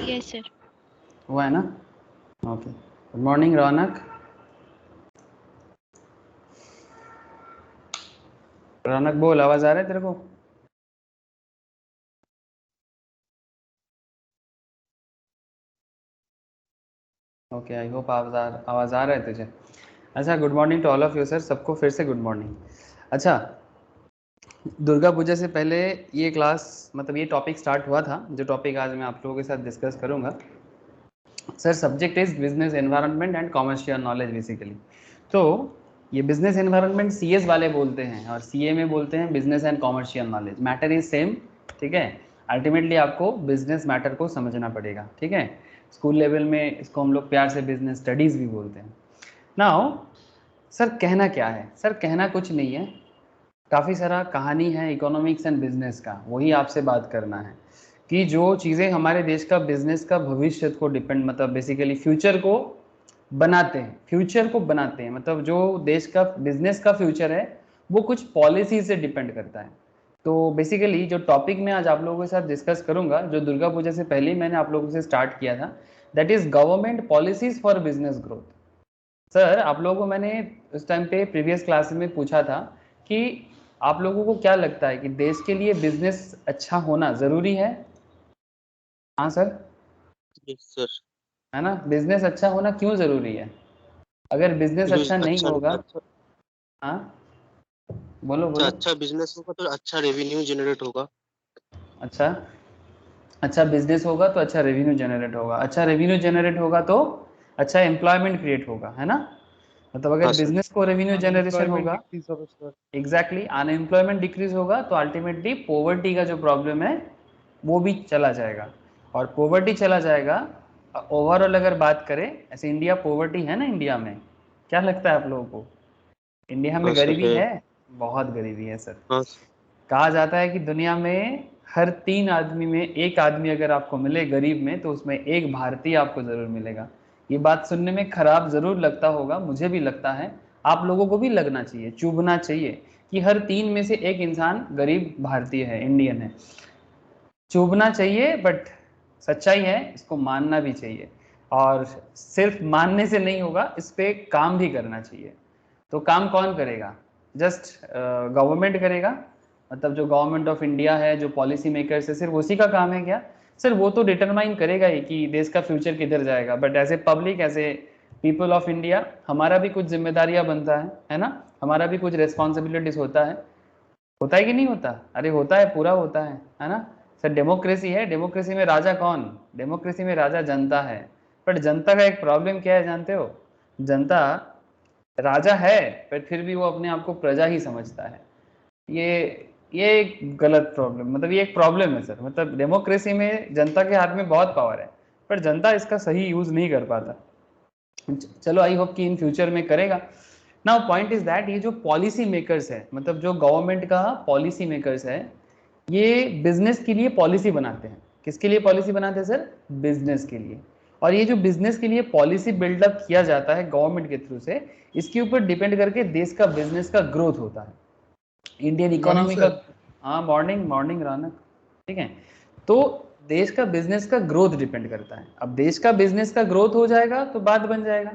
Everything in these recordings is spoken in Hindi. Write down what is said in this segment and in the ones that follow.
Yes sir. हुआ है ना? ओके, गुड मॉर्निंग रौनक। रौनक बोल, आवाज आ रहा है तेरे को? ओके, आई होप आवाज आ रहा है तुझे। अच्छा, good morning to all of you sir, सबको फिर से गुड मॉर्निंग। अच्छा, दुर्गा पूजा से पहले ये क्लास मतलब ये टॉपिक स्टार्ट हुआ था, जो टॉपिक आज मैं आप लोगों के साथ डिस्कस करूंगा। Sir, subject is business environment and commercial knowledge basically. तो ये बिजनेस एनवायरनमेंट सीएस वाले बोलते हैं और सीए में बोलते हैं business and commercial knowledge. Matter is same, ठीक है। अल्टीमेटली आपको बिजनेस मैटर को समझना पड़ेगा, ठीक है। स्कूल लेवल में इसको हम लोग प्यार से बिजनेस स्टडीज़ भी बोलते हैं। नाउ सर, कहना क्या है? सर, कहना कुछ नहीं है, काफ़ी सारा कहानी है इकोनॉमिक्स एंड बिजनेस का, वही आपसे बात करना है कि जो चीज़ें हमारे देश का बिजनेस का भविष्य को डिपेंड मतलब बेसिकली फ्यूचर को बनाते हैं, फ्यूचर को बनाते हैं, मतलब जो देश का बिजनेस का फ्यूचर है वो कुछ पॉलिसी से डिपेंड करता है। तो बेसिकली जो टॉपिक मैं आज आप लोगों के साथ डिस्कस करूंगा, जो दुर्गा पूजा से पहले ही मैंने आप लोगों से स्टार्ट किया था, that is government policies for business growth. Sir, आप लोगों को मैंने उस टाइम पे प्रीवियस क्लास में पूछा था कि आप लोगों को क्या लगता है कि देश के लिए बिजनेस अच्छा होना जरूरी है? हाँ सर, सर है ना? बिजनेस अच्छा होना क्यों जरूरी है? अगर बिजनेस अच्छा नहीं होगा, हाँ बोलो बोलो। अच्छा बिजनेस होगा तो अच्छा रेवेन्यू जनरेट होगा। अच्छा बिजनेस होगा तो अच्छा रेवेन्यू जनरेट होगा, अच्छा रेवेन्यू जनरेट होगा तो अच्छा एम्प्लॉयमेंट क्रिएट होगा, है ना? मतलब अगर बिजनेस को रेवेन्यू जनरेशन होगा, एग्जैक्टली, अनएम्प्लॉयमेंट डिक्रीज होगा तो अल्टीमेटली पॉवर्टी का जो प्रॉब्लम है वो भी चला जाएगा। और पॉवर्टी चला जाएगा, ओवरऑल अगर बात करें, ऐसे इंडिया पॉवर्टी है ना इंडिया में, क्या लगता है आप लोगों को? इंडिया में गरीबी है? बहुत गरीबी है सर। कहा जाता है कि दुनिया में हर 3 आदमी में एक आदमी अगर आपको मिले गरीब में, तो उसमें एक भारतीय आपको जरूर मिलेगा। ये बात सुनने में खराब जरूर लगता होगा, मुझे भी लगता है, आप लोगों को भी लगना चाहिए, चुभना चाहिए कि हर 3 में से एक इंसान गरीब भारतीय है, इंडियन है। चुभना चाहिए, बट सच्चाई है, इसको मानना भी चाहिए। और सिर्फ मानने से नहीं होगा, इस पे काम भी करना चाहिए। तो काम कौन करेगा? जस्ट गवर्नमेंट करेगा? मतलब जो गवर्नमेंट ऑफ इंडिया है, जो पॉलिसी मेकर्स है, सिर्फ उसी का काम है क्या? सर, वो तो डिटरमाइन करेगा ही कि देश का फ्यूचर किधर जाएगा, but as a public, as a people of India, हमारा भी कुछ जिम्मेदारियां बनता है ना? हमारा भी कुछ रेस्पॉन्सिबिलिटीज होता है कि नहीं होता? अरे होता है, पूरा होता है ना? सर, डेमोक्रेसी है, डेमोक्रेसी में राजा कौन? डेमोक्रेसी में राजा जनता है। बट जनता का एक प्रॉब्लम क्या है जानते हो? जनता राजा है पर फिर भी वो अपने आप को प्रजा ही समझता है। ये एक गलत प्रॉब्लम, मतलब ये एक प्रॉब्लम है सर। मतलब डेमोक्रेसी में जनता के हाथ में बहुत पावर है, पर जनता इसका सही यूज नहीं कर पाता। चलो, आई होप कि इन फ्यूचर में करेगा। नाउ पॉइंट इज दैट ये जो पॉलिसी मेकर्स है, मतलब जो गवर्नमेंट का पॉलिसी मेकर्स है, ये बिजनेस के लिए पॉलिसी बनाते हैं। किसके लिए पॉलिसी बनाते हैं सर? बिजनेस के लिए। और ये जो बिजनेस के लिए पॉलिसी बिल्डअप किया जाता है गवर्नमेंट के थ्रू से, इसके ऊपर डिपेंड करके देश का बिजनेस का ग्रोथ होता है, इंडियन इकोनॉमी का। हाँ, मॉर्निंग मॉर्निंग रौनक, ठीक है। तो देश का बिजनेस का ग्रोथ डिपेंड करता है। अब देश का बिजनेस का ग्रोथ हो जाएगा तो बात बन जाएगा।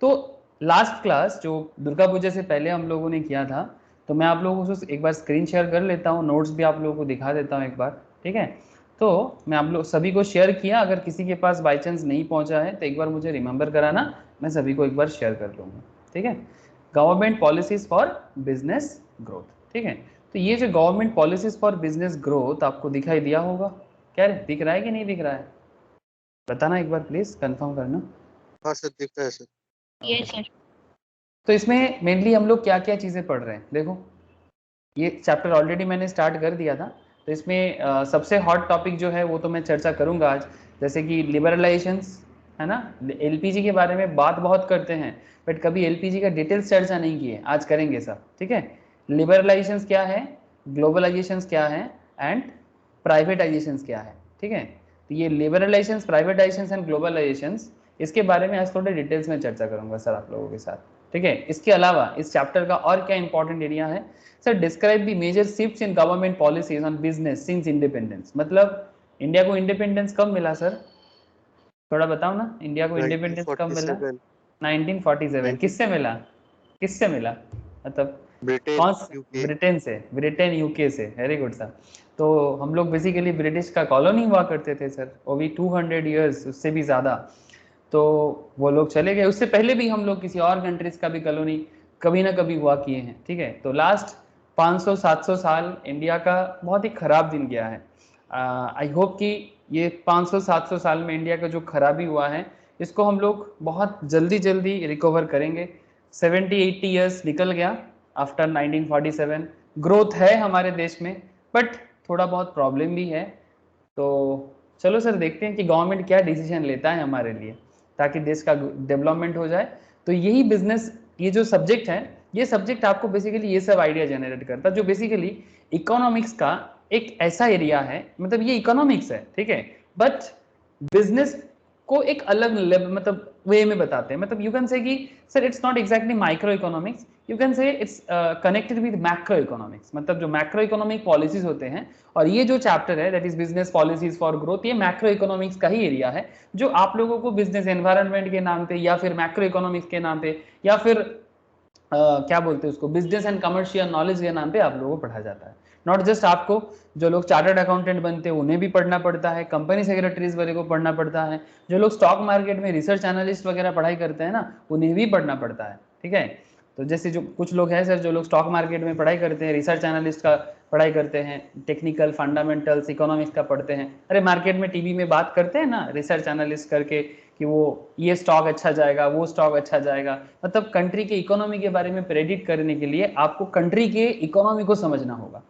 तो लास्ट क्लास जो दुर्गा पूजा से पहले हम लोगों ने किया था, तो मैं आप लोगों को एक बार स्क्रीन शेयर कर लेता हूँ, नोट्स भी आप लोगों को दिखा देता हूँ एक बार, ठीक है। तो मैं आप लोग सभी को शेयर किया, अगर किसी के पास बाई चांस नहीं पहुंचा है तो एक बार मुझे रिमेंबर कराना, मैं सभी को एक बार शेयर कर लूँगा, ठीक है। Government policies for business growth, ठीक है। तो ये जो government policies for business growth आपको दिखाई दिया होगा, क्या दिख रहा है कि नहीं दिख रहा है? बताना एक बार प्लीज, कंफर्म करना। हाँ सर, दिखता है सर। Yes sir. तो इसमें मेनली हम लोग क्या क्या चीज़ें पढ़ रहे हैं, देखो ये चैप्टर ऑलरेडी मैंने स्टार्ट कर दिया था। तो इसमें सबसे हॉट टॉपिक जो है वो तो मैं चर्चा करूंगा आज, जैसे कि लिबरलाइजेशंस, है ना? एलपीजी के बारे में बात बहुत करते हैं, बट कभी एलपीजी का डिटेल्स चर्चा नहीं की है, आज करेंगे सब, ठीक है। लिबरलाइजेशंस क्या है, ग्लोबलाइजेशंस क्या है, एंड प्राइवेटाइजेशंस क्या है, ठीक है। तो ये लिबरलाइजेशंस, प्राइवेटाइजेशंस एंड ग्लोबलाइजेशंस, इसके बारे में आज थोड़े डिटेल्स में चर्चा करूंगा सर आप लोगों के साथ, ठीक है। इसके अलावा इस चैप्टर का और क्या इंपॉर्टेंट एरिया है sir? Describe the major shifts in government policies on business since independence. मतलब इंडिया को इंडिपेंडेंस कब मिला सर? थोड़ा बताओ ना, इंडिया को इंडिपेंडेंस कब मिला? 1947। 1947। 19 किससे मिला? किससे मिला मतलब? ब्रिटेन, कौन से? यूके। ब्रिटेन से। ब्रिटेन यूके से, वेरी गुड सर। तो हम लोग बेसिकली ब्रिटिश का कॉलोनी हुआ करते थे सर, वो भी 200 ईयर्स, उससे भी ज़्यादा। तो वो लोग चले गए, उससे पहले भी हम लोग किसी और कंट्रीज का भी कॉलोनी कभी ना कभी हुआ किए हैं, ठीक है। तो लास्ट 500-700 साल इंडिया का बहुत ही खराब दिन गया है। आई होप कि ये 500-700 साल में इंडिया का जो खराबी हुआ है, इसको हम लोग बहुत जल्दी जल्दी रिकवर करेंगे। 70-80 ईयर्स निकल गया आफ्टर 1947। ग्रोथ है हमारे देश में, बट थोड़ा बहुत प्रॉब्लम भी है। तो चलो सर, देखते हैं कि गवर्नमेंट क्या डिसीजन लेता है हमारे लिए, ताकि देश का डेवलपमेंट हो जाए। तो यही बिजनेस, ये जो सब्जेक्ट है, ये सब्जेक्ट आपको बेसिकली ये सब आइडिया जनरेट करता है, जो बेसिकली इकोनॉमिक्स का एक ऐसा एरिया है, मतलब ये इकोनॉमिक्स है, ठीक है, बट बिजनेस को एक अलग लेवल, मतलब वे में बताते हैं। मतलब यू कैन से कि sir it's not exactly micro economics, you can से it's connected with macro economics. मतलब जो मैक्रो इकोनॉमिक पॉलिसीज होते हैं, और ये जो चैप्टर है that is business policies for growth, ये मैक्रो इकोनॉमिक्स का ही एरिया है, जो आप लोगों को बिजनेस एनवायरनमेंट के नाम पे, या फिर मैक्रो इकोनॉमिक्स के नाम पे, या फिर क्या बोलते हैं उसको, बिजनेस एंड कमर्शियल नॉलेज के नाम पे आप लोगों को पढ़ा जाता है। नॉट जस्ट आपको, जो लोग चार्टर्ड अकाउंटेंट बनते हैं उन्हें भी पढ़ना पड़ता है, कंपनी सेक्रेटरीज वगैरह को पढ़ना पड़ता है, जो लोग स्टॉक मार्केट में रिसर्च एनालिस्ट वगैरह पढ़ाई करते हैं ना, उन्हें भी पढ़ना पड़ता है, ठीक है। तो जैसे जो कुछ लोग हैं सर, जो लोग स्टॉक मार्केट में पढ़ाई करते हैं, रिसर्च एनालिस्ट का पढ़ाई करते हैं, टेक्निकल फंडामेंटल्स इकोनॉमिक्स का पढ़ते हैं, अरे मार्केट में टीवी में बात करते हैं ना रिसर्च एनालिस्ट करके, कि वो ये स्टॉक अच्छा जाएगा, वो स्टॉक अच्छा जाएगा। मतलब कंट्री के इकोनॉमी के बारे में प्रेडिक्ट करने के लिए आपको कंट्री के इकोनॉमी को समझना होगा।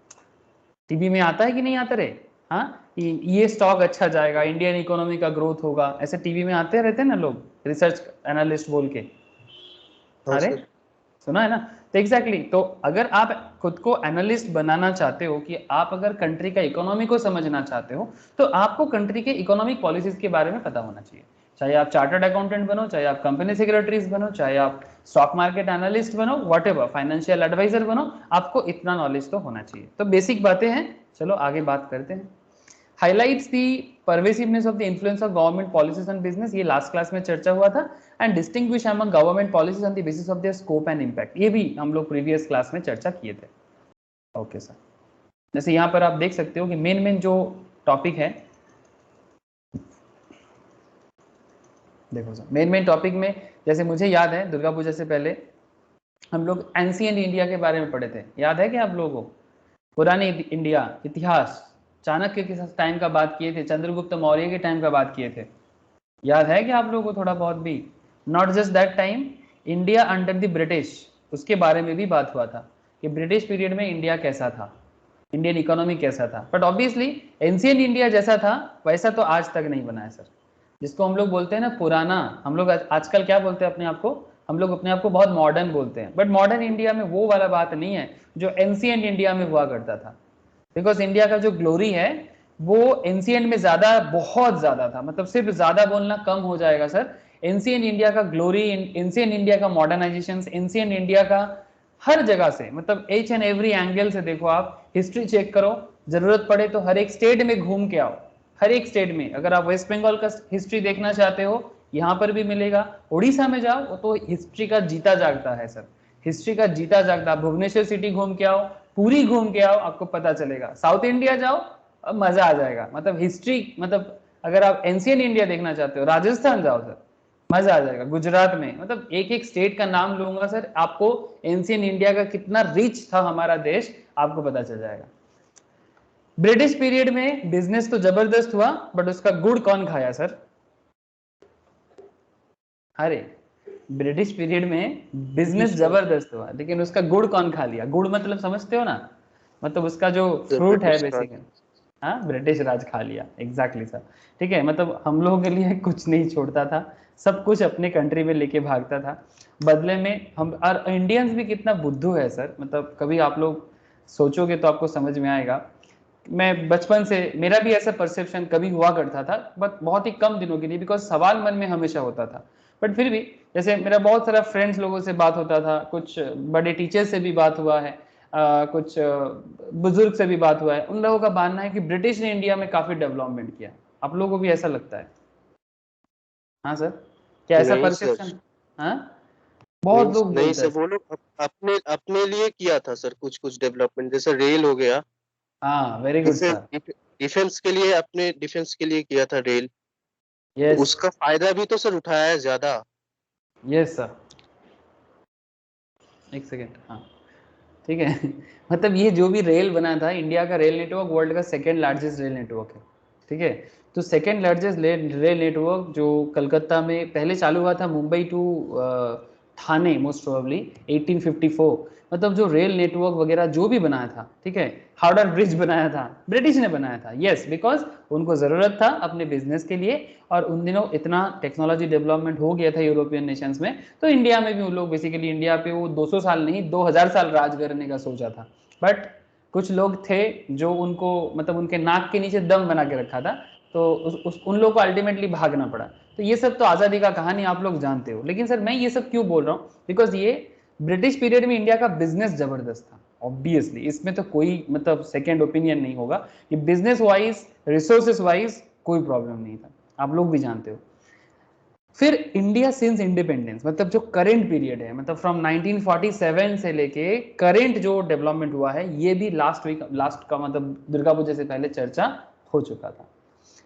टीवी में आता है कि नहीं आता रे? हाँ, ये स्टॉक अच्छा जाएगा, इंडियन इकोनॉमी का ग्रोथ होगा, ऐसे टीवी में आते रहते हैं ना लोग, रिसर्च एनालिस्ट बोल के। हाँ अरे सर। सुना है ना? तो एग्जैक्टली, तो अगर आप खुद को एनालिस्ट बनाना चाहते हो, कि आप अगर कंट्री का इकोनॉमी को समझना चाहते हो, तो आपको कंट्री के इकोनॉमिक पॉलिसीज के बारे में पता होना चाहिए। चाहे आप चार्टर्ड अकाउंटेंट बनो, चाहे आप कंपनी सेक्रेटरीज बनो, चाहे आप स्टॉक मार्केट एनालिस्ट बनो, वट एवर फाइनेंशियल एडवाइजर बनो, आपको इतना नॉलेज तो होना चाहिए। तो बेसिक बातें हैं, चलो आगे बात करते हैं। Highlights the pervasiveness of the influence of government policies on business, ये लास्ट क्लास में चर्चा हुआ था। And distinguish among government policies on the basis of their scope and impact, ये भी हम लोग प्रीवियस क्लास में चर्चा किए थे। ओके सर, जैसे यहाँ पर आप देख सकते हो कि मेन मेन जो टॉपिक है, देखो सर मेन मेन टॉपिक में, जैसे मुझे याद है दुर्गा पूजा से पहले हम लोग एंशिएंट इंडिया के बारे में पढ़े थे, याद है कि आप लोगों को? पुरानी इंडिया, इतिहास, चाणक्य के टाइम का बात किए थे, चंद्रगुप्त मौर्य के टाइम का बात किए थे, याद है कि आप लोगों को थोड़ा बहुत भी? Not just that time, India under the British, उसके बारे में भी बात हुआ था कि ब्रिटिश पीरियड में इंडिया कैसा था, इंडियन इकोनॉमी कैसा था। बट ऑब्वियसली एंशिएंट इंडिया जैसा था वैसा तो आज तक नहीं बना है सर। जिसको हम लोग बोलते हैं ना पुराना, हम लोग आजकल क्या बोलते हैं अपने आप को? हम लोग अपने आप को बहुत मॉडर्न बोलते हैं, बट मॉडर्न इंडिया में वो वाला बात नहीं है जो एंशिएंट इंडिया में हुआ करता था। बिकॉज इंडिया का जो ग्लोरी है वो एंशिएंट में ज्यादा, बहुत ज्यादा था। मतलब सिर्फ ज्यादा बोलना कम हो जाएगा सर। एंशिएंट इंडिया का ग्लोरी, एंशिएंट इंडिया का मॉडर्नाइजेशन, एंशिएंट इंडिया का हर जगह से, मतलब एच एंड एवरी एंगल से देखो, आप हिस्ट्री चेक करो, जरूरत पड़े तो हर एक स्टेट में घूम के आओ, हर एक स्टेट में। अगर आप वेस्ट बंगाल का हिस्ट्री देखना चाहते हो, यहाँ पर भी मिलेगा। उड़ीसा में जाओ तो हिस्ट्री का जीता जागता है सर, हिस्ट्री का जीता जागता। भुवनेश्वर सिटी घूम के आओ, पूरी घूम के आओ, आपको पता चलेगा। साउथ इंडिया जाओ, अब मजा आ जाएगा। मतलब हिस्ट्री, मतलब अगर आप एंशिएंट इंडिया देखना चाहते हो, राजस्थान जाओ सर, मजा आ जाएगा। गुजरात में, मतलब एक एक स्टेट का नाम लूंगा सर, आपको एंशिएंट इंडिया का कितना रिच था हमारा देश, आपको पता चल जाएगा। ब्रिटिश पीरियड में बिजनेस तो जबरदस्त हुआ, बट उसका गुड़ कौन खाया सर? अरे ब्रिटिश पीरियड में बिजनेस जबरदस्त हुआ, लेकिन उसका गुड़ कौन खा लिया? गुड़ मतलब समझते हो ना, मतलब उसका जो फ्रूट है ब्रिटिश राज। बेसिकली। हाँ, ब्रिटिश राज खा लिया, एग्जैक्टली सर, ठीक है। मतलब हम लोगों के लिए कुछ नहीं छोड़ता था, सब कुछ अपने कंट्री में लेके भागता था। बदले में हम, और इंडियंस भी कितना बुद्धू है सर, मतलब कभी आप लोग सोचोगे तो आपको समझ में आएगा। मैं बचपन से, मेरा भी ऐसा परसेप्शन कभी हुआ करता था, बट बहुत ही कम दिनों के लिए, बिकॉज सवाल मन में हमेशा होता था। बट फिर भी, जैसे मेरा बहुत सारा फ्रेंड्स लोगों से बात होता था, कुछ बड़े टीचर से भी बात हुआ है, कुछ बुजुर्ग से भी बात हुआ है, उन लोगों का मानना है कि ब्रिटिश ने इंडिया में काफी डेवलपमेंट किया। आप लोगों को भी ऐसा लगता है? हाँ सर, क्या ऐसा नहीं सर, परसेप्शन? हाँ, बहुत लोग नहीं बोलते सर, हैं। वो लोग अपने अपने लिए किया था सर, कुछ कुछ डेवलपमेंट, जैसे रेल हो गया। हाँ, very good defence sir. Defence के लिए, अपने डिफेंस के लिए किया था रेल। तो यस, उसका फायदा भी तो सर उठाया है ज्यादा। यस सर, एक सेकेंड, हाँ, ठीक है। मतलब ये जो भी रेल बना था, इंडिया का रेल नेटवर्क वर्ल्ड का सेकेंड लार्जेस्ट रेल नेटवर्क है, ठीक है। तो सेकेंड लार्जेस्ट रेल नेटवर्क जो कलकत्ता में पहले चालू हुआ था, Mumbai to Thane most probably 1854। मतलब जो रेल नेटवर्क वगैरह जो भी बनाया था, ठीक है, हावड़ा ब्रिज बनाया था, ब्रिटिश ने बनाया था। यस, बिकॉज उनको ज़रूरत था अपने बिजनेस के लिए, और उन दिनों इतना टेक्नोलॉजी डेवलपमेंट हो गया था यूरोपियन नेशंस में, तो इंडिया में भी उन लोग बेसिकली इंडिया पे वो 200 साल नहीं 2000 साल राज करने का सोचा था। बट कुछ लोग थे जो उनको मतलब उनके नाक के नीचे दम बना के रखा था, तो उन लोगों को अल्टीमेटली भागना पड़ा। तो ये सब तो आज़ादी का कहानी आप लोग जानते हो। लेकिन सर मैं ये सब क्यों बोल रहा हूँ, बिकॉज ये ब्रिटिश पीरियड में इंडिया का बिजनेस जबरदस्त था ऑब्वियसली, इसमें तो कोई मतलब सेकेंड ओपिनियन नहीं होगा कि बिजनेस वाइज रिसोर्सेस वाइज कोई प्रॉब्लम नहीं था, आप लोग भी जानते हो। फिर इंडिया सिंस इंडिपेंडेंस, मतलब जो करेंट पीरियड है, मतलब फ्रॉम 1947 से लेके करेंट जो डेवलपमेंट हुआ है, ये भी लास्ट का मतलब दुर्गा पूजा से पहले चर्चा हो चुका था।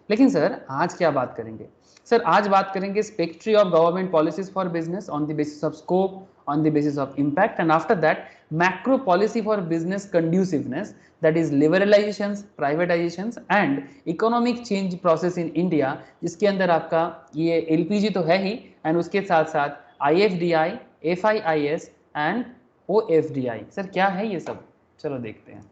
लेकिन सर आज क्या बात करेंगे? सर आज बात करेंगे स्पेक्ट्री of government policies for business on the basis of scope, on the basis of impact, and after that macro policy for business conduciveness, that is liberalizations, privatizations and economic change process in India, जिसके अंदर आपका ये LPG तो है ही, एंड उसके साथ साथ IFDI, FIIS and OFDI। Sir क्या है ये सब? चलो देखते हैं।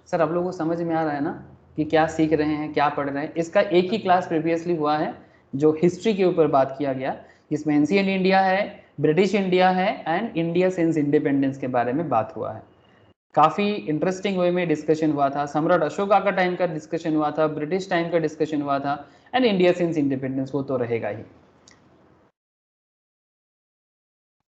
सर आप लोगों को समझ में आ रहा है ना कि क्या सीख रहे हैं, क्या पढ़ रहे हैं? इसका एक ही क्लास प्रीवियसली हुआ है जो हिस्ट्री के ऊपर बात किया गया, जिसमें एंशिएंट इंडिया है, ब्रिटिश इंडिया है एंड इंडिया सिंस इंडिपेंडेंस के बारे में बात हुआ है। काफ़ी इंटरेस्टिंग वे में डिस्कशन हुआ था, सम्राट अशोका का टाइम का डिस्कशन हुआ था, ब्रिटिश टाइम का डिस्कशन हुआ था, एंड इंडिया सिंस इंडिपेंडेंस वो तो रहेगा ही।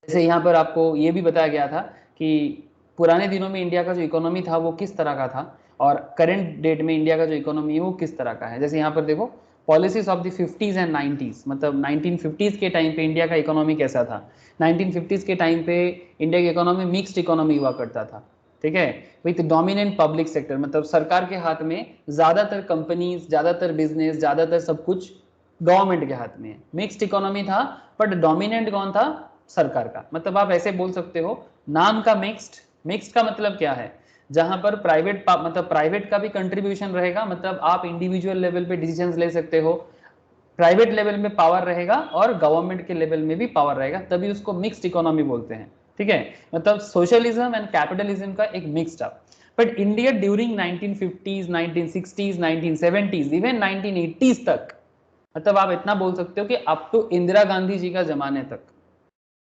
जैसे यहाँ पर आपको ये भी बताया गया था कि पुराने दिनों में इंडिया का जो इकोनॉमी था वो किस तरह का था, और करेंट डेट में इंडिया का जो इकोनॉमी है वो किस तरह का है। जैसे यहाँ पर देखो, policies of the 50s and 90s, मतलब 1950s के टाइम पे इंडिया का इकोनॉमी कैसा था। 1950s के टाइम पे इंडिया की इकोनॉमी मिक्स्ड इकोनॉमी हुआ करता था, ठीक है, विथ डोमिनेंट पब्लिक सेक्टर, मतलब सरकार के हाथ में ज़्यादातर कंपनीज, ज़्यादातर बिजनेस, ज़्यादातर सब कुछ गवर्नमेंट के हाथ में है। मिक्स्ड इकोनॉमी था, बट डोमिनेंट कौन था? सरकार का। मतलब आप ऐसे बोल सकते हो, नाम का मिक्स्ड, मिक्स्ड का मतलब क्या है? जहां पर प्राइवेट मतलब प्राइवेट का भी कंट्रीब्यूशन रहेगा, मतलब आप इंडिविजुअल लेवल पे डिसीजंस ले सकते हो, प्राइवेट लेवल में पावर रहेगा और गवर्नमेंट के लेवल में भी पावर रहेगा, तभी उसको मिक्स्ड इकोनॉमी बोलते हैं, ठीक है। मतलब सोशलिज्म एंड कैपिटलिज्म का एक mixed up. But India during 1950s, 1960s, 1970s, even 1980s तक, मतलब आप इतना बोल सकते हो कि अप टू इंदिरा गांधी जी का जमाने तक,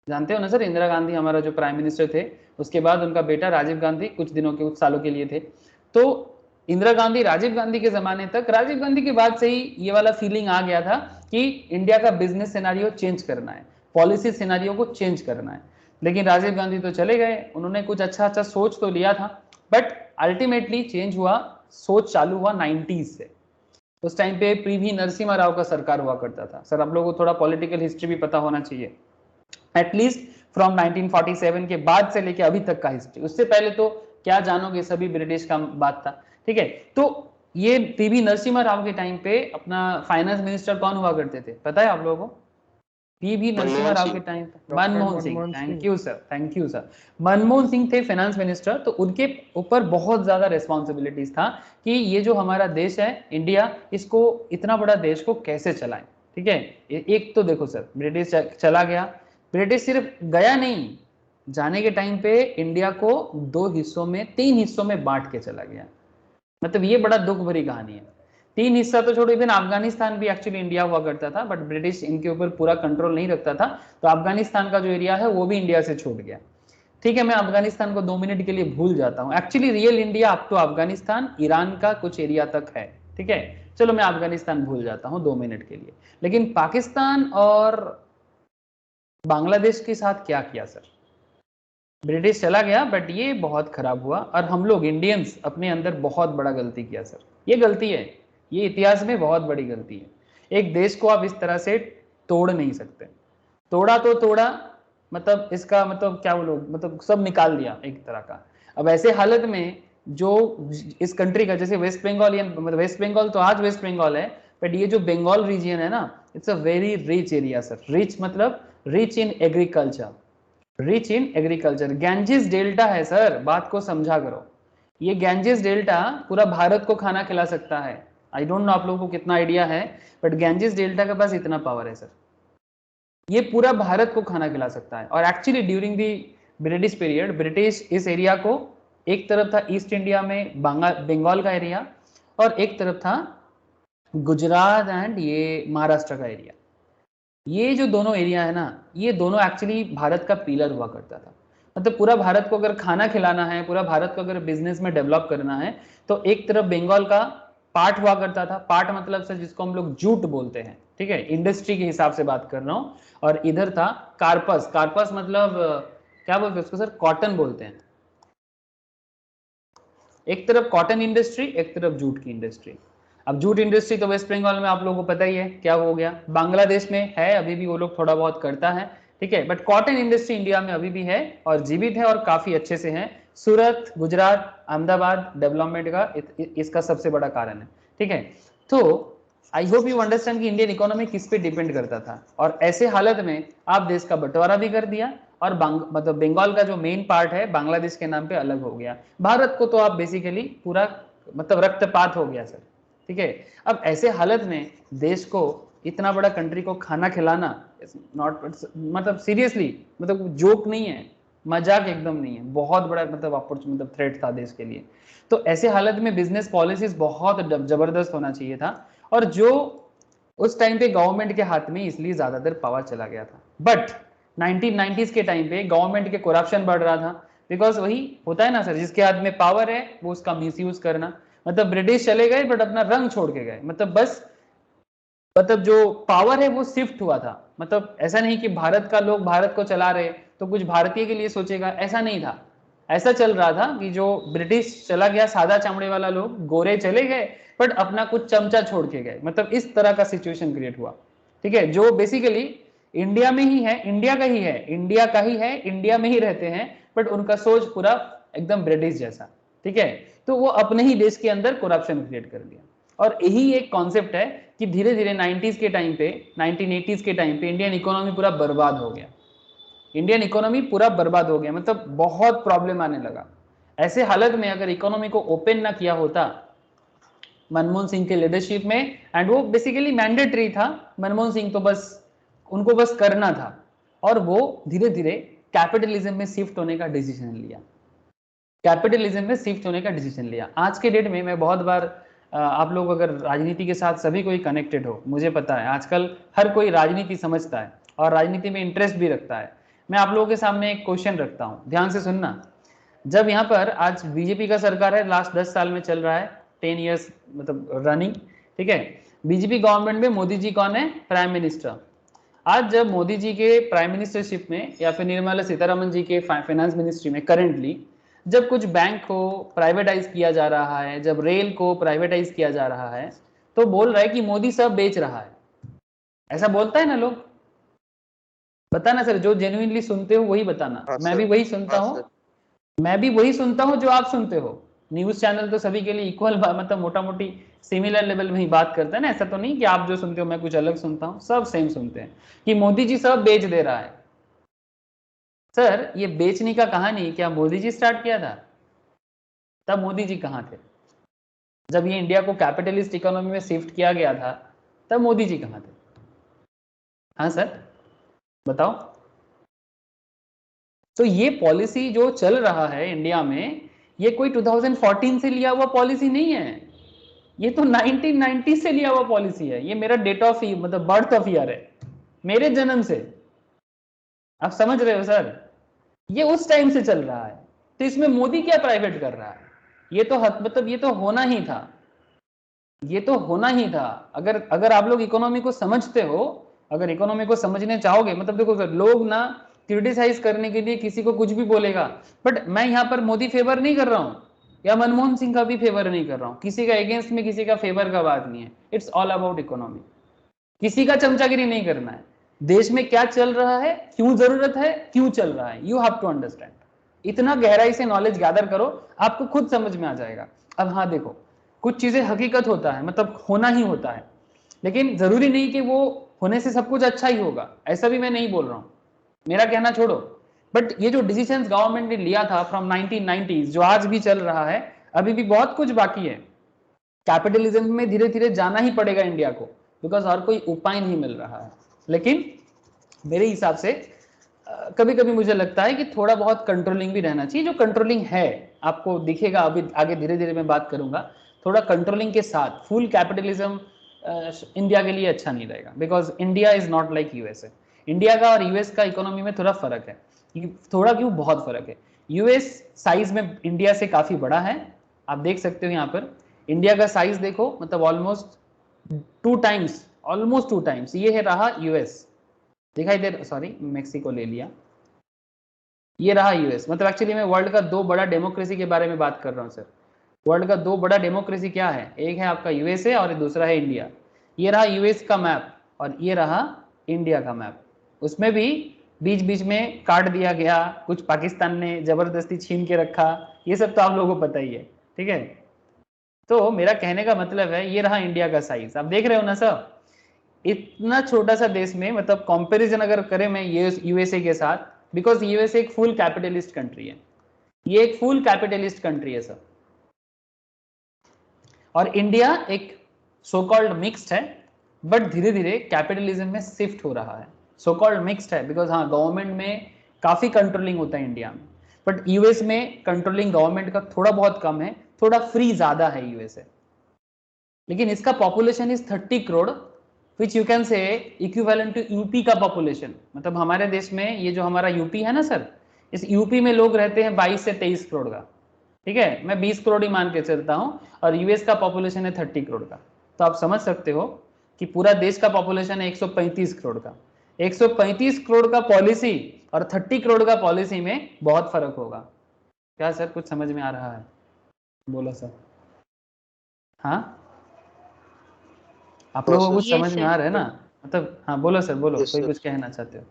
जानते हो ना सर, इंदिरा गांधी हमारा जो प्राइम मिनिस्टर थे, उसके बाद उनका बेटा राजीव गांधी कुछ दिनों के, कुछ सालों के लिए थे। तो इंदिरा गांधी, राजीव गांधी के जमाने तक, राजीव गांधी के बाद से ही ये वाला फीलिंग आ गया था कि इंडिया का बिजनेस सिनेरियो चेंज करना है, पॉलिसी सिनेरियो को चेंज करना है। लेकिन राजीव गांधी तो चले गए, उन्होंने कुछ अच्छा अच्छा सोच तो लिया था, बट अल्टीमेटली चेंज हुआ, सोच चालू हुआ 90s से। उस टाइम पे पीवी नरसिम्हा राव का सरकार हुआ करता था। सर आप लोगों को थोड़ा पॉलिटिकल हिस्ट्री भी पता होना चाहिए, एटलीस्ट फ्रॉम 1947 के बाद से लेके अभी तक का हिस्ट्री। उससे पहले तो क्या जानोगे, सभी ब्रिटिश का बात था, ठीक है। तो ये पीवी नरसिम्हा राव के टाइम पे अपना फाइनेंस मिनिस्टर कौन हुआ करते थे, पता है आप लोगों को? पीवी नरसिम्हा मनमोहन राव के सिंह। टाइम पे Manmohan Singh, thank you sir, thank you sir. Manmohan Singh थे फाइनेंस मिनिस्टर, तो उनके ऊपर बहुत ज्यादा रिस्पॉन्सिबिलिटीज था कि ये जो हमारा देश है इंडिया, इसको, इतना बड़ा देश को कैसे चलाएं, ठीक है। एक तो देखो सर, ब्रिटिश चला गया, ब्रिटिश सिर्फ गया नहीं, जाने के टाइम पे इंडिया को दो हिस्सों में, तीन हिस्सों में बांट के चला गया। मतलब ये बड़ा दुख भरी कहानी है। तीन हिस्सा तो छोड़ो, इवन अफगानिस्तान भी एक्चुअली इंडिया हुआ करता था, बट ब्रिटिश इनके ऊपर पूरा कंट्रोल नहीं रखता था, तो अफगानिस्तान का जो एरिया है वो भी इंडिया से छूट गया। ठीक है, मैं अफगानिस्तान को 2 मिनट के लिए भूल जाता हूँ, actually real India up to Afghanistan, Iran का कुछ एरिया तक है, ठीक है। चलो मैं अफगानिस्तान भूल जाता हूँ 2 मिनट के लिए। लेकिन पाकिस्तान और बांग्लादेश के साथ क्या किया सर? ब्रिटिश चला गया, बट ये बहुत खराब हुआ, और हम लोग इंडियंस अपने अंदर बहुत बड़ा गलती किया सर। ये गलती है, ये इतिहास में बहुत बड़ी गलती है। एक देश को आप इस तरह से तोड़ नहीं सकते। तोड़ा तो तोड़ा, मतलब इसका मतलब क्या बोलो, मतलब सब निकाल दिया एक तरह का। अब ऐसे हालत में जो इस कंट्री का, जैसे वेस्ट बंगाल, मतलब वेस्ट बंगाल तो आज वेस्ट बंगाल है, बट ये जो बंगाल रीजन है ना, it's a very rich area sir. Rich मतलब rich in agriculture, rich in agriculture. Ganges delta है सर, बात को समझा करो। ये गैंजेस डेल्टा पूरा भारत को खाना खिला सकता है। आई डोंट नो आप लोगों को कितना आइडिया है, बट गैंजेस डेल्टा के पास इतना पावर है सर, ये पूरा भारत को खाना खिला सकता है। और actually during the British period, British इस एरिया को, एक तरफ था ईस्ट इंडिया में बंगाल का एरिया, और एक तरफ था गुजरात एंड ये महाराष्ट्र का एरिया। ये जो दोनों एरिया है ना, ये दोनों एक्चुअली भारत का पिलर हुआ करता था। मतलब पूरा भारत को अगर खाना खिलाना है, पूरा भारत को अगर बिजनेस में डेवलप करना है, तो एक तरफ बंगाल का पार्ट हुआ करता था। पार्ट मतलब सर जिसको हम लोग जूट बोलते हैं, ठीक है, इंडस्ट्री के हिसाब से बात कर रहा हूं। और इधर था कार्पस। कार्पस मतलब क्या बोलते हैं उसको सर, कॉटन बोलते हैं। एक तरफ कॉटन इंडस्ट्री, एक तरफ जूट की इंडस्ट्री। अब जूट इंडस्ट्री तो वेस्ट बंगाल में आप लोगों को पता ही है क्या हो गया, बांग्लादेश में है अभी भी, वो लोग थोड़ा बहुत करता है, ठीक है, बट कॉटन इंडस्ट्री इंडिया में अभी भी है और जीवित है और काफी अच्छे से है। सूरत, गुजरात, अहमदाबाद डेवलपमेंट का इसका सबसे बड़ा कारण है, ठीक है। तो आई होप यू अंडरस्टैंड कि इंडियन इकोनॉमी किस पे डिपेंड करता था, और ऐसे हालत में आप देश का बंटवारा भी कर दिया, और मतलब बंगाल का जो मेन पार्ट है बांग्लादेश के नाम पे अलग हो गया। भारत को तो आप बेसिकली पूरा मतलब रक्तपात हो गया सर, ठीक है। अब ऐसे हालत में देश को, इतना बड़ा कंट्री को खाना खिलाना नॉट, मतलब सीरियसली, मतलब जोक नहीं है, मजाक एकदम नहीं है, बहुत बड़ा मतलब मतलब थ्रेट था देश के लिए। तो ऐसे हालत में बिजनेस पॉलिसीज बहुत जबरदस्त होना चाहिए था, और जो उस टाइम पे गवर्नमेंट के हाथ में इसलिए ज्यादातर पावर चला गया था। बट 1990s के टाइम पे गवर्नमेंट के करप्शन बढ़ रहा था, बिकॉज वही होता है ना सर, जिसके हाथ में पावर है वो उसका मिसयूज करना। मतलब ब्रिटिश चले गए बट अपना रंग छोड़ के गए, मतलब बस, मतलब जो पावर है वो शिफ्ट हुआ था। मतलब ऐसा नहीं कि भारत का लोग भारत को चला रहे तो कुछ भारतीय के लिए सोचेगा, ऐसा नहीं था। ऐसा चल रहा था कि जो ब्रिटिश चला गया, सादा चमड़े वाला लोग, गोरे चले गए बट अपना कुछ चमचा छोड़ के गए, मतलब इस तरह का सिचुएशन क्रिएट हुआ, ठीक है। जो बेसिकली इंडिया में ही है, इंडिया का ही है, इंडिया का ही है, इंडिया में ही रहते हैं, बट उनका सोच पूरा एकदम ब्रिटिश जैसा, ठीक है। तो वो अपने ही देश के अंदर करप्शन क्रिएट कर दिया। और यही एक कॉन्सेप्ट है कि धीरे धीरे 90s के टाइम पे, 1980s के टाइम पे इंडियन इकोनॉमी पूरा बर्बाद हो गया। इंडियन इकोनॉमी पूरा बर्बाद हो गया, मतलब बहुत प्रॉब्लम आने लगा। ऐसे हालत में अगर इकोनॉमी को ओपन ना किया होता मनमोहन सिंह के लीडरशिप में, एंड वो बेसिकली मैंडेटरी था, मनमोहन सिंह तो बस उनको बस करना था, और वो धीरे धीरे कैपिटलिज्म में शिफ्ट होने का डिसीजन लिया। कैपिटलिज्म में शिफ्ट होने का डिसीजन लिया। आज के डेट में मैं बहुत बार, आप लोग अगर राजनीति के साथ सभी कोई कनेक्टेड हो, मुझे पता है आजकल हर कोई राजनीति समझता है और राजनीति में इंटरेस्ट भी रखता है। मैं आप लोगों के सामने एक क्वेश्चन रखता हूं, ध्यान से सुनना। जब यहाँ पर आज बीजेपी का सरकार है, लास्ट 10 साल में चल रहा है, 10 ईयर्स मतलब रनिंग, ठीक है। बीजेपी गवर्नमेंट में मोदी जी कौन है, प्राइम मिनिस्टर। आज जब मोदी जी के प्राइम मिनिस्टरशिप में या फिर निर्मला सीतारमन जी के फाइनेंस मिनिस्ट्री में करंटली जब कुछ बैंक को प्राइवेटाइज किया जा रहा है, जब रेल को प्राइवेटाइज किया जा रहा है, तो बोल रहा है कि मोदी सब बेच रहा है। ऐसा बोलता है ना लोग, बताना सर, जो जेन्युइनली सुनते हो वही बताना। मैं भी वही सुनता हूँ, मैं भी वही सुनता हूँ जो आप सुनते हो। न्यूज चैनल तो सभी के लिए इक्वल, मतलब मोटा मोटी सिमिलर लेवल में ही बात करते हैं ना। ऐसा तो नहीं कि आप जो सुनते हो मैं कुछ अलग सुनता हूँ, सब सेम सुनते हैं कि मोदी जी सब बेच दे रहा है। सर ये बेचने का कहानी क्या मोदी जी स्टार्ट किया था? तब मोदी जी कहाँ थे? जब ये इंडिया को कैपिटलिस्ट इकोनॉमी में शिफ्ट किया गया था, तब मोदी जी कहाँ थे? हाँ सर बताओ। तो ये पॉलिसी जो चल रहा है इंडिया में, ये कोई 2014 से लिया हुआ पॉलिसी नहीं है, ये तो 1990 से लिया हुआ पॉलिसी है। ये मेरा डेट ऑफ मतलब बर्थ ऑफ ईयर है, मेरे जन्म से। आप समझ रहे हो सर, ये उस टाइम से चल रहा है। तो इसमें मोदी क्या प्राइवेट कर रहा है? ये तो मतलब ये तो होना ही था, ये तो होना ही था। अगर अगर आप लोग इकोनॉमी को समझते हो, अगर इकोनॉमी को समझने चाहोगे, मतलब देखो सर, लोग ना क्रिटिसाइज करने के लिए किसी को कुछ भी बोलेगा, बट मैं यहाँ पर मोदी फेवर नहीं कर रहा हूँ या मनमोहन सिंह का भी फेवर नहीं कर रहा हूँ, किसी का अगेंस्ट में किसी का फेवर का बात नहीं है। It's all about economy. किसी का चमचागिरी नहीं करना है, देश में क्या चल रहा है, क्यों जरूरत है, क्यों चल रहा है, यू हैव टू अंडरस्टैंड। इतना गहराई से नॉलेज गैदर करो, आपको खुद समझ में आ जाएगा। अब हाँ देखो, कुछ चीजें हकीकत होता है, मतलब होना ही होता है, लेकिन जरूरी नहीं कि वो होने से सब कुछ अच्छा ही होगा, ऐसा भी मैं नहीं बोल रहा हूं, मेरा कहना छोड़ो। बट ये जो डिसीजंस गवर्नमेंट ने लिया था फ्रॉम 1990s, जो आज भी चल रहा है, अभी भी बहुत कुछ बाकी है। कैपिटलिज्म में धीरे धीरे जाना ही पड़ेगा इंडिया को, बिकॉज और कोई उपाय नहीं मिल रहा है। लेकिन मेरे हिसाब से कभी कभी मुझे लगता है कि थोड़ा बहुत कंट्रोलिंग भी रहना चाहिए। जो कंट्रोलिंग है आपको दिखेगा, अभी आगे धीरे धीरे मैं बात करूंगा, थोड़ा कंट्रोलिंग के साथ फुल कैपिटलिज्म इंडिया के लिए अच्छा नहीं रहेगा, because India is not like USA. India का और यूएस का इकोनॉमी में थोड़ा फर्क है, थोड़ा क्यों, बहुत फर्क है। यूएस साइज में इंडिया से काफी बड़ा है, आप देख सकते हो यहाँ पर इंडिया का साइज देखो, मतलब ऑलमोस्ट 2 टाइम्स, ऑलमोस्ट 2 टाइम्स ये है रहा यूएस, दिखाई दे, सॉरी मेक्सिको ले लिया, ये रहा यूएस। मतलब एक्चुअली मैं वर्ल्ड का 2 बड़ा डेमोक्रेसी के बारे में बात कर रहा हूँ सर। वर्ल्ड का 2 बड़ा डेमोक्रेसी क्या है, एक है आपका यूएसए और दूसरा है इंडिया। ये रहा यूएस का मैप और ये रहा इंडिया का मैप। उसमें भी बीच बीच में काट दिया गया, कुछ पाकिस्तान ने जबरदस्ती छीन के रखा, ये सब तो आप लोगों को पता ही है, ठीक है। तो मेरा कहने का मतलब है, ये रहा इंडिया का साइज, आप देख रहे हो ना सर, इतना छोटा सा देश में, मतलब कंपैरिजन अगर करें मैं यूएसए के साथ, बिकॉज यूएसए एक फुल कैपिटलिस्ट कंट्री है, ये एक फुल कैपिटलिस्ट कंट्री है सर, और इंडिया एक सो कॉल्ड मिक्स्ड है, बट धीरे धीरे कैपिटलिज्म में शिफ्ट हो रहा है। सो कॉल्ड मिक्स्ड है बिकॉज हाँ गवर्नमेंट में काफी कंट्रोलिंग होता है इंडिया में, बट यूएस में कंट्रोलिंग गवर्नमेंट का थोड़ा बहुत कम है, थोड़ा फ्री ज्यादा है यूएसए। लेकिन इसका population is 30 crore, which you can say equivalent to UP का पॉपुलेशन। मतलब हमारे देश में ये जो हमारा यूपी है ना सर, इस यूपी में लोग रहते हैं 22 से 23 करोड़ का, ठीक है, मैं 20 करोड़ ही मान के चलता हूं, और यूएस का पॉपुलेशन है 30 करोड़ का। तो आप समझ सकते हो कि पूरा देश का पॉपुलेशन है 135 करोड़ का। 135 करोड़ का पॉलिसी और 30 करोड़ का पॉलिसी में बहुत फर्क होगा। क्या सर कुछ समझ में आ रहा है? बोलो सर। हाँ, आप लोगों को कुछ समझ में आ रहा है ना? मतलब हाँ बोलो सर, बोलो, कोई कुछ कहना चाहते हो?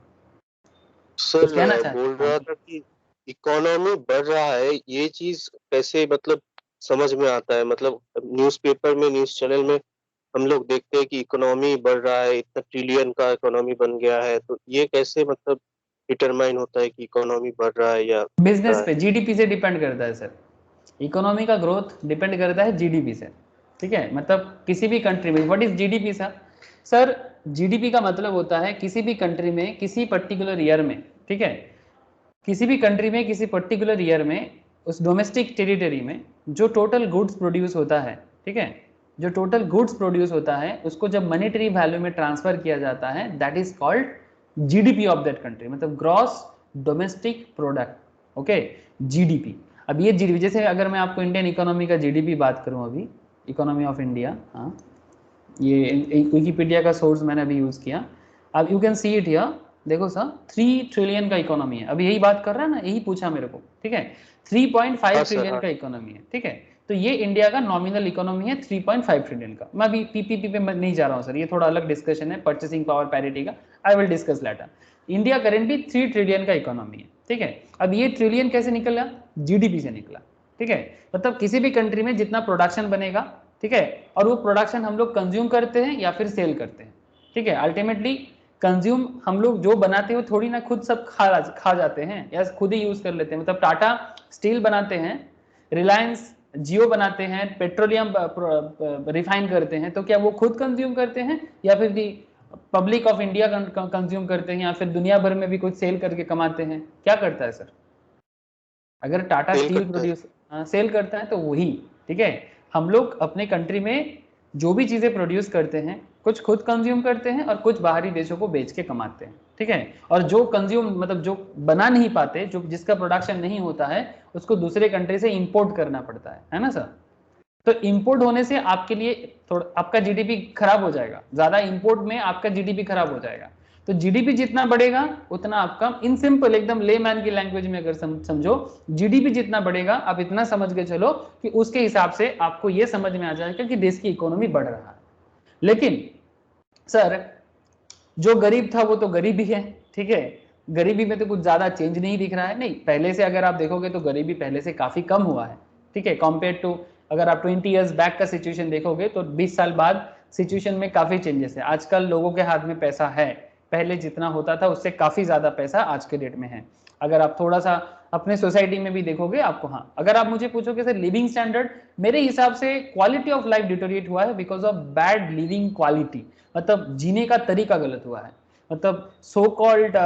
सर कहना चाहते बोल हाँ। रहा था कि इकोनॉमी बढ़ रहा है, ये चीज कैसे मतलब समझ में आता है? मतलब न्यूज़पेपर में, न्यूज़ चैनल में हम लोग देखते हैं कि इकोनॉमी बढ़ रहा है, इतना ट्रिलियन का इकोनॉमी बन गया है, तो ये कैसे मतलब डिटरमाइन होता है कि इकोनॉमी बढ़ रहा है या बिजनेस रहा पे, है? जीडीपी से डिपेंड करता है सर। इकोनॉमी का ग्रोथ डिपेंड करता है जीडीपी से, ठीक है। मतलब किसी भी कंट्री में, what is GDP sir? Sir GDP का मतलब होता है किसी भी कंट्री में किसी पर्टिकुलर ईयर में, ठीक है, किसी भी कंट्री में किसी पर्टिकुलर ईयर में उस डोमेस्टिक टेरिटरी में जो टोटल गुड्स प्रोड्यूस होता है, ठीक है, जो टोटल गुड्स प्रोड्यूस होता है उसको जब मॉनेटरी वैल्यू में ट्रांसफर किया जाता है, that is called GDP of that country, मतलब gross domestic product, okay, GDP. अब ये जीडीपी, जैसे अगर मैं आपको इंडियन इकोनॉमी का जीडीपी बात करूं, अभी इकोनॉमी ऑफ इंडिया, हाँ ये विकिपीडिया का सोर्स मैंने अभी यूज किया, अब you can see it here, देखो सर 3 ट्रिलियन का इकोनॉमी है, अभी यही बात कर रहा है ना, यही पूछा मेरे को, ठीक है, 3.5 ट्रिलियन का इकोनॉमी है, ठीक है। तो ये इंडिया का नॉमिनल इकोनॉमी है 3.5 ट्रिलियन का। मैं अभी पीपीपी पे नहीं जा रहा हूँ सर, ये थोड़ा अलग डिस्कशन है परचेसिंग पावर पैरिटी का, I will discuss later. India currently 3 trillion का इकोनॉमी है, ठीक है। अब ये ट्रिलियन कैसे निकला? जीडीपी से निकला, ठीक है। मतलब किसी भी कंट्री में जितना प्रोडक्शन बनेगा, ठीक है, और वो प्रोडक्शन हम लोग कंज्यूम करते हैं या फिर सेल करते हैं, ठीक है। अल्टीमेटली कंज्यूम हम लोग जो बनाते हैं थोड़ी ना खुद सब खा जाते हैं या खुद ही यूज कर लेते हैं। मतलब टाटा स्टील बनाते हैं, रिलायंस जियो बनाते हैं, पेट्रोलियम रिफाइन करते हैं, तो क्या वो खुद कंज्यूम करते हैं या फिर पब्लिक ऑफ इंडिया कंज्यूम करते हैं या फिर दुनिया भर में भी कुछ सेल करके कमाते हैं? क्या करता है सर? अगर टाटा स्टील प्रोड्यूस सेल करता है तो वही, ठीक है। हम लोग अपने कंट्री में जो भी चीजें प्रोड्यूस करते हैं, कुछ खुद कंज्यूम करते हैं और कुछ बाहरी देशों को बेच के कमाते हैं, ठीक है। और जो कंज्यूम, मतलब जो बना नहीं पाते, जो जिसका प्रोडक्शन नहीं होता है, उसको दूसरे कंट्री से इंपोर्ट करना पड़ता है ना सर। तो इंपोर्ट होने से आपके लिए थोड़ा आपका जीडीपी खराब हो जाएगा, ज्यादा इंपोर्ट में आपका जीडीपी खराब हो जाएगा। तो जीडीपी जितना बढ़ेगा उतना आपका, इन सिंपल एकदम लेमैन की लैंग्वेज में अगर समझो, जीडीपी जितना बढ़ेगा आप इतना समझ के चलो कि उसके हिसाब से आपको यह समझ में आ जाएगा कि देश की इकोनॉमी बढ़ रहा है। लेकिन सर जो गरीब था वो तो गरीब ही है, ठीक है, गरीबी में तो कुछ ज्यादा चेंज नहीं दिख रहा है, नहीं पहले से अगर आप देखोगे तो गरीबी पहले से काफी कम हुआ है, ठीक है, कंपेयर टू अगर आप 20 इयर्स बैक का सिचुएशन देखोगे तो 20 साल बाद सिचुएशन में काफी चेंजेस है। आजकल लोगों के हाथ में पैसा है, पहले जितना होता था उससे काफी ज्यादा पैसा आज के डेट में है। अगर आप थोड़ा सा अपने सोसाइटी में भी देखोगे आपको, हाँ अगर आप मुझे पूछोगे सर लिविंग स्टैंडर्ड, मेरे हिसाब से क्वालिटी ऑफ लाइफ डिटोरिएट हुआ है because of bad living quality, मतलब जीने का तरीका गलत हुआ है। मतलब सो कॉल्ड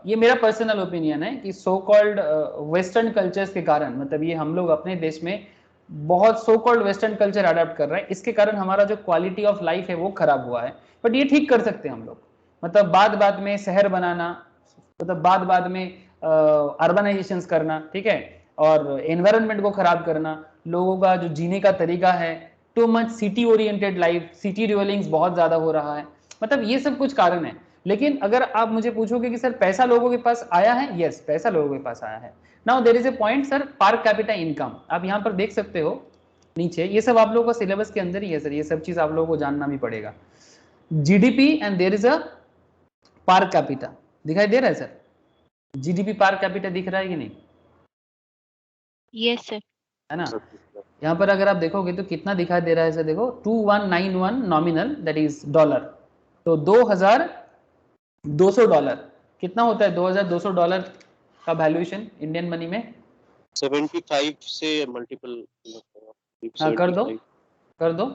ये मेरा पर्सनल ओपिनियन है कि सो कॉल्ड वेस्टर्न कल्चर्स के कारण, मतलब ये हम लोग अपने देश में बहुत so called western culture adopt कर रहे हैं, इसके कारण हमारा जो क्वालिटी ऑफ लाइफ है वो खराब हुआ है। बट ये ठीक कर सकते हैं हम लोग, मतलब बाद बाद में शहर बनाना, मतलब बाद बाद में अर्बनाइजेशन करना, ठीक है, और एनवायरनमेंट को खराब करना, लोगों का जो जीने का तरीका है, too much city oriented life, city dwellings बहुत ज्यादा हो रहा है, मतलब ये सब कुछ कारण है। लेकिन अगर आप मुझे पूछोगे कि सर पैसा लोगों के पास आया है, यस पैसा लोगों के पास आया है। Now there is a point sir, per capita income, आप यहाँ पर देख सकते हो नीचे, ये सब आप लोगों का सिलेबस के अंदर ही है सर, ये सब चीज आप लोगों को जानना भी पड़ेगा। GDP and there is a per capita, दिखाई दे रहा है सर, जीडीपी पर कैपिटा दिख रहा है कि नहीं? यस सर, है ना, यहाँ पर अगर आप देखोगे तो कितना दिखाई दे रहा है सर, देखो 2191 नॉमिनल दैट इज डॉलर, तो $2200 कितना होता है, $2200 का वैल्यूएशन इंडियन मनी में 75 से मल्टीपल हाँ कर दो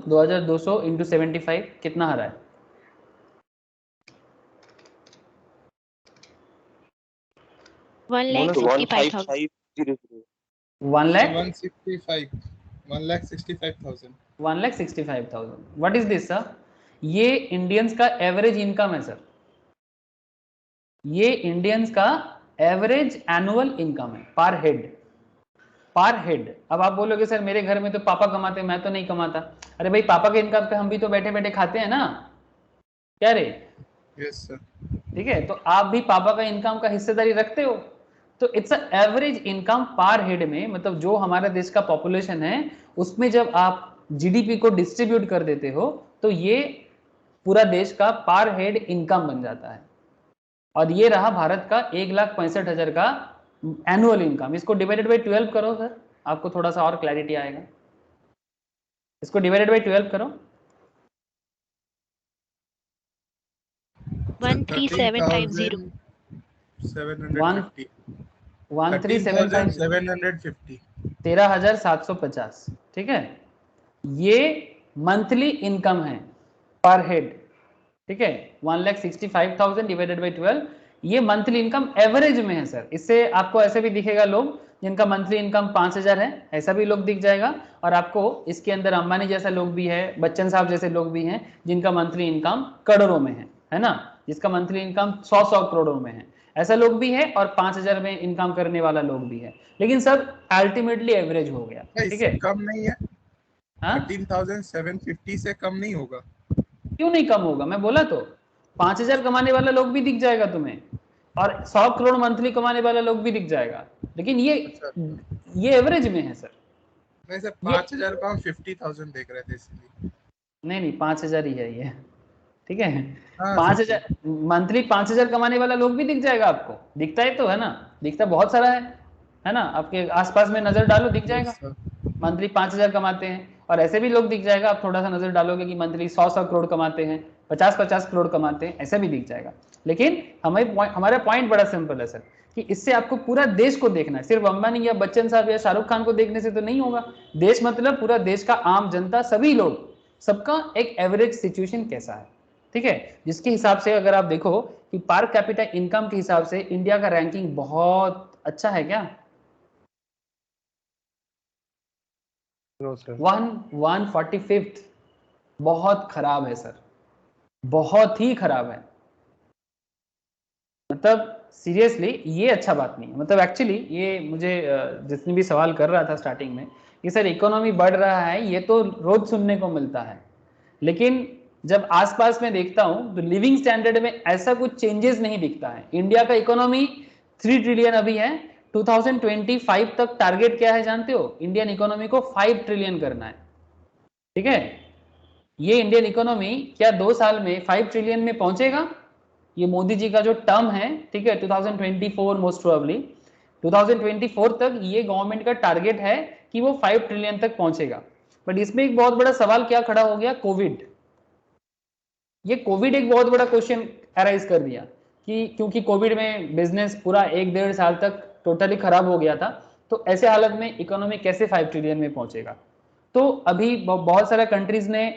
2200 इंटू 75 कितना आ रहा है? 1,65,000 व्हाट इज दिस सर? ये इंडियंस का एवरेज इनकम है सर, ये इंडियंस का एवरेज एनुअल इनकम है पर हेड, पर हेड। अब आप बोलोगे सर मेरे घर में तो पापा कमाते, मैं तो नहीं कमाता, अरे भाई पापा के इनकम पे हम भी तो बैठे बैठे खाते हैं ना, क्या रे? Yes sir. ठीक है, तो आप भी पापा का इनकम का हिस्सेदारी रखते हो, तो इट्स एवरेज इनकम पर हेड में, मतलब जो हमारा देश का पॉपुलेशन है उसमें जब आप जीडीपी को डिस्ट्रीब्यूट कर देते हो तो ये पूरा देश का पर हेड इनकम बन जाता है। और ये रहा भारत का 1,65,000 का एनुअल इनकम। इसको डिवाइडेड बाई 12 करो सर, आपको थोड़ा सा और क्लैरिटी आएगा। इसको डिवाइडेड बाई 12 करो, 137 times 0 750 13750 13,750, ठीक है, ये मंथली इनकम है पर हेड, ठीक है, 1,65,000 डिवाइडेड बाई 12, ये मंथली इनकम एवरेज में है सर। इससे आपको ऐसे भी दिखेगा लोग जिनका मंथली इनकम 5,000 है, ऐसा भी लोग दिख जाएगा, और आपको इसके अंदर अंबानी जैसा लोग भी है, बच्चन साहब जैसे लोग भी हैं जिनका मंथली इनकम करोड़ों में है ना, जिसका मंथली इनकम 100 करोड़ों में है, ऐसा लोग भी है, और 5,000 में इनकम करने वाला लोग भी है, लेकिन सब अल्टीमेटली एवरेज हो गया, ठीक है, कम नहीं है। 13,750 से कम नहीं होगा, क्यों नहीं कम होगा? मैं बोला तो 5,000 कमाने वाला लोग भी दिख जाएगा तुम्हें, और 100 करोड़ मंथली कमाने वाला लोग भी दिख जाएगा, लेकिन ये एवरेज में है सर। नहीं सर, 5,000 को हम 50,000 देख रहे थे इसलिए। नहीं 5,000 ही है ये, ठीक है, हाँ, 5,000 मंथली 5,000 कमाने वाला लोग भी दिख जाएगा आपको, दिखता है तो है ना, दिखता बहुत सारा है ना, आपके आसपास में नजर डालो दिख जाएगा, मंथली 5,000 कमाते हैं, और ऐसे भी लोग दिख जाएगा, आप थोड़ा सा नजर डालोगे कि मंथली 100 करोड़ कमाते हैं, 50 करोड़ कमाते हैं, ऐसा भी दिख जाएगा। लेकिन हमारा पॉइंट बड़ा सिंपल है सर, कि इससे आपको पूरा देश को देखना है, सिर्फ अंबानी या बच्चन साहब या शाहरुख खान को देखने से तो नहीं होगा। देश मतलब पूरा देश का आम जनता, सभी लोग, सबका एक एवरेज सिचुएशन कैसा है, ठीक है, जिसके हिसाब से अगर आप देखो कि पर कैपिटा इनकम के हिसाब से इंडिया का रैंकिंग बहुत अच्छा है क्या? 145th, बहुत खराब है सर, बहुत ही खराब है, मतलब सीरियसली ये अच्छा बात नहीं है। मतलब एक्चुअली ये मुझे जितने भी सवाल कर रहा था स्टार्टिंग में कि सर इकोनॉमी बढ़ रहा है, ये तो रोज सुनने को मिलता है, लेकिन जब आसपास में देखता हूं तो लिविंग स्टैंडर्ड में ऐसा कुछ चेंजेस नहीं दिखता है। इंडिया का इकोनॉमी 3 ट्रिलियन अभी है, 2025 तक टारगेट क्या है जानते हो? इंडियन इकोनॉमी को 5 ट्रिलियन करना है, ठीक है, ये इंडियन इकोनॉमी क्या 2 साल में 5 ट्रिलियन में पहुंचेगा? ये मोदी जी का जो टर्म है, ठीक है, 2024 मोस्ट प्रोबेबली 2024 तक ये गवर्नमेंट का टारगेट है कि वो 5 ट्रिलियन तक पहुंचेगा। बट इसमें एक बहुत बड़ा सवाल क्या खड़ा हो गया, कोविड। ये कोविड एक बहुत बड़ा क्वेश्चन अराइज कर दिया कि क्योंकि कोविड में बिजनेस पूरा 1-1.5 साल तक टोटली खराब हो गया था, तो ऐसे हालत में इकोनॉमी कैसे 5 ट्रिलियन में पहुंचेगा। तो अभी बहुत सारे कंट्रीज ने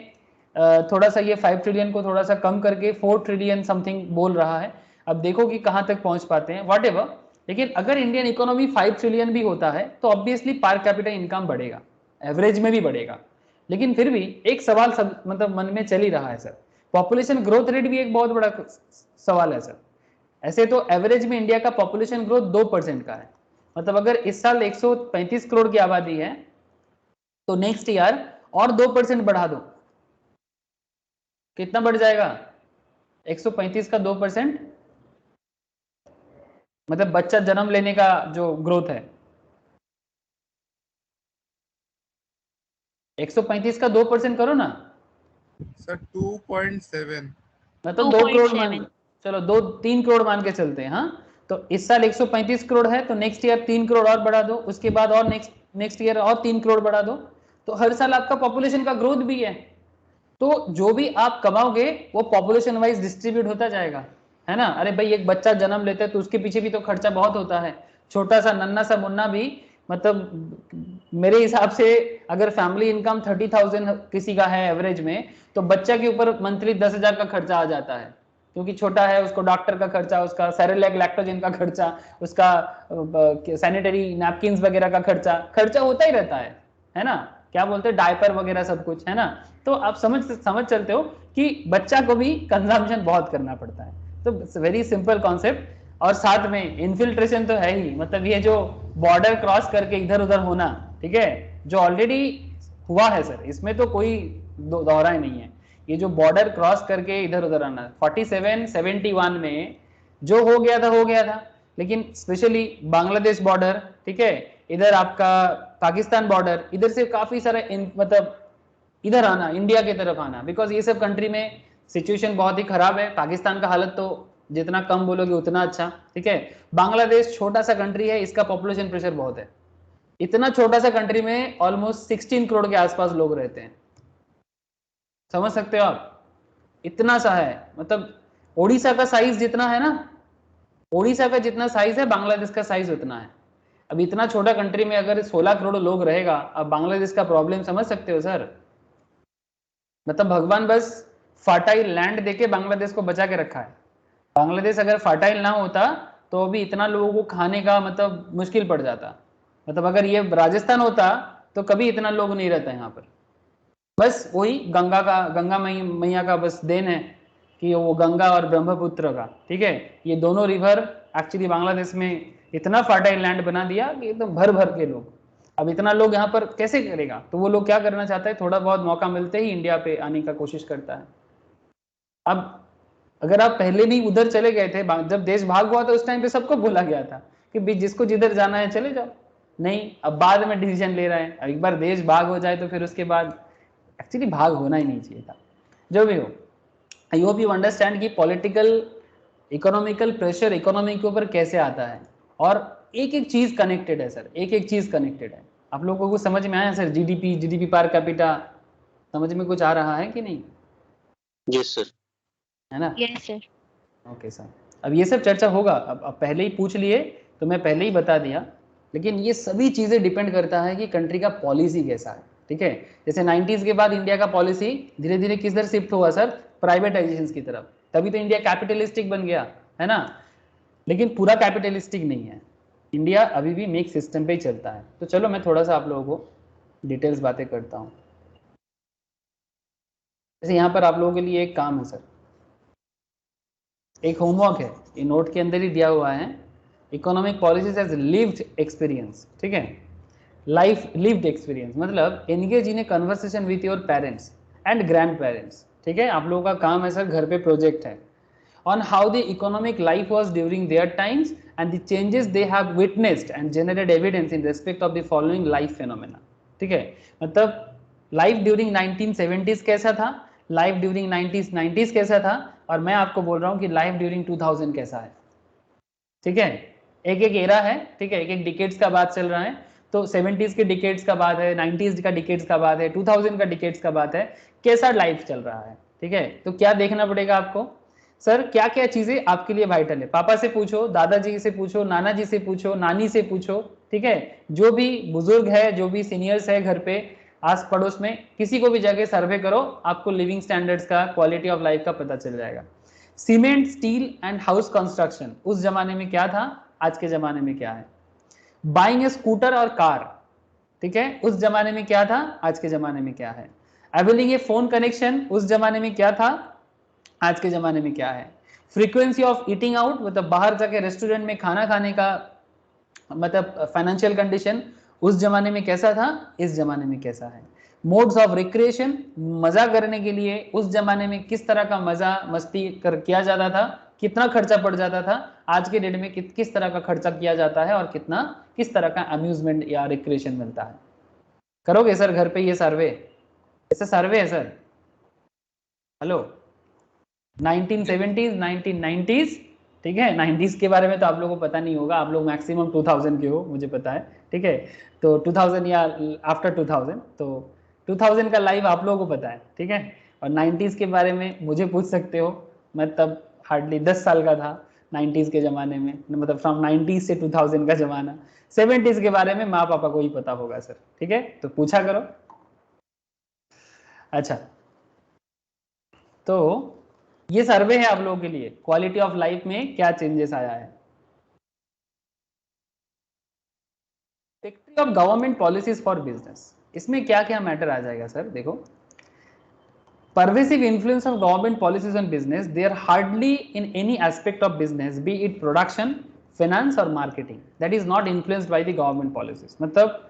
थोड़ा सा ये 5 ट्रिलियन को थोड़ा सा कम करके 4 ट्रिलियन समथिंग बोल रहा है। अब देखो कि कहां तक पहुंच पाते हैं, वॉट एवर। लेकिन अगर इंडियन इकोनॉमी 5 ट्रिलियन भी होता है तो ऑब्वियसली पर कैपिटा इनकम बढ़ेगा, एवरेज में भी बढ़ेगा। लेकिन फिर भी एक सवाल मतलब मन में चल ही रहा है सर, पॉपुलेशन ग्रोथ रेट भी एक बहुत बड़ा सवाल है सर। ऐसे तो एवरेज में इंडिया का पॉपुलेशन ग्रोथ 2% का है, मतलब अगर इस साल 135 करोड़ की आबादी है तो नेक्स्ट ईयर और 2% बढ़ा दो, कितना बढ़ जाएगा, 135 का 2%, मतलब बच्चा जन्म लेने का जो ग्रोथ है, 135 का 2% करो ना सर 2.7, मतलब 2 करोड़ मान, चलो 2-3 करोड़ मान के चलते हैं। हाँ, तो इस साल 135 करोड़ है तो नेक्स्ट ईयर 3 करोड़ और बढ़ा दो, उसके बाद और नेक्स्ट ईयर और 3 करोड़ बढ़ा दो, तो हर साल आपका पॉपुलेशन का ग्रोथ भी है। तो जो भी आप कमाओगे वो पॉपुलेशन वाइज डिस्ट्रीब्यूट होता जाएगा, है ना। अरे भाई एक बच्चा जन्म लेता है तो उसके पीछे भी तो खर्चा बहुत होता है, छोटा सा नन्ना सा मुन्ना भी, मतलब मेरे हिसाब से अगर फैमिली इनकम 30,000 किसी का है एवरेज में, तो बच्चा के ऊपर मंथली 10,000 का खर्चा आ जाता है, क्योंकि छोटा है, उसको डॉक्टर का खर्चा, उसका सेरेलैक लैक्टोजन का खर्चा, उसका सैनिटरी नैपकिन वगैरह का खर्चा होता ही रहता है ना, क्या बोलते हैं, डायपर वगैरह सब कुछ, है ना। तो आप समझ चलते हो कि बच्चा को भी कंजम्पशन बहुत करना पड़ता है। तो वेरी सिंपल कॉन्सेप्ट। और साथ में इन्फिल्ट्रेशन तो है ही, मतलब ये जो बॉर्डर क्रॉस करके इधर उधर होना, ठीक है, जो ऑलरेडी हुआ है सर, इसमें तो कोई दोहरा ही नहीं है। ये जो बॉर्डर क्रॉस करके इधर उधर आना 47-71 में जो हो गया था, लेकिन स्पेशली बांग्लादेश बॉर्डर, ठीक है, इधर आपका पाकिस्तान बॉर्डर, इधर से काफी सारा मतलब इधर आना, इंडिया की तरफ आना, बिकॉज ये सब कंट्री में सिचुएशन बहुत ही खराब है। पाकिस्तान का हालत तो जितना कम बोलोगे उतना अच्छा, ठीक है। बांग्लादेश छोटा सा कंट्री है, इसका पॉपुलेशन प्रेशर बहुत है। इतना छोटा सा कंट्री में ऑलमोस्ट 16 करोड़ के आसपास लोग रहते हैं, समझ सकते हो आप, इतना सा है। मतलब ओडिशा का साइज जितना है ना, ओडिशा का जितना साइज है बांग्लादेश का साइज उतना है। अब इतना छोटा कंट्री में अगर 16 करोड़ लोग रहेगा, अब बांग्लादेश का प्रॉब्लम समझ सकते हो सर। मतलब भगवान बस फर्टाइल लैंड देके बांग्लादेश को बचा के रखा है। बांग्लादेश अगर फर्टाइल ना होता तो अभी इतना लोगों को खाने का मतलब मुश्किल पड़ जाता। मतलब अगर ये राजस्थान होता तो कभी इतना लोग नहीं रहता यहाँ पर। बस वही गंगा मैया का बस देन है कि वो गंगा और ब्रह्मपुत्र का, ठीक है, ये दोनों रिवर एक्चुअली बांग्लादेश में इतना फर्टाइल लैंड बना दिया कि एकदम भर भर के लोग। अब इतना लोग यहाँ पर कैसे करेगा, तो वो लोग क्या करना चाहता है, थोड़ा बहुत मौका मिलते ही इंडिया पे आने का कोशिश करता है। अब अगर आप पहले भी उधर चले गए थे, जब देश भाग हुआ था उस टाइम पे सबको बोला गया था कि जिसको जिधर जाना है चले जाओ, नहीं अब बाद में डिसीजन ले रहे हैं। अब एक बार देश भाग हो जाए तो फिर उसके बाद एक्चुअली भाग होना ही नहीं चाहिए था। जो भी हो, आई होप यू अंडरस्टैंड कि पॉलिटिकल इकोनॉमिकल प्रेशर इकोनॉमी के ऊपर कैसे आता है, और एक एक चीज कनेक्टेड है सर, एक एक चीज कनेक्टेड है। आप लोगों को समझ में आया सर, जीडीपी पर कैपिटा समझ में कुछ आ रहा है कि नहीं? यस सर, है ना? Yes sir. ओके सर, अब ये सब चर्चा होगा, अब पहले ही पूछ लिए तो मैं पहले ही बता दिया, लेकिन ये सभी चीजें डिपेंड करता है कि कंट्री का पॉलिसी कैसा है, ठीक है। जैसे 90s के बाद इंडिया का पॉलिसी धीरे धीरे किधर शिफ्ट हुआ सर, प्राइवेटाइजेशन की तरफ, तभी तो इंडिया कैपिटलिस्टिक बन गया, है ना। लेकिन पूरा कैपिटलिस्टिक नहीं है इंडिया, अभी भी मिक्स सिस्टम पे ही चलता है। तो चलो मैं थोड़ा सा आप लोगों को डिटेल्स बातें करता हूँ। जैसे यहाँ पर आप लोगों के लिए एक काम है सर, एक होमवर्क है, ये नोट के अंदर ही दिया हुआ है, economic policies as lived experience, ठीक है। लाइफ लिव्ड एक्सपीरियंस मतलब engage in a conversation with your parents and grand parents, ठीक है। आप लोगों का काम है सर, घर पे प्रोजेक्ट है, on how the economic life was during their times and the changes they have witnessed and generated evidence in respect of the following life phenomena, ठीक है। मतलब लाइफ ड्यूरिंग 1970s कैसा था, लाइफ ड्यूरिंग 90s कैसा था, और मैं आपको बोल रहा हूँ कि लाइफ ड्यूरिंग 2000 कैसा है, ठीक है। एक एक एरा है, ठीक है, एक एक डिकेड्स का बात चल रहा है, तो 70s के डिकेड्स का बात है, 90s का डिकेड्स का बात है, 2000 का डिकेड्स का बात है, कैसा लाइफ चल रहा है, ठीक है। तो क्या देखना पड़ेगा आपको, सर क्या क्या चीजें आपके लिए वाइटल है, पापा से पूछो, दादाजी से पूछो, नाना जी से पूछो, नानी से पूछो, ठीक है, जो भी बुजुर्ग है, जो भी सीनियर्स है घर पे आस पड़ोस में, किसी को भी जाके सर्वे करो, आपको लिविंग स्टैंडर्ड्स का, क्वालिटी ऑफ लाइफ का पता चल जाएगा। Cement, steel and house construction उस जमाने में क्या था, आज के जमाने में क्या है। बाइंग ए स्कूटर और कार, ठीक है, उस जमाने में क्या था, आज के जमाने में क्या है। अवेलिंग ए फोन कनेक्शन उस जमाने में क्या था, आज के जमाने में क्या है। फ्रीक्वेंसी ऑफ ईटिंग आउट, मतलब बाहर जाके रेस्टोरेंट में खाना खाने का मतलब फाइनेंशियल कंडीशन उस जमाने में कैसा था, इस जमाने में कैसा है। मोड्स ऑफ रिक्रिएशन, मजा करने के लिए उस जमाने में किस तरह का मजा मस्ती किया जाता था, कितना खर्चा पड़ जाता था, आज के डेट में किस तरह का खर्चा किया जाता है और किस तरह का अम्यूजमेंट या रिक्रिएशन मिलता है। करोगे सर घर पे ये सर्वे, ऐसा सर्वे है सर। हेलो, 1970s 1990s, ठीक है, 90s के बारे में तो आप लोगों को पता नहीं होगा, आप लोग मैक्सिमम 2000 के हो, मुझे पता है, ठीक है। तो 2000 या आफ्टर 2000, तो 2000 का लाइव आप लोगों को पता है, ठीक है। और 90s के बारे में मुझे पूछ सकते हो, मैं तब हार्डली 10 साल का था 90s के ज़माने में, मतलब फ्रॉम 90s से 2000 का ज़माना। 70s के बारे में माँ पापा को ही पता होगा सर, ठीक है, तो पूछा करो। अच्छा, तो ये सर्वे है आप लोगों के लिए, क्वालिटी ऑफ लाइफ में क्या चेंजेस आया है। Of government policies for business, इसमें क्या क्या मैटर आ जाएगा सर, देखो। pervasive influence of government policies on business, they are hardly in any aspect of business, be it production, finance or marketing, that is not influenced by the government policies। मतलब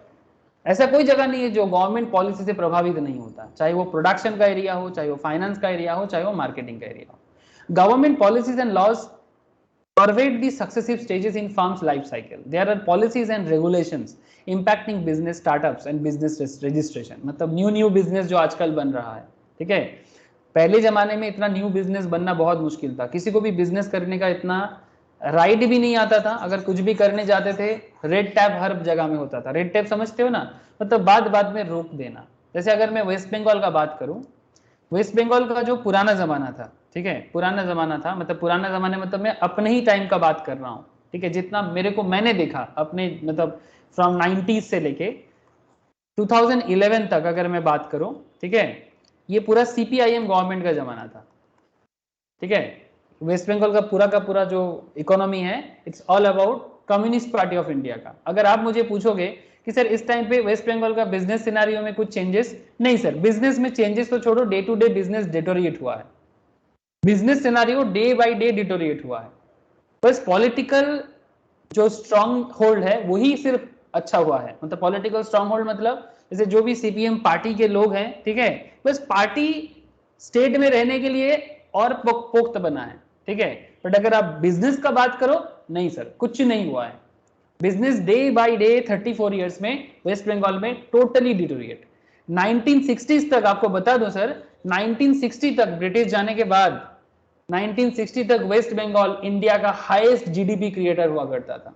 ऐसा कोई जगह नहीं है जो गवर्नमेंट पॉलिसी से प्रभावित नहीं होता, चाहे वो प्रोडक्शन का एरिया हो, चाहे वो फाइनेंस का एरिया हो, चाहे वो मार्केटिंग का एरिया हो। Government policies and laws pervade the successive stages in firm's life cycle. There are policies and regulations impacting business startups and business registration। मतलब न्यू बिजनेस जो आजकल बन रहा है, ठीक है। पहले जमाने में इतना न्यू बिजनेस बनना बहुत मुश्किल था, किसी को भी बिजनेस करने का इतना राइट भी नहीं आता था, अगर कुछ भी करने जाते थे रेड टैप हर जगह में होता था। रेड टैप समझते हो ना, मतलब बात में रोक देना। जैसे अगर मैं वेस्ट बंगाल का बात करूं, वेस्ट बंगाल का जो पुराना जमाना था, ठीक है, पुराना जमाना था, मतलब पुराना जमाने मतलब मैं अपने ही टाइम का बात कर रहा हूँ, ठीक है, जितना मैंने देखा अपने, मतलब फ्रॉम 90s से लेके 2011 तक अगर मैं बात करूं, ठीक है, ये पूरा CPIM गवर्नमेंट का जमाना था, ठीक है। वेस्ट बंगाल का पूरा जो इकोनॉमी है, it's all about communist party of India का। अगर आप मुझे पूछोगे कि सर इस टाइम पे वेस्ट बंगाल का बिजनेस सिनारियो में कुछ चेंजेस, नहीं सर, बिजनेस में चेंजेस तो छोड़ो, day to day business deteriorate हुआ है, business scenario day by day deteriorate हुआ है। बस पॉलिटिकल जो स्ट्रॉन्ग होल्ड है वही सिर्फ अच्छा हुआ है, मतलब पॉलिटिकल स्ट्रॉन्ग होल्ड मतलब जैसे जो भी CPM पार्टी के लोग हैं, ठीक है, बस पार्टी स्टेट में रहने के लिए और पोख्त बना है, ठीक है। बट अगर आप बिजनेस का बात करो, नहीं सर, कुछ नहीं हुआ है। Business day by day 34 years में वेस्ट बंगाल में टोटली डिटोरिएट। 1960s तक आपको बता दूं सर, 1960 तक ब्रिटिश जाने के बाद 1960 तक वेस्ट बंगाल इंडिया का हाईएस्ट GDP क्रिएटर हुआ करता था।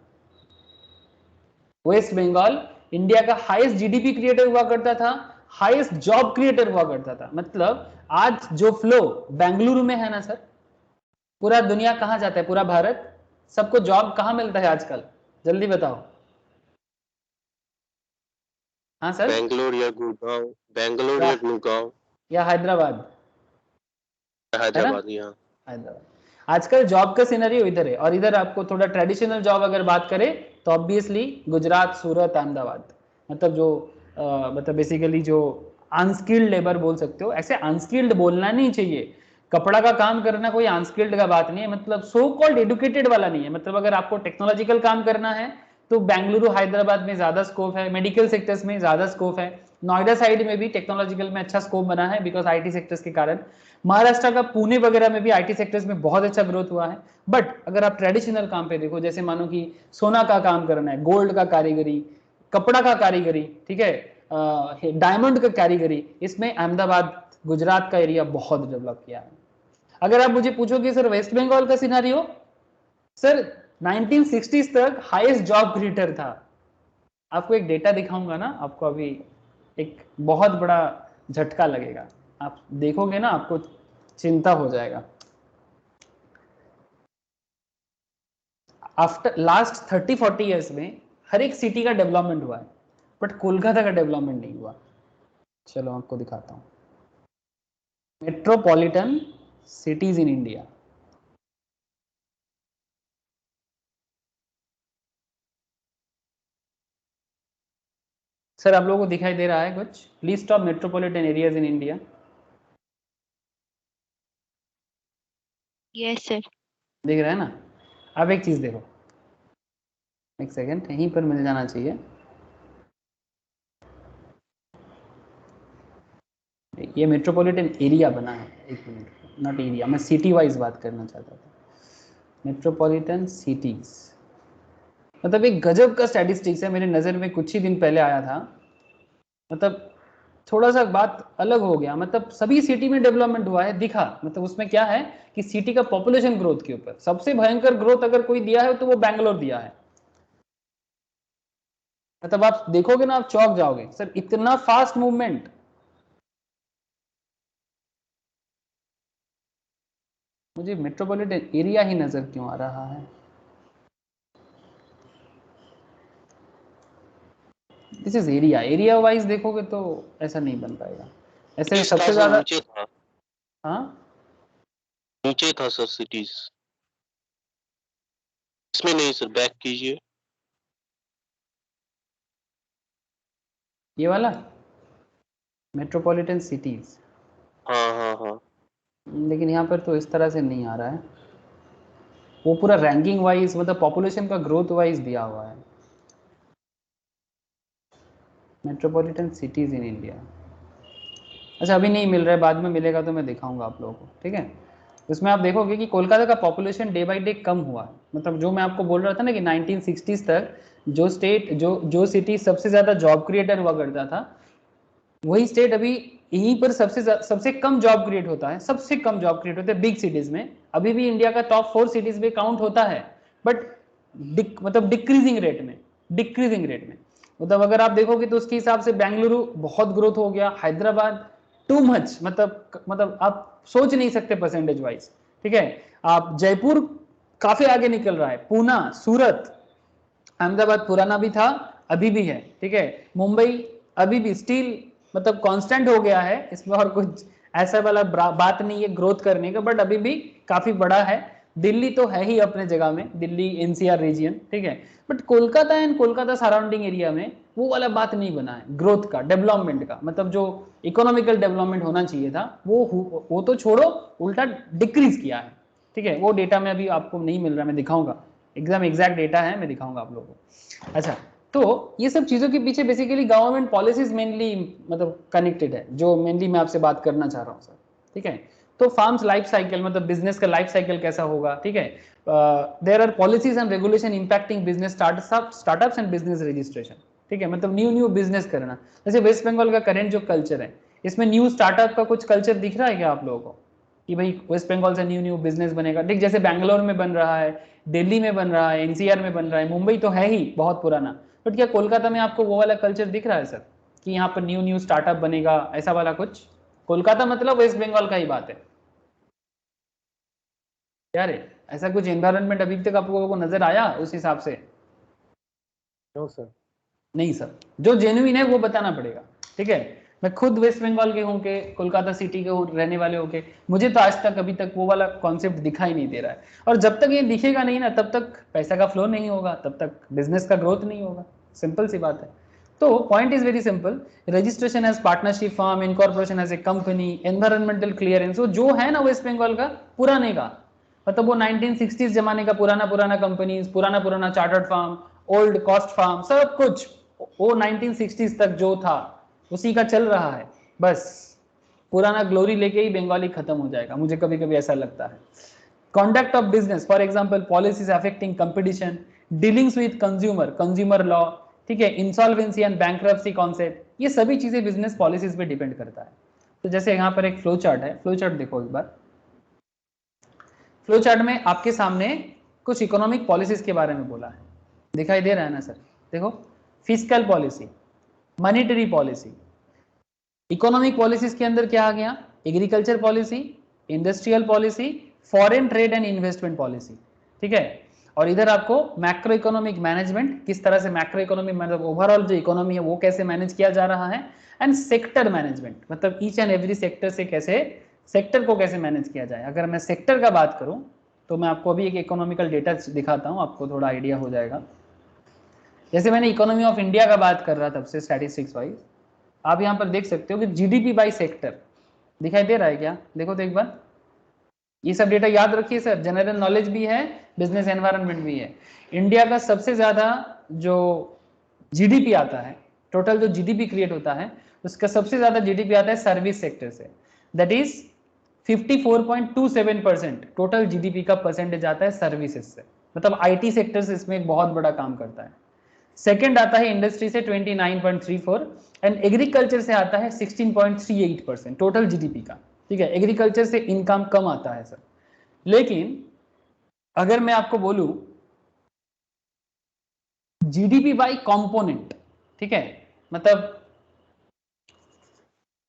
वेस्ट बंगाल इंडिया का हाईएस्ट GDP क्रिएटर हुआ करता था, हाईएस्ट जॉब क्रिएटर हुआ करता था। मतलब आज जो फ्लो बेंगलुरु में है ना सर, पूरा दुनिया कहां जाता है, पूरा भारत, सबको जॉब कहां मिलता है आजकल, जल्दी बताओ। हाँ सर, बेंगलोर या गुड़गांव, बेंगलोर या गुड़गांव या हैदराबाद, हैदराबाद, यहाँ हैदराबाद। आजकल जॉब का सिनेरियो इधर है, और इधर आपको थोड़ा ट्रेडिशनल जॉब अगर बात करें तो ऑब्वियसली गुजरात, सूरत, अहमदाबाद, मतलब जो मतलब बेसिकली जो अनस्किल्ड लेबर बोल सकते हो। ऐसे अनस्किल्ड बोलना नहीं चाहिए, कपड़ा का काम करना कोई अनस्किल्ड का बात नहीं है, मतलब सो कॉल्ड एडुकेटेड वाला नहीं है। मतलब अगर आपको टेक्नोलॉजिकल काम करना है तो बेंगलुरु, हैदराबाद में ज्यादा स्कोप है, मेडिकल सेक्टर्स में ज्यादा स्कोप है, नोएडा साइड में भी टेक्नोलॉजिकल में अच्छा स्कोप बना है बिकॉज IT सेक्टर्स के कारण। महाराष्ट्र का पुणे वगैरह में भी IT सेक्टर्स में बहुत अच्छा ग्रोथ हुआ है। बट अगर आप ट्रेडिशनल काम पे देखो, जैसे मानो कि सोना का काम करना है, गोल्ड का कारीगरी, कपड़ा का कारीगरी, ठीक है, डायमंड का कारीगरी, इसमें अहमदाबाद, गुजरात का एरिया बहुत डेवलप किया है। अगर आप मुझे पूछोगे सर वेस्ट बंगाल का सिनारियो, सर 1960s तक हाईएस्ट जॉब क्रिएटर था। आपको एक डेटा दिखाऊंगा ना, आपको अभी एक बहुत बड़ा झटका लगेगा, आप देखोगे ना आपको चिंता हो जाएगा। आफ्टर लास्ट 30-40 ईयर्स में हर एक सिटी का डेवलपमेंट हुआ है, बट कोलकाता का डेवलपमेंट नहीं हुआ। चलो आपको दिखाता हूं, metropolitan cities in India. Sir आप लोगों को दिखाई दे रहा है कुछ? List of metropolitan areas in India. Yes sir. दिख रहा है ना? अब एक चीज देखो, एक सेकेंड, यहीं पर मिल जाना चाहिए। ये मेट्रोपॉलिटन एरिया बना है, एक मिनट, नॉट एरिया, मैं सिटी वाइज बात करना चाहता था। मेट्रोपॉलिटन सिटीज मतलब एक गजब का स्टैटिस्टिक्स है, मेरे नज़र में कुछ ही दिन पहले आया था। मतलब थोड़ा सा बात अलग हो गया, मतलब सभी सिटी में डेवलपमेंट हुआ है दिखा। मतलब उसमें क्या है कि सिटी का पॉपुलेशन ग्रोथ के ऊपर सबसे भयंकर ग्रोथ अगर कोई दिया है तो वो बैंगलोर दिया है। मतलब आप देखोगे ना आप चौंक जाओगे, सर इतना फास्ट मूवमेंट। मुझे मेट्रोपॉलिटन एरिया ही नजर क्यों आ रहा है? This is area, area wise देखोगे तो ऐसा नहीं बन पाएगा। ऐसे सबसे ज्यादा नीचे था, हाँ नीचे था सर सिटीज, इसमें नहीं सर, बैक कीजिए। ये वाला मेट्रोपॉलिटन सिटीज, हाँ हाँ हाँ, लेकिन यहाँ पर तो इस तरह से नहीं आ रहा है। वो पूरा रैंकिंग वाइज मतलब पॉपुलेशन का ग्रोथ वाइज दिया हुआ है, मेट्रोपॉलिटन सिटीज इन इंडिया। अच्छा अभी नहीं मिल रहा है, बाद में मिलेगा तो मैं दिखाऊंगा आप लोगों को, ठीक है। उसमें आप देखोगे कि कोलकाता का पॉपुलेशन डे बाय डे कम हुआ है। मतलब जो मैं आपको बोल रहा था ना कि 1960s तक जो स्टेट जो सिटी सबसे ज़्यादा जॉब क्रिएटर हुआ करता था, वही स्टेट अभी यहीं पर सबसे कम जॉब क्रिएट होता है, सबसे कम जॉब क्रिएट होता है बिग सिटीज में। अभी भी इंडिया का टॉप 4 सिटीज में काउंट होता है, बट मतलब डिक्रीजिंग रेट में, डिक्रीजिंग रेट में। मतलब अगर आप देखोगे तो उसके हिसाब से बेंगलुरु बहुत ग्रोथ हो गया, हैदराबाद टू मच, मतलब आप सोच नहीं सकते परसेंटेज वाइज, ठीक है। आप जयपुर काफी आगे निकल रहा है, पूना, सूरत, अहमदाबाद पुराना भी था अभी भी है, ठीक है। मुंबई अभी भी स्टिल मतलब कांस्टेंट हो गया है, इसमें और कुछ ऐसा वाला बात नहीं है ग्रोथ करने का, बट अभी भी काफी बड़ा है। दिल्ली तो है ही अपने जगह में, दिल्ली एनसीआर रीजन, ठीक है। But Kolkata and Kolkata surrounding area में वो वाला बात नहीं बना है ग्रोथ का, डेवलपमेंट का। मतलब जो इकोनॉमिकल डेवलपमेंट होना चाहिए था वो तो छोड़ो, उल्टा डिक्रीज किया है, ठीक है। वो डेटा में अभी आपको नहीं मिल रहा, मैं दिखाऊंगा, एकदम एग्जैक्ट डेटा है, मैं दिखाऊंगा आप लोगों को। अच्छा तो ये सब चीजों के पीछे बेसिकली गवर्नमेंट पॉलिसीज मेनली मतलब कनेक्टेड है, जो मेनली मैं आपसे बात करना चाह रहा हूँ सर, ठीक है। तो फार्म्स लाइफ साइकिल मतलब बिजनेस का लाइफ साइकिल कैसा होगा, ठीक है। There are policies and regulation impacting business startups and business registration, ठीक है। मतलब न्यू बिजनेस करना, जैसे वेस्ट बंगाल का करेंट जो कल्चर है, इसमें न्यू स्टार्टअप का कुछ कल्चर दिख रहा है क्या आप लोगों को कि भाई वेस्ट बंगाल से न्यू बिजनेस बनेगा? ठीक, जैसे बैंगलोर में बन रहा है, दिल्ली में बन रहा है, एनसीआर में बन रहा है, मुंबई तो है ही बहुत पुराना, बट क्या कोलकाता में आपको वो वाला कल्चर दिख रहा है सर कि यहाँ पर न्यू स्टार्टअप बनेगा, ऐसा वाला कुछ? कोलकाता मतलब वेस्ट बंगाल का ही बात है यार, ऐसा कुछ एनवायरनमेंट अभी तक आप लोगों को नजर आया उस हिसाब से? No sir. नहीं सर, जो जेन्युइन है वो बताना पड़ेगा, ठीक है। मैं खुद वेस्ट बंगाल के हूँ के कोलकाता सिटी के रहने वाले होके, मुझे तो आज तक अभी तक वो वाला कॉन्सेप्ट दिखाई नहीं दे रहा है। और जब तक ये दिखेगा नहीं ना, तब तक पैसा का फ्लो नहीं होगा, तब तक बिजनेस का ग्रोथ नहीं होगा, सिंपल सी बात है। तो point is very simple, registration as partnership firm, incorporation as a company, environmental clearance, वो जो है ना वेस्ट बंगाल का पुराने का, मतलब वो 1960s जमाने का पुराना कंपनीज, पुराना chartered firm, old cost firm, सब कुछ वो 1960s तक जो था उसी का चल रहा है। बस पुराना ग्लोरी लेके ही बंगाली खत्म हो जाएगा, मुझे कभी कभी ऐसा लगता है। Conduct of business, for example policies affecting competition, dealings with consumer law, ठीक है, इंसॉल्वेंसी एंड बैंक्रप्सी कॉन्सेप्ट, ये सभी चीजें बिजनेस पॉलिसीज पे डिपेंड करता है। तो जैसे यहाँ पर एक फ्लो चार्ट है, फ्लो चार्ट देखो एक बार, फ्लो चार्ट में आपके सामने कुछ इकोनॉमिक पॉलिसीज के बारे में बोला है, दिखाई दे रहा है ना सर? देखो, fiscal policy, monetary policy, economic policies के अंदर क्या आ गया? Agriculture policy, industrial policy, foreign trade and investment policy, ठीक है। और इधर आपको मैक्रो इकोनॉमिक मैनेजमेंट, किस तरह से मैक्रो इकोनॉमिक मतलब ओवरऑल जो इकोनॉमी है वो कैसे मैनेज किया जा रहा है, एंड सेक्टर मैनेजमेंट, मतलब ईच एंड एवरी सेक्टर से कैसे, सेक्टर को कैसे मैनेज किया जाए। अगर मैं सेक्टर का बात करूं तो मैं आपको अभी एक इकोनॉमिकल डेटा दिखाता हूं, आपको थोड़ा आइडिया हो जाएगा। जैसे मैंने इकोनॉमी ऑफ इंडिया का बात कर रहा था तब से स्टैटिस्टिक्स वाइज, आप यहां पर देख सकते हो कि जीडीपी बाय सेक्टर दिखाई दे रहा है क्या? देखो तो एक बार, ये सब डेटा याद रखिए सर, जनरल नॉलेज भी है, बिजनेस एनवायरनमेंट भी है। इंडिया का सबसे ज्यादा जो जीडीपी आता है, टोटल जो जीडीपी क्रिएट होता है, उसका सबसे ज्यादा जीडीपी आता है सर्विस सेक्टर से, दैट इज 54.27% टोटल जीडीपी का परसेंटेज आता है सर्विसेज से, मतलब आईटी सेक्टर से इसमें एक बहुत बड़ा काम करता है। सेकंड आता है इंडस्ट्री से 29.34 एंड एग्रीकल्चर से आता है 16.38% टोटल जीडीपी का, ठीक है। एग्रीकल्चर से इनकम कम आता है सर। लेकिन अगर मैं आपको बोलूं जीडीपी बाय कंपोनेंट, ठीक है, मतलब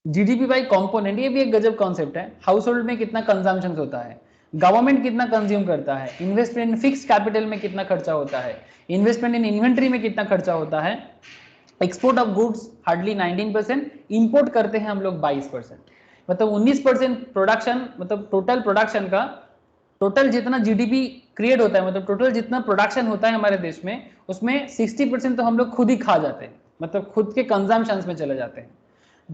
जीडीपी बाय कंपोनेंट, ये भी एक गजब कॉन्सेप्ट है। हाउस होल्ड में कितना कंजम्पशन होता है, गवर्नमेंट कितना कंज्यूम करता है, इन्वेस्टमेंट इन फिक्स्ड कैपिटल में कितना खर्चा होता है, इन्वेस्टमेंट इन इन्वेंट्री में कितना खर्चा होता है, export of goods hardly 19%, import करते हैं हम लोग 22%, मतलब 19% प्रोडक्शन, मतलब टोटल प्रोडक्शन का, टोटल जितना जीडीपी क्रिएट होता है, मतलब टोटल जितना प्रोडक्शन होता है हमारे देश में, उसमें 60% तो हम लोग खुद ही खा जाते हैं, मतलब खुद के कंजम्पशन में चले जाते हैं।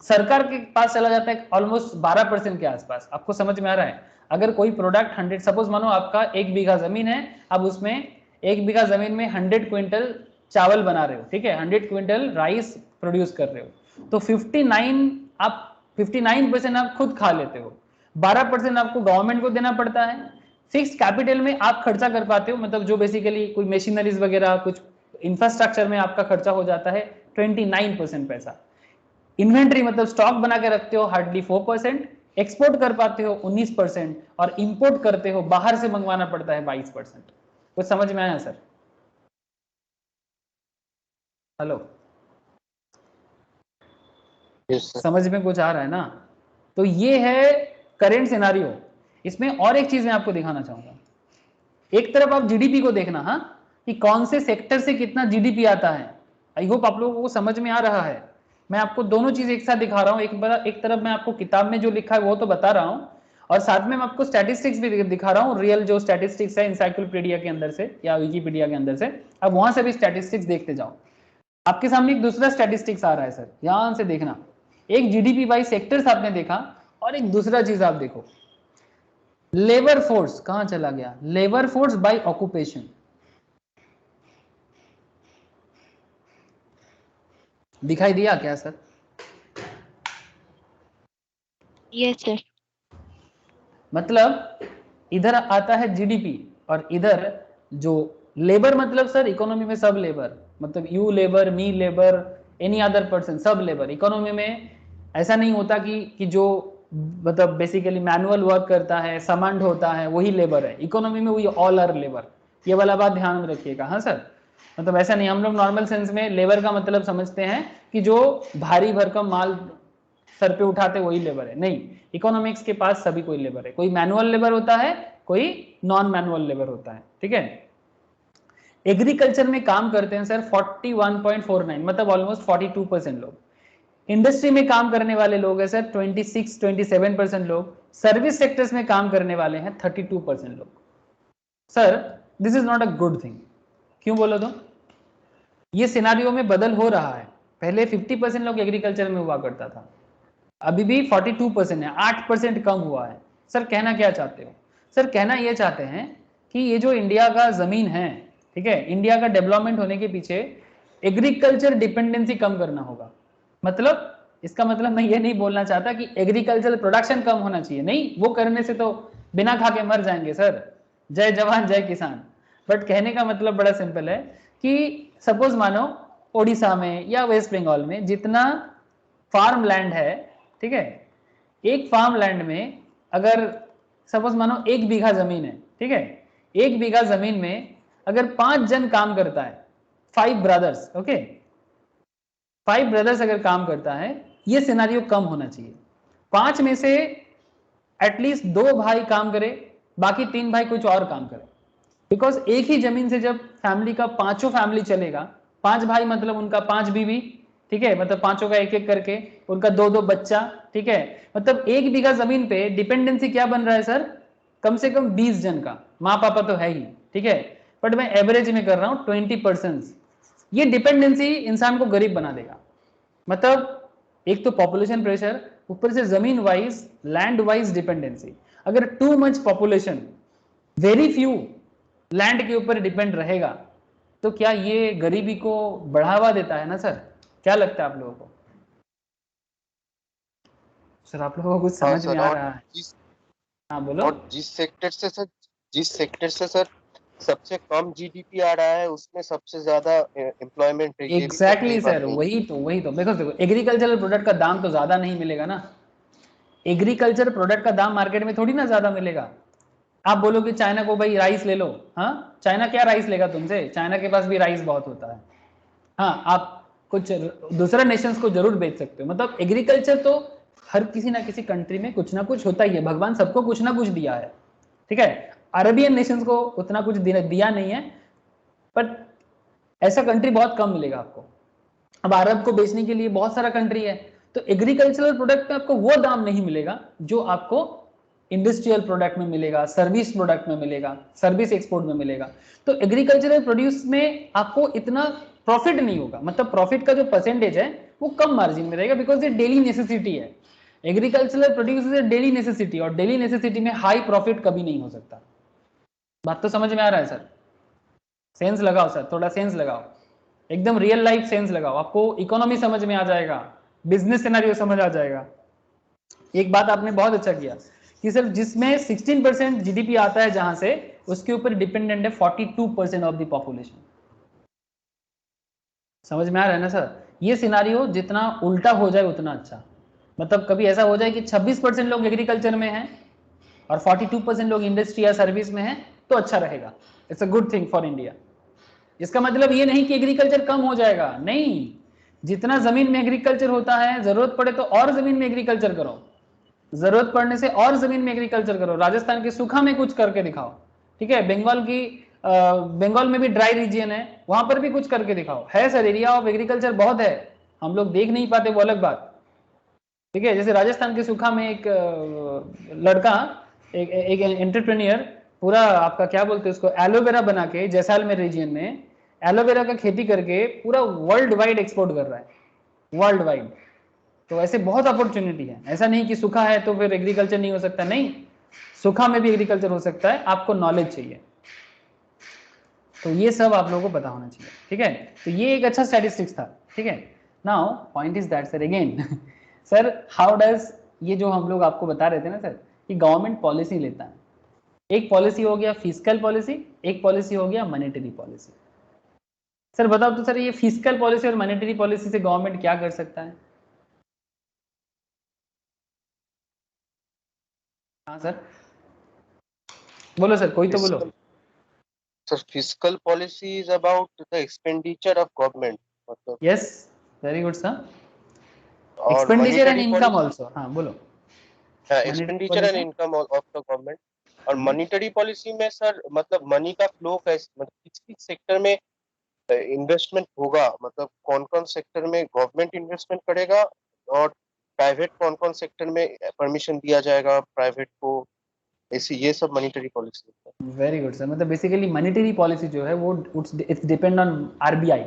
सरकार के पास चला जाता है ऑलमोस्ट 12% के आसपास। आपको समझ में आ रहा है? अगर कोई प्रोडक्ट 100, सपोज मानो आपका 1 बीघा जमीन है, अब उसमें 1 बीघा जमीन में 100 क्विंटल चावल बना रहे हो, ठीक है, 100 क्विंटल राइस प्रोड्यूस कर रहे हो, तो 59% आप खुद खा लेते हो, 12% आपको गवर्नमेंट को देना पड़ता है। फिक्स कैपिटल में आप खर्चा कर पाते हो, मतलब जो बेसिकली कोई मशीनरीज वगैरह कुछ इंफ्रास्ट्रक्चर में आपका खर्चा हो जाता है 29% पैसा। इन्वेंट्री मतलब स्टॉक बना के रखते हो हार्डली 4%, एक्सपोर्ट कर पाते हो 19% और इंपोर्ट करते हो, बाहर से मंगवाना पड़ता है 22%। कुछ समझ में आया सर? हेलो, समझ में कुछ आ रहा है ना? तो ये है करेंट सिनारियो। इसमें और एक चीज मैं आपको दिखाना चाहूंगा। एक तरफ आप जीडीपी को देखना, हाँ, कि कौन से सेक्टर से कितना जीडीपी आता है। आई होप आप लोगों को समझ में आ रहा है। मैं आपको दोनों चीज एक साथ दिखा रहा हूं, एक तरफ मैं आपको किताब में जो लिखा है वो तो बता रहा हूं, और साथ में मैं आपको स्टैटिस्टिक्स भी दिखा रहा हूं, रियल जो स्टैटिस्टिक्स है इंसाइक्लोपीडिया के अंदर से या विकिपीडिया के अंदर से। अब वहां से भी स्टैटिस्टिक्स देखते जाओ। आपके सामने एक दूसरा स्टैटिस्टिक्स आ रहा है सर, ध्यान से देखना। एक जीडीपी बाई सेक्टर्स आपने देखा, और एक दूसरा चीज आप देखो, लेबर फोर्स कहां चला गया, लेबर फोर्स बाय ऑक्यूपेशन। दिखाई दिया क्या सर? Yes sir. मतलब इधर आता है जीडीपी और इधर जो लेबर, मतलब सर इकोनॉमी में सब लेबर, मतलब you labour, me labour, any other person, सब लेबर। इकोनॉमी में ऐसा नहीं होता कि जो मतलब बेसिकली मैनुअल वर्क करता है, समंड होता है, वही लेबर है। इकोनॉमी में वही ऑल आर लेबर, ये वाला बात ध्यान में रखिएगा। हाँ सर, मतलब ऐसा नहीं, हम लोग नॉर्मल सेंस में लेबर का मतलब समझते हैं कि जो भारी भरकम माल सर पे उठाते वही लेबर है, नहीं। इकोनॉमिक्स के पास सभी कोई लेबर है, कोई मैनुअल लेबर होता है, कोई नॉन मैनुअल लेबर होता है, ठीक है। एग्रीकल्चर में काम करते हैं सर 41.49, मतलब ऑलमोस्ट 42% लोग। इंडस्ट्री में काम करने वाले लोग हैं सर 27% लोग। सर्विस सेक्टर्स में काम करने वाले हैं 32% लोग। Sir this is not a good thing. क्यों बोलो तो? ये सिनारियो में बदल हो रहा है। पहले 50% लोग एग्रीकल्चर में हुआ करता था, अभी भी 42% है, 8% कम हुआ है। सर कहना क्या चाहते हो? सर कहना यह चाहते हैं कि ये जो इंडिया का जमीन है, ठीक है, इंडिया का डेवलपमेंट होने के पीछे एग्रीकल्चर डिपेंडेंसी कम करना होगा। मतलब इसका मतलब मैं ये नहीं बोलना चाहता कि एग्रीकल्चर प्रोडक्शन कम होना चाहिए, नहीं, वो करने से तो बिना खा के मर जाएंगे सर, जय जवान जय किसान। बट कहने का मतलब बड़ा सिंपल है कि सपोज मानो ओडिशा में या वेस्ट बंगाल में जितना फार्म लैंड है, ठीक है, एक फार्म लैंड में अगर सपोज मानो 1 बीघा जमीन है, ठीक है। 1 बीघा जमीन में अगर 5 जन काम करता है, 5 ब्रदर्स, ओके, 5 ब्रदर्स अगर काम करता है, ये सिनारियो कम होना चाहिए। 5 में से एटलीस्ट 2 भाई काम करे, बाकी 3 भाई कुछ और काम करे। बिकॉज एक ही जमीन से जब फैमिली का 5 फैमिली चलेगा, 5 भाई मतलब उनका 5 बीवी, ठीक है, मतलब 5 का एक एक करके, उनका 2-2 बच्चा, ठीक है, मतलब 1 बीघा जमीन पे डिपेंडेंसी क्या बन रहा है सर, कम से कम 20 जन का। माँ पापा तो है ही, ठीक है, बट मैं एवरेज में कर रहा हूं 20%। ये डिपेंडेंसी इंसान को गरीब बना देगा। मतलब एक तो पॉपुलेशन प्रेशर, ऊपर से जमीन वाइज, लैंड वाइज डिपेंडेंसी। अगर too much population, very few land के ऊपर डिपेंड रहेगा, तो क्या ये गरीबी को बढ़ावा देता है ना सर? क्या लगता है आप लोगों को? सर आप लोगों को कुछ समझ में आ रहा है? हाँ बोलो। और जिस सेक्टर से सर सबसे कम जीडीपी आ रहा है, उसमें सबसे ज्यादा एम्प्लॉयमेंट है। एग्जैक्टली सर, वही तो देखो एग्रीकल्चरल प्रोडक्ट का दाम तो ज्यादा नहीं मिलेगा ना। एग्रीकल्चर प्रोडक्ट का दाम मार्केट में थोड़ी ना ज्यादा मिलेगा। आप बोलो कि चाइना को भाई राइस ले लो, हाँ, चाइना क्या राइस लेगा तुमसे? चाइना के पास भी राइस बहुत होता है। हाँ, आप कुछ दूसरा नेशंस को जरूर बेच सकते हो। मतलब एग्रीकल्चर तो हर किसी ना किसी कंट्री में कुछ ना कुछ होता ही है। भगवान सबको कुछ ना कुछ दिया है, ठीक है। अरबियन नेशंस को उतना कुछ दिया नहीं है, बट ऐसा कंट्री बहुत कम मिलेगा आपको। अब अरब को बेचने के लिए बहुत सारा कंट्री है, तो एग्रीकल्चरल प्रोडक्ट में आपको वो दाम नहीं मिलेगा जो आपको इंडस्ट्रियल प्रोडक्ट में मिलेगा, सर्विस प्रोडक्ट में मिलेगा, सर्विस एक्सपोर्ट में मिलेगा। तो एग्रीकल्चरल प्रोड्यूस में आपको इतना प्रॉफिट नहीं होगा। मतलब प्रॉफिट का जो परसेंटेज है वो कम मार्जिन में रहेगा, बिकॉज ये डेली नेसेसिटी है। Agricultural produce is daily necessity, और डेली नेसेसिटी में हाई प्रॉफिट कभी नहीं हो सकता। बात तो समझ में आ रहा है सर? सेंस लगाओ सर, थोड़ा सेंस लगाओ, एकदम रियल लाइफ सेंस लगाओ, आपको इकोनॉमी समझ में आ जाएगा, बिजनेस सिनेरियो समझ आ जाएगा। एक बात आपने बहुत अच्छा किया कि सर जिसमें 16% जीडीपी आता है, जहां से उसके ऊपर डिपेंडेंट है 42% ऑफ द पॉपुलेशन। समझ में आ रहा है ना सर? ये सिनारियो जितना उल्टा हो जाए उतना अच्छा। मतलब कभी ऐसा हो जाए कि 26% लोग एग्रीकल्चर में हैं और 42% लोग इंडस्ट्री या सर्विस में हैं, तो अच्छा रहेगा। It's a good thing for India. इसका मतलब ये नहीं कि एग्रीकल्चर कम हो जाएगा, नहीं। जितना जमीन में एग्रीकल्चर होता है, जरूरत पड़े तो और जमीन में एग्रीकल्चर करो, जरूरत पड़ने से और जमीन में एग्रीकल्चर करो। राजस्थान के सूखा में कुछ करके दिखाओ, ठीक है। बंगाल में भी ड्राई रीजन है, वहां पर भी कुछ करके दिखाओ। है सर, एरिया ऑफ एग्रीकल्चर बहुत है, हम लोग देख नहीं पाते, वो अलग बात, ठीक है। जैसे राजस्थान के सूखा में एक लड़का, एक एंटरप्रेन्योर, पूरा आपका क्या बोलते हैं उसको, एलोवेरा बना के जैसलमेर रीजन में एलोवेरा का खेती करके पूरा वर्ल्ड वाइड एक्सपोर्ट कर रहा है, वर्ल्ड वाइड। तो ऐसे बहुत अपॉर्चुनिटी है। ऐसा नहीं कि सूखा है तो फिर एग्रीकल्चर नहीं हो सकता, नहीं, सूखा में भी एग्रीकल्चर हो सकता है, आपको नॉलेज चाहिए। तो ये सब आप लोगों को पता होना चाहिए, ठीक है। तो ये एक अच्छा स्टैटिस्टिक्स था, ठीक है। Now point is that sir again sir how does, ये जो हम लोग आपको बता रहे थे ना सर, कि गवर्नमेंट पॉलिसी लेता है। एक पॉलिसी हो गया फिस्कल पॉलिसी, एक पॉलिसी हो गया मॉनेटरी पॉलिसी। सर बताओ तो सर, ये फिस्कल पॉलिसी और मॉनेटरी पॉलिसी से गवर्नमेंट क्या कर सकता है? हाँ सर बोलो सर, कोई तो बोलो। Sir fiscal policy is about the expenditure of government, मतलब यस, वेरी गुड सर। और expenditure and monetary income policy, also, हाँ बोलो। Expenditure and income of the government. और मॉनेटरी पॉलिसी में सर मतलब मनी का फ्लो कैसे, मतलब किस किस सेक्टर में इन्वेस्टमेंट होगा, मतलब कौन कौन सेक्टर में गवर्नमेंट इन्वेस्टमेंट करेगा, और प्राइवेट कौन कौन सेक्टर में परमिशन दिया जाएगा प्राइवेट को, ऐसी ये सब मॉनेटरी पॉलिसी है। Very good sir. मतलब बेसिकली मॉनेटरी पॉलिसी जो है वो इट्स डिपेंड ऑन आरबीआई,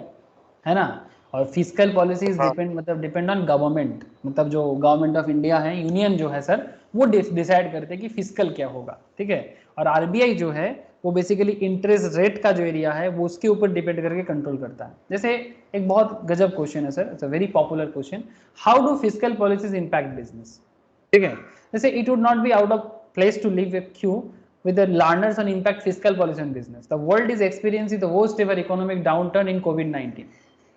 है ना। और फिस्कल पॉलिसीज हाँ डिपेंड ऑन गवर्नमेंट, मतलब जो गवर्नमेंट ऑफ इंडिया है, यूनियन जो है सर, वो डिसाइड करते हैं कि फिस्कल क्या होगा, ठीक है। और आरबीआई जो है वो बेसिकली इंटरेस्ट रेट का जो एरिया है वो उसके ऊपर डिपेंड करके कंट्रोल करता है। जैसे एक बहुत गजब क्वेश्चन है sir, it's a very popular question, how do fiscal policies impact business, ठीक है। जैसे it would not be out of place to live with you with the learners on impact fiscal policy on business. The world is experiencing the worst ever economic downturn in COVID-19,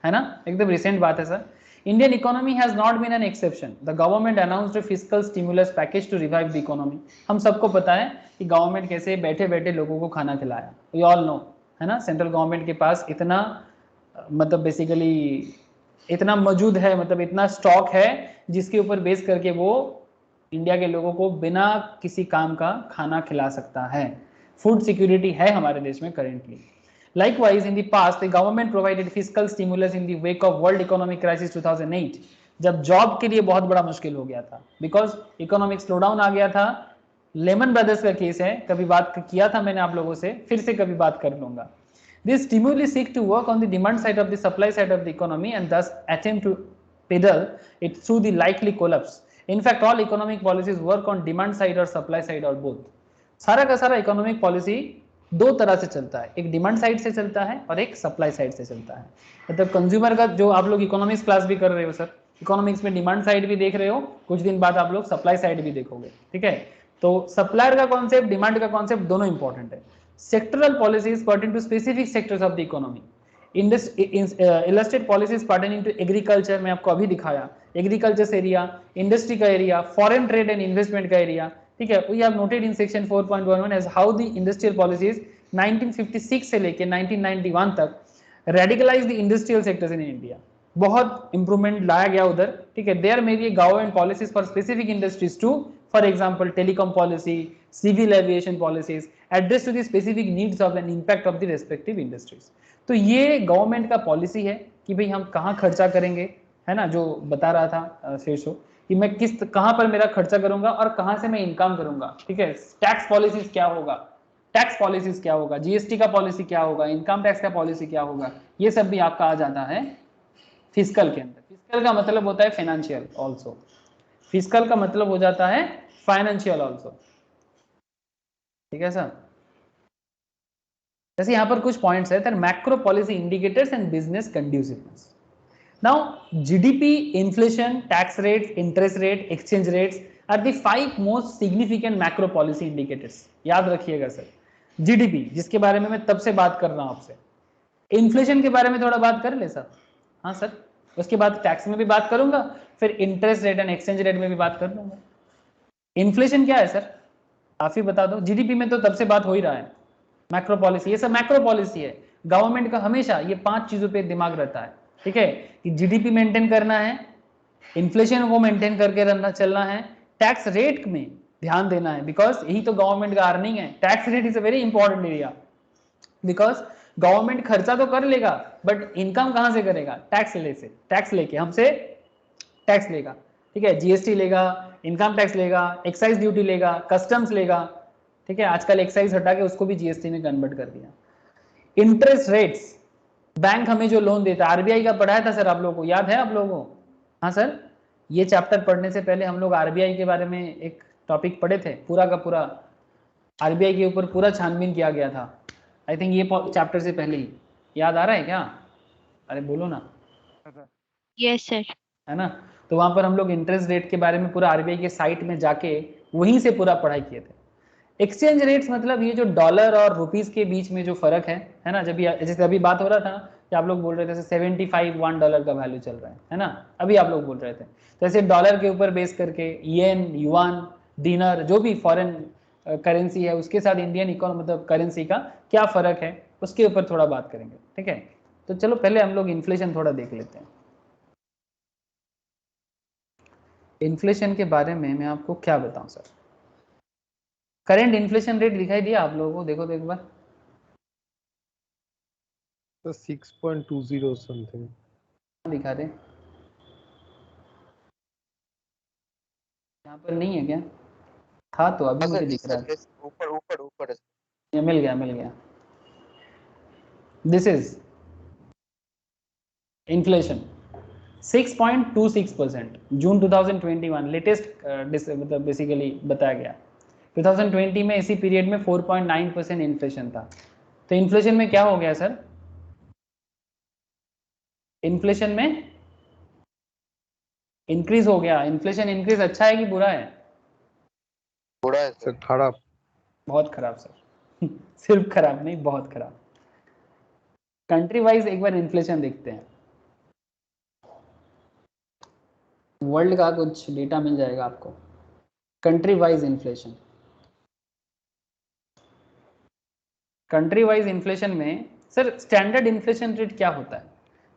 है ना, एकदम रिसेंट बात है sir. Indian economy has not been an exception. The government announced a fiscal stimulus package to revive the economy. हम सबको पता है कि गवर्नमेंट कैसे बैठे बैठे लोगों को खाना खिलाया. We all know, है ना. सेंट्रल गवर्नमेंट के पास इतना मतलब बेसिकली इतना मौजूद है, मतलब इतना स्टॉक है जिसके ऊपर बेस करके वो इंडिया के लोगों को बिना किसी काम का खाना खिला सकता है. फूड सिक्योरिटी है हमारे देश में currently. Likewise, in the past, the government provided fiscal stimulus in the wake of World Economic Crisis 2008, जब जॉब के लिए बहुत बड़ा मुश्किल हो गया था, बिकॉज इकोनॉमिक स्लोडाउन आ गया था. लेमन ब्रदर्स का केस है, कभी बात किया था मैंने आप लोगों से, फिर से कभी बात कर लूंगा. This stimulus seek to work on the demand side of the supply side of the economy and thus attempt to pedal it through the likely collapse. In fact, all economic policies work on demand side or supply side or both. सारा का सारा इकोनॉमिक पॉलिसी दो तरह से चलता है, एक डिमांड साइड से चलता है और एक सप्लाई साइड से चलता है. मतलब कंज्यूमर का जो आप लोग इकोनॉमिक्स क्लास भी कर रहे हो सर, इकोनॉमिक्स में डिमांड साइड भी देख रहे हो, कुछ दिन बाद आप लोग सप्लाई साइड भी देखोगे. ठीक है, तो सप्लायर का कॉन्सेप्ट, डिमांड का कॉन्सेप्ट दोनों इंपॉर्टेंट है. Sectoral policies pertain to specific sectors of the economy. Illustrate policies pertaining to agriculture, मैं आपको अभी दिखाया, एग्रीकल्चर एरिया, इंडस्ट्री का area, foreign trade and investment का एरिया. ठीक है, we have noted in section 4.11 as how the industrial policies 1956 से लेके 1991 तक radicalise the industrial sectors in India. बहुत इंप्रूवमेंट लाया गया उधर. ठीक है, there may be government policies for specific industries to, for example telecom policy, civil aviation policies address to the specific needs of and impact of the respective industries. तो ये गवर्नमेंट का पॉलिसी है कि भाई हम कहाँ खर्चा करेंगे, है ना, जो बता रहा था शेषो कि मैं किस कहां पर मेरा खर्चा करूंगा और कहां से मैं इनकम करूंगा. ठीक है, टैक्स पॉलिसीज क्या होगा, टैक्स पॉलिसीज क्या होगा, जीएसटी का पॉलिसी क्या होगा, इनकम टैक्स का पॉलिसी क्या होगा, ये सब भी आपका आ जाता है फिस्कल के अंदर. फिस्कल का मतलब होता है फाइनेंशियल ऑल्सो. फिस्कल का मतलब हो जाता है फाइनेंशियल ऑल्सो. ठीक है सर. जैसे यहाँ पर कुछ पॉइंट्स है, macro policy indicators and business conduciveness. Now, GDP, inflation, tax rates, interest rate, exchange rates are the 5 most significant macro policy indicators. याद रखिएगा सर. GDP जिसके बारे में मैं तब से बात कर रहा हूं आपसे. इन्फ्लेशन के बारे में थोड़ा बात कर ले सर. हाँ सर. उसके बाद टैक्स में भी बात करूंगा, फिर interest rate and exchange rate में भी बात कर लूंगा. इन्फ्लेशन क्या है सर, आप ही बता दो. जीडीपी में तो तब से बात हो ही रहा है. मैक्रो पॉलिसी, ये सब मैक्रो पॉलिसी है. गवर्नमेंट का हमेशा ये 5 चीजों पे दिमाग रहता है. ठीक है, कि जीडीपी मेंटेन करना है, इन्फ्लेशन को मेंटेन करके रहना चलना है, टैक्स रेट में ध्यान देना है, बिकॉज यही तो गवर्नमेंट का अर्निंग है. Tax rate is a very important area, because government खर्चा तो कर लेगा बट इनकम कहां से करेगा, टैक्स लेके हमसे टैक्स लेगा. ठीक है, जीएसटी लेगा, इनकम टैक्स लेगा, एक्साइज ड्यूटी लेगा, कस्टम्स लेगा. ठीक है, आजकल एक्साइज हटा के उसको भी जीएसटी में कन्वर्ट कर दिया. इंटरेस्ट रेट्स, बैंक हमें जो लोन देता है, आरबीआई का पढ़ाया था सर आप लोगों को, याद है आप लोगों को? हाँ सर, ये चैप्टर पढ़ने से पहले हम लोग आरबीआई के बारे में एक टॉपिक पढ़े थे, पूरा का पूरा आरबीआई के ऊपर पूरा छानबीन किया गया था. आई थिंक ये चैप्टर से पहले ही, याद आ रहा है क्या? अरे बोलो ना. Yes sir. है ना, तो वहां पर हम लोग इंटरेस्ट रेट के बारे में पूरा आरबीआई के साइट में जाके वहीं से पूरा पढ़ाई किए थे. एक्सचेंज रेट्स मतलब ये जो डॉलर और रुपीस के बीच में जो फर्क है ना, जब जैसे अभी बात हो रहा था कि आप लोग बोल रहे थे 75 $1 का वैल्यू चल रहा है ना, अभी आप लोग बोल रहे थे. तो ऐसे डॉलर के ऊपर बेस करके येन, युआन, डिनर, जो भी फॉरेन करेंसी है उसके साथ इंडियन इकोनॉमी मतलब करेंसी का क्या फर्क है, उसके ऊपर थोड़ा बात करेंगे. ठीक है, तो चलो पहले हम लोग इन्फ्लेशन थोड़ा देख लेते हैं. इन्फ्लेशन के बारे में मैं आपको क्या बताऊं सर. करंट इन्फ्लेशन रेट दिखाई दिया आप लोगों को, देखो तो एक बार. तो 6.20 समथिंग दिखा दे, यहाँ पर नहीं है क्या? था तो अभी मुझे दिख रहा है. ऊपर ये मिल गया. This is inflation 6.26% June 2021 latest मतलब बेसिकली बताया गया. 2020 में इसी पीरियड में 4.9% इन्फ्लेशन था. तो इन्फ्लेशन में क्या हो गया सर? इन्फ्लेशन में इंक्रीज हो गया. इन्फ्लेशन इंक्रीज अच्छा है कि बुरा है? बुरा है सर, खराब, बहुत खराब सर. सिर्फ खराब नहीं, बहुत खराब. कंट्री वाइज एक बार इन्फ्लेशन देखते हैं. वर्ल्ड का कुछ डेटा मिल जाएगा आपको, country wise inflation. Country wise inflation में सर स्टैंडर्ड इन्फ्लेशन रेट क्या होता है?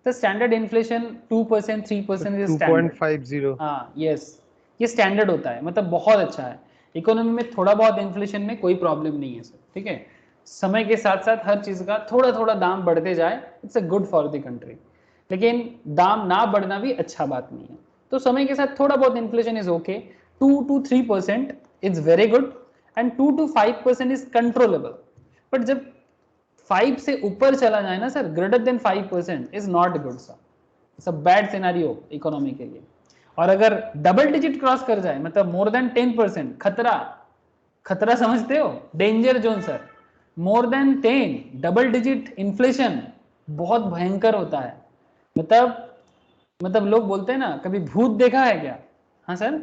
तो स्टैंडर्ड इन्फ्लेशन 2% 3% इज स्टैंडर्ड। 2.50। हाँ यस, ये स्टैंडर्ड होता है, मतलब बहुत अच्छा है। इकोनॉमी में थोड़ा बहुत इन्फ्लेशन में कोई प्रॉब्लम नहीं है सर, ठीक है। समय के साथ साथ हर चीज का थोड़ा थोड़ा दाम बढ़ते जाए, it's a good for the country. लेकिन दाम ना बढ़ना भी अच्छा बात नहीं है। तो समय के साथ थोड़ा बहुत inflation is okay, 2 to 3% is very good and 2 to 5% is controllable. But जब 5 से ऊपर चला जाए ना sir, greater than 5% is not good sir, it's a bad scenario economy के लिए। और अगर डबल डिजिट क्रॉस कर जाए, मतलब मोर देन 10%, खतरा, खतरा समझते हो, danger zone sir. More than 10 double digit inflation बहुत भयंकर होता है। मतलब लोग बोलते हैं ना, कभी भूत देखा है क्या? हाँ सर,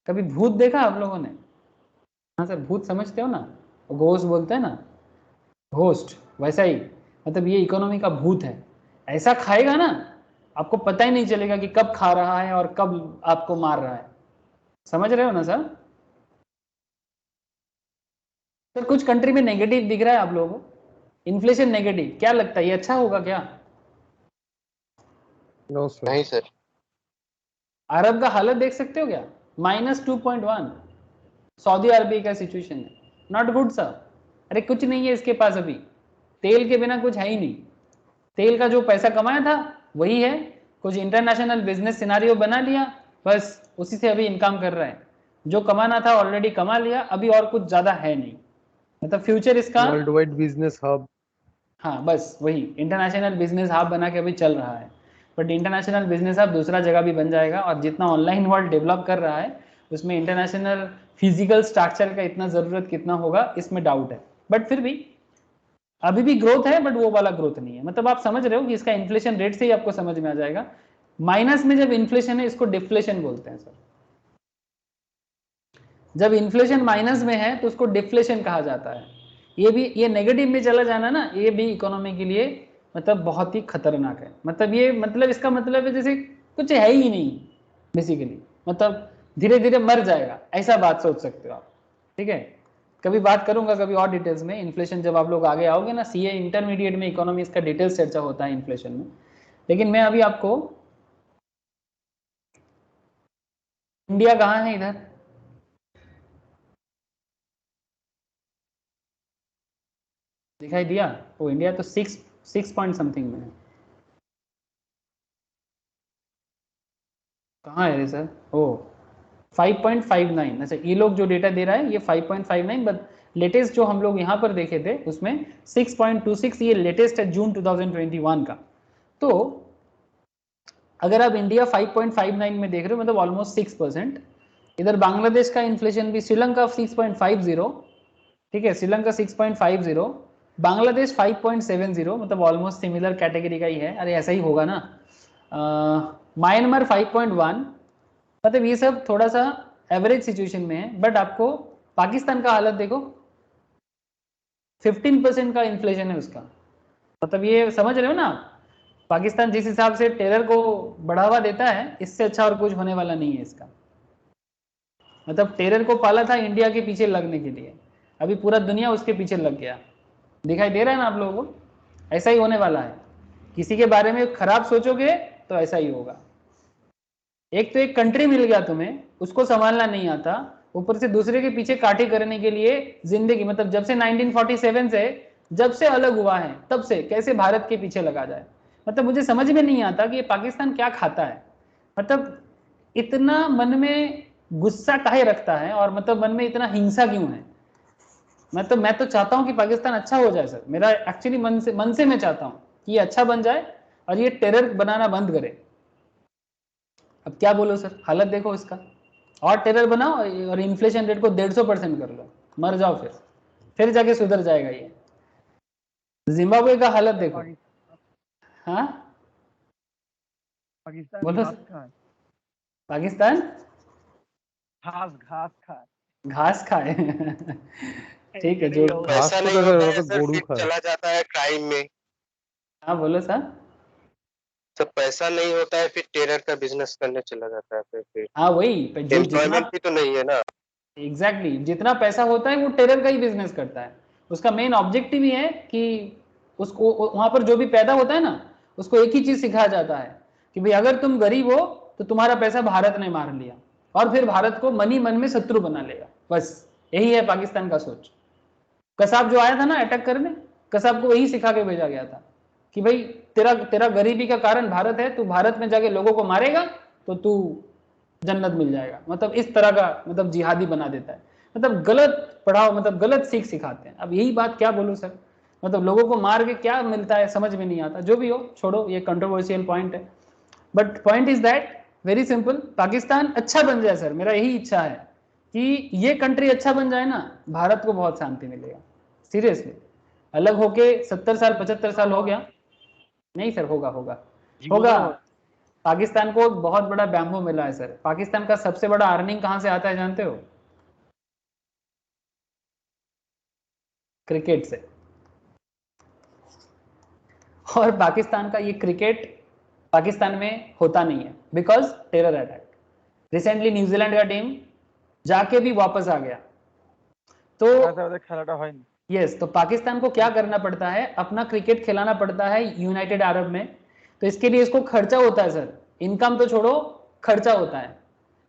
कभी भूत देखा आप लोगों ने? हाँ सर, भूत समझते हो ना, घोस्ट बोलते हैं ना, घोस्ट, वैसा ही। मतलब ये इकोनॉमी का भूत है, ऐसा खाएगा ना आपको पता ही नहीं चलेगा कि कब खा रहा है और कब आपको मार रहा है। समझ रहे हो ना सर? सर कुछ कंट्री में नेगेटिव दिख रहा है आप लोगों को, इन्फ्लेशन नेगेटिव, क्या लगता है ये अच्छा होगा क्या? No sir. नहीं सर। अरब का हालत देख सकते हो क्या, -2.1। सऊदी अरबिया का सिचुएशन है, नॉट गुड सर। अरे कुछ नहीं है इसके पास अभी, तेल के बिना कुछ है ही नहीं। तेल का जो पैसा कमाया था वही है, कुछ इंटरनेशनल बिजनेस सिनारियो बना लिया, बस उसी से अभी इनकम कर रहे हैं। जो कमाना था ऑलरेडी कमा लिया, अभी और कुछ ज्यादा है नहीं, मतलब फ्यूचर इसका। World wide business hub. हाँ बस वही इंटरनेशनल बिजनेस हब बना के अभी चल रहा है। बट इंटरनेशनल बिजनेस हब दूसरा जगह भी बन जाएगा, और जितना ऑनलाइन वर्ल्ड डेवलप कर रहा है उसमें इंटरनेशनल फिजिकल स्ट्रक्चर का इतना ज़रूरत कितना होगा इसमें डाउट है। बट फिर भी अभी भी ग्रोथ है, बट वो वाला ग्रोथ नहीं है। मतलब आप समझ रहे हो कि इसका इन्फ्लेशन रेट से ही आपको समझ में आ जाएगा। माइनस में जब इन्फ्लेशन है इसको डिफ्लेशन बोलते हैं सर। जब इन्फ्लेशन माइनस में है तो उसको डिफ्लेशन कहा जाता है। ये भी, ये नेगेटिव में चला जाना ना, ये भी इकोनॉमी के लिए मतलब बहुत ही खतरनाक है। मतलब ये, मतलब इसका मतलब है जैसे कुछ है ही नहीं बेसिकली, मतलब धीरे धीरे मर जाएगा, ऐसा बात सोच सकते हो आप, ठीक है। कभी बात करूंगा कभी और डिटेल्स में इन्फ्लेशन, जब आप लोग आगे आओगे ना, सीए इंटरमीडिएट में इकोनॉमिक्स का डिटेल्स चर्चा होता है इन्फ्लेशन में। लेकिन मैं अभी आपको, इंडिया कहाँ है इधर, दिखाई दिया? वो इंडिया तो 6 पॉइंट समथिंग में है। कहाँ है रे सर? ओ 5.59। अच्छा, ये लोग जो डेटा दे रहा है ये 5.59, बट लेटेस्ट जो हम लोग यहाँ पर देखे थे उसमें 6.26, ये लेटेस्ट है जून 2021 का। तो अगर आप इंडिया 5.59 में देख रहे हो, मतलब ऑलमोस्ट 6%। इधर बांग्लादेश का इन्फ्लेशन भी, श्रीलंका 6.50, ठीक है, श्रीलंका 6.50, बांग्लादेश 5.70, मतलब ऑलमोस्ट सिमिलर कैटेगरी का ही है। अरे ऐसा ही होगा ना। म्यांमार 5.1, मतलब ये सब थोड़ा सा एवरेज सिचुएशन में है। बट आपको पाकिस्तान का हालत देखो, 15% का इन्फ्लेशन है उसका। मतलब ये समझ रहे हो ना आप, पाकिस्तान जिस हिसाब से टेरर को बढ़ावा देता है, इससे अच्छा और कुछ होने वाला नहीं है इसका। मतलब टेरर को पाला था इंडिया के पीछे लगने के लिए, अभी पूरा दुनिया उसके पीछे लग गया। दिखाई दे रहा है ना आप लोगों को? ऐसा ही होने वाला है, किसी के बारे में खराब सोचोगे तो ऐसा ही होगा। एक तो एक कंट्री मिल गया तुम्हें, उसको संभालना नहीं आता, ऊपर से दूसरे के पीछे काठी करने के लिए जिंदगी, मतलब जब से 1947 से जब से अलग हुआ है तब से कैसे भारत के पीछे लगा जाए। मतलब मुझे समझ में नहीं आता कि ये पाकिस्तान क्या खाता है, मतलब इतना मन में गुस्सा काहे रखता है, और मतलब मन में इतना हिंसा क्यों है। मतलब मैं तो चाहता हूं कि पाकिस्तान अच्छा हो जाए सर, मेरा एक्चुअली मन से मैं चाहता हूं कि ये अच्छा बन जाए और ये टेरर बनाना बंद करे। अब क्या बोलो सर, हालत देखो इसका, और टेरर बनाओ और इन्फ्लेशन रेट को 150% कर लो, मर जाओ फिर जाके सुधर जाएगा ये। जिम्बाब्वे का हालत देखो। हाँ पाकिस्तान बोलो घास सर। खाए, पाकिस्तान घास खाए, घास खाए ठीक है, जो ऐसा तो नहीं कहते होता हैं, है तो सर, गोड़ू फिर खाए। चला जाता है क्राइम में। हाँ बोलो सर। सब पैसा नहीं होता है फिर टेरर का बिजनेस करने चला जाता है फिर हाँ वही जो जितना एम्प्लॉयमेंट भी तो नहीं है ना। एग्जैक्टली जितना पैसा होता है वो टेरर का ही बिजनेस करता है। उसका मेन ऑब्जेक्टिव ही है कि उसको वहां पर जो भी पैदा होता है ना उसको एक ही चीज सिखाया जाता है कि भाई अगर तुम गरीब हो तो तुम्हारा पैसा भारत ने मार लिया और फिर भारत को मन ही मन में शत्रु बना लेगा। बस यही है पाकिस्तान का सोच। कसाब जो आया था ना अटैक करने, कसाब को वही सिखा के भेजा गया था कि भाई तेरा तेरा गरीबी का कारण भारत है, तू भारत में जाके लोगों को मारेगा तो तू जन्नत मिल जाएगा। मतलब इस तरह का मतलब जिहादी बना देता है। मतलब गलत पढ़ाओ, मतलब गलत सीख सिखाते हैं। अब यही बात क्या बोलूं सर, मतलब लोगों को मार के क्या मिलता है समझ में नहीं आता। जो भी हो छोड़ो, ये कंट्रोवर्शियल पॉइंट है, but point is that very simple, Pakistan अच्छा बन जाए सर, मेरा यही इच्छा है कि ये कंट्री अच्छा बन जाए ना, भारत को बहुत शांति मिलेगा सीरियसली। अलग होके 70 साल 75 साल हो गया, नहीं सर होगा होगा होगा। पाकिस्तान को बहुत बड़ा बैम्बू मिला है सर। पाकिस्तान का सबसे बड़ा अर्निंग कहां से आता है जानते हो? क्रिकेट से। और पाकिस्तान का ये क्रिकेट पाकिस्तान में होता नहीं है because terror attack. Recently New Zealand का टीम जाके भी वापस आ गया। तो खेलाटा হয় না। यस, तो पाकिस्तान को क्या करना पड़ता है, अपना क्रिकेट खिलाना पड़ता है यूनाइटेड अरब में। तो इसके लिए इसको खर्चा होता है सर, इनकम तो छोड़ो खर्चा होता है।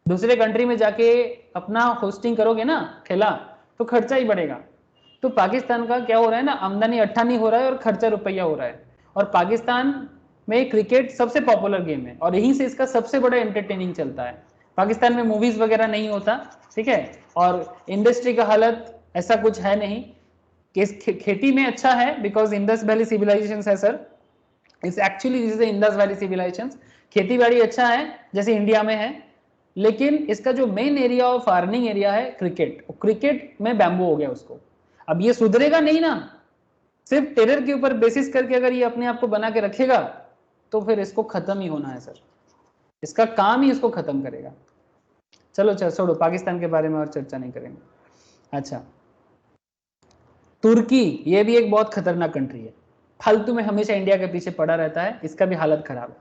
दूसरे कंट्री में जाके अपना होस्टिंग करोगे ना खेला तो खर्चा ही बढ़ेगा। तो पाकिस्तान का क्या हो रहा है ना, आमदनी अट्ठानी हो रहा है और खर्चा रुपया हो रहा है। और पाकिस्तान में क्रिकेट सबसे पॉपुलर गेम है और यहीं से इसका सबसे बड़ा एंटरटेनिंग चलता है। पाकिस्तान में मूवीज वगैरह नहीं होता, ठीक है, और इंडस्ट्री का हालत ऐसा कुछ है नहीं। खेती में अच्छा है बिकॉज इंडस वैली सिविलाइजेशन है sir, it's actually this is Indus Valley civilisation. खेती बाड़ी अच्छा है जैसे इंडिया में है, लेकिन इसका जो main area of earning area है क्रिकेट, क्रिकेट में बैम्बू हो गया उसको। अब ये सुधरेगा नहीं ना, सिर्फ टेरर के ऊपर बेसिस करके अगर ये अपने आप को बना के रखेगा तो फिर इसको खत्म ही होना है सर, इसका काम ही इसको खत्म करेगा। चलो छोड़ो, पाकिस्तान के बारे में और चर्चा नहीं करेंगे। अच्छा, तुर्की, ये भी एक बहुत खतरनाक कंट्री है, फालतू में हमेशा इंडिया के पीछे पड़ा रहता है, इसका भी हालत खराब है।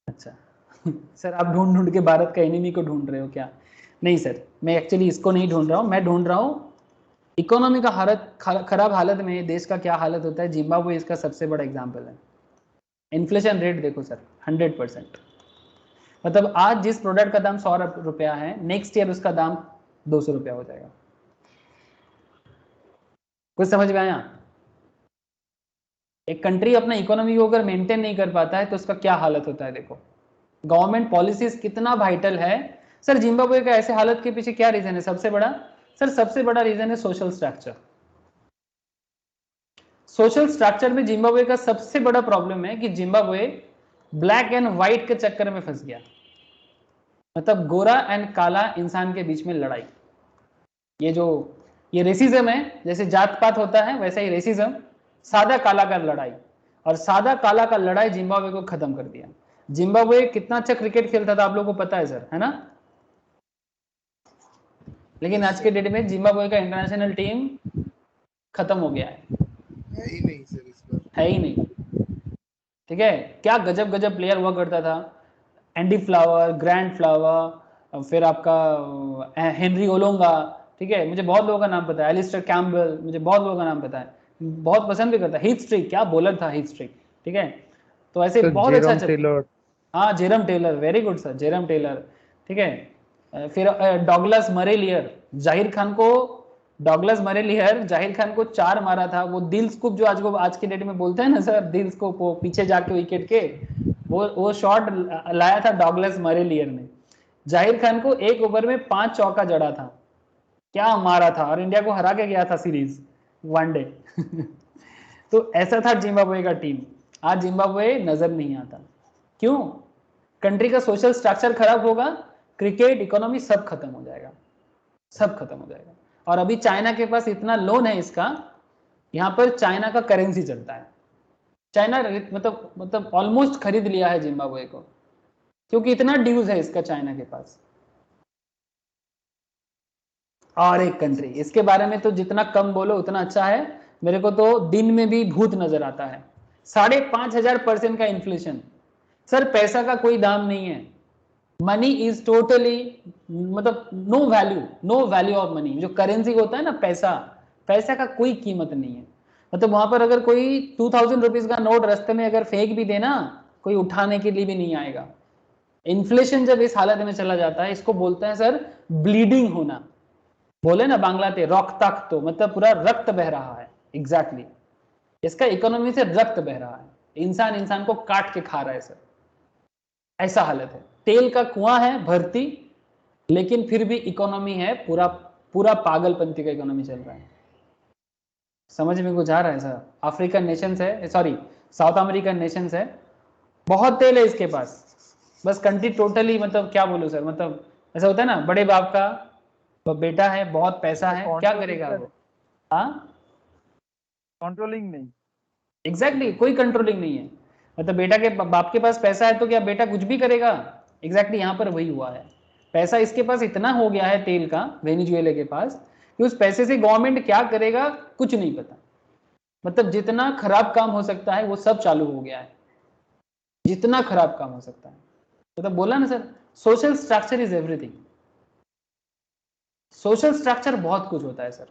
अच्छा सर आप ढूंढ ढूंढ के भारत का एनिमी को ढूंढ रहे हो क्या? नहीं सर, मैं एक्चुअली इसको नहीं ढूंढ रहा हूँ, मैं ढूंढ रहा हूँ इकोनॉमी का हालत खराब हालत में देश का क्या हालत होता है। जिम्बाब्वे इसका सबसे बड़ा एग्जाम्पल है। इन्फ्लेशन रेट देखो सर 100%, मतलब आज जिस प्रोडक्ट का दाम 100 रुपया है, नेक्स्ट ईयर उसका दाम 200 रुपया हो जाएगा। कुछ समझ में आया? एक कंट्री अपना इकोनॉमी को अगर मेंटेन नहीं कर पाता है तो उसका क्या हालत होता है। देखो गवर्नमेंट पॉलिसीज कितना वाइटल है सर। जिम्बाब्वे का ऐसे हालत के पीछे क्या रीजन है? सबसे बड़ा सर, सबसे बड़ा रीजन है सोशल स्ट्रक्चर। सोशल स्ट्रक्चर में जिम्बाब्वे का सबसे बड़ा प्रॉब्लम है कि जिम्बाब्वे ब्लैक एंड व्हाइट के चक्कर में फंस गया, मतलब गोरा एंड काला इंसान के बीच में लड़ाई। ये रेसिज्म है, जैसे जात पात होता है वैसा ही रेसिज्म, सादा काला का लड़ाई, और सादा काला का लड़ाई जिम्बाब्वे को खत्म कर दिया। जिम्बाब्वे कितना अच्छा क्रिकेट खेलता था आप लोगों को पता है सर, है ना? लेकिन आज के डेट में जिम्बाब्वे का इंटरनेशनल टीम खत्म हो गया है ही नहीं सर, इस बार है ही नहीं। ठीक है, क्या गजब गजब प्लेयर हुआ करता था, एंडी फ्लावर, ग्रैंड फ्लावर, फिर आपका हेनरी ओलोंगा, ठीक है, मुझे बहुत लोगों का नाम पता है, एलिस्टर कैम्बल, मुझे बहुत लोगों का नाम पता है, बहुत पसंद भी करता है। हीथ स्ट्रिक, क्या बॉलर था हीथ स्ट्रिक, ठीक है। तो ऐसे बहुत अच्छा चलता। हाँ Jerome Taylor, very good sir, Jerome Taylor, ठीक है। फिर डॉगलस मरेलियर, जाहिर खान को डॉगलस मरेलियर जाहिर खान को 4 मारा था, वो दिल स्कूप जो आज के डेट में बोलते हैं ना सर, दिल स्कूप, वो पीछे जाके विकेट के वो शॉट लाया था डॉगलस मरेलियर ने। जाहिर खान को 1 ओवर में 5 चौका जड़ा था, क्या मारा था, और इंडिया को हरा के गया था सीरीज वनडे तो ऐसा था जिम्बाब्वे का टीम। आज जिम्बाब्वे नजर नहीं आता, क्यों? कंट्री का सोशल स्ट्रक्चर खराब होगा, क्रिकेट, इकोनॉमी सब खत्म हो जाएगा, सब खत्म हो जाएगा। और अभी चाइना के पास इतना लोन है इसका, यहां पर चाइना का करेंसी चलता है। चाइना मतलब ऑलमोस्ट खरीद लिया है जिम्बाब्वे को, क्योंकि इतना ड्यूज है इसका चाइना के पास। और एक कंट्री, इसके बारे में तो जितना कम बोलो उतना अच्छा है, मेरे को तो दिन में भी भूत नजर आता है। 5,500% का इन्फ्लेशन, सर पैसा का कोई दाम नहीं है, मनी इज टोटली, मतलब नो वैल्यू ऑफ मनी। जो करेंसी होता है ना पैसा, पैसा का कोई कीमत नहीं है। मतलब वहां पर अगर कोई 2000 रुपीज का नोट रास्ते में अगर फेंक भी देना, कोई उठाने के लिए भी नहीं आएगा। इन्फ्लेशन जब इस हालत में चला जाता है, इसको बोलते हैं सर ब्लीडिंग होना। बोले ना बांग्ला ते रक्ताक्त, तो मतलब पूरा रक्त बह रहा है। एग्जैक्टली इसका इकोनॉमी से रक्त बह रहा है, इंसान इंसान को काट के खा रहा है सर, ऐसा हालत है। तेल का कुआं है भर्ती, लेकिन फिर भी इकोनॉमी है पूरा पूरा पागलपंती का इकोनॉमी चल रहा है। समझ में कुछ आ रहा है सर? अफ्रीकन नेशंस है, सॉरी साउथ अमेरिकन नेशंस है, बहुत तेल है इसके पास, बस कंट्री टोटली, मतलब क्या बोलूं सर, मतलब ऐसा होता है ना, बड़े बाप का बेटा है, बहुत पैसा है, क्या करेगा वो? हाँ, कंट्रोलिंग नहीं, एग्जैक्टली कोई कंट्रोलिंग नहीं है। मतलब बेटा के बाप के पास पैसा है तो क्या बेटा कुछ भी करेगा? एग्जैक्टली यहाँ पर वही हुआ है। पैसा इसके पास इतना हो गया है तेल का, वेनेजुएला के पास, कि उस पैसे से गवर्नमेंट क्या करेगा कुछ नहीं पता। मतलब जितना खराब काम हो सकता है वो सब चालू हो गया है, जितना खराब काम हो सकता है। मतलब बोला ना sir, social structure is everything. Social structure बहुत कुछ होता है सर,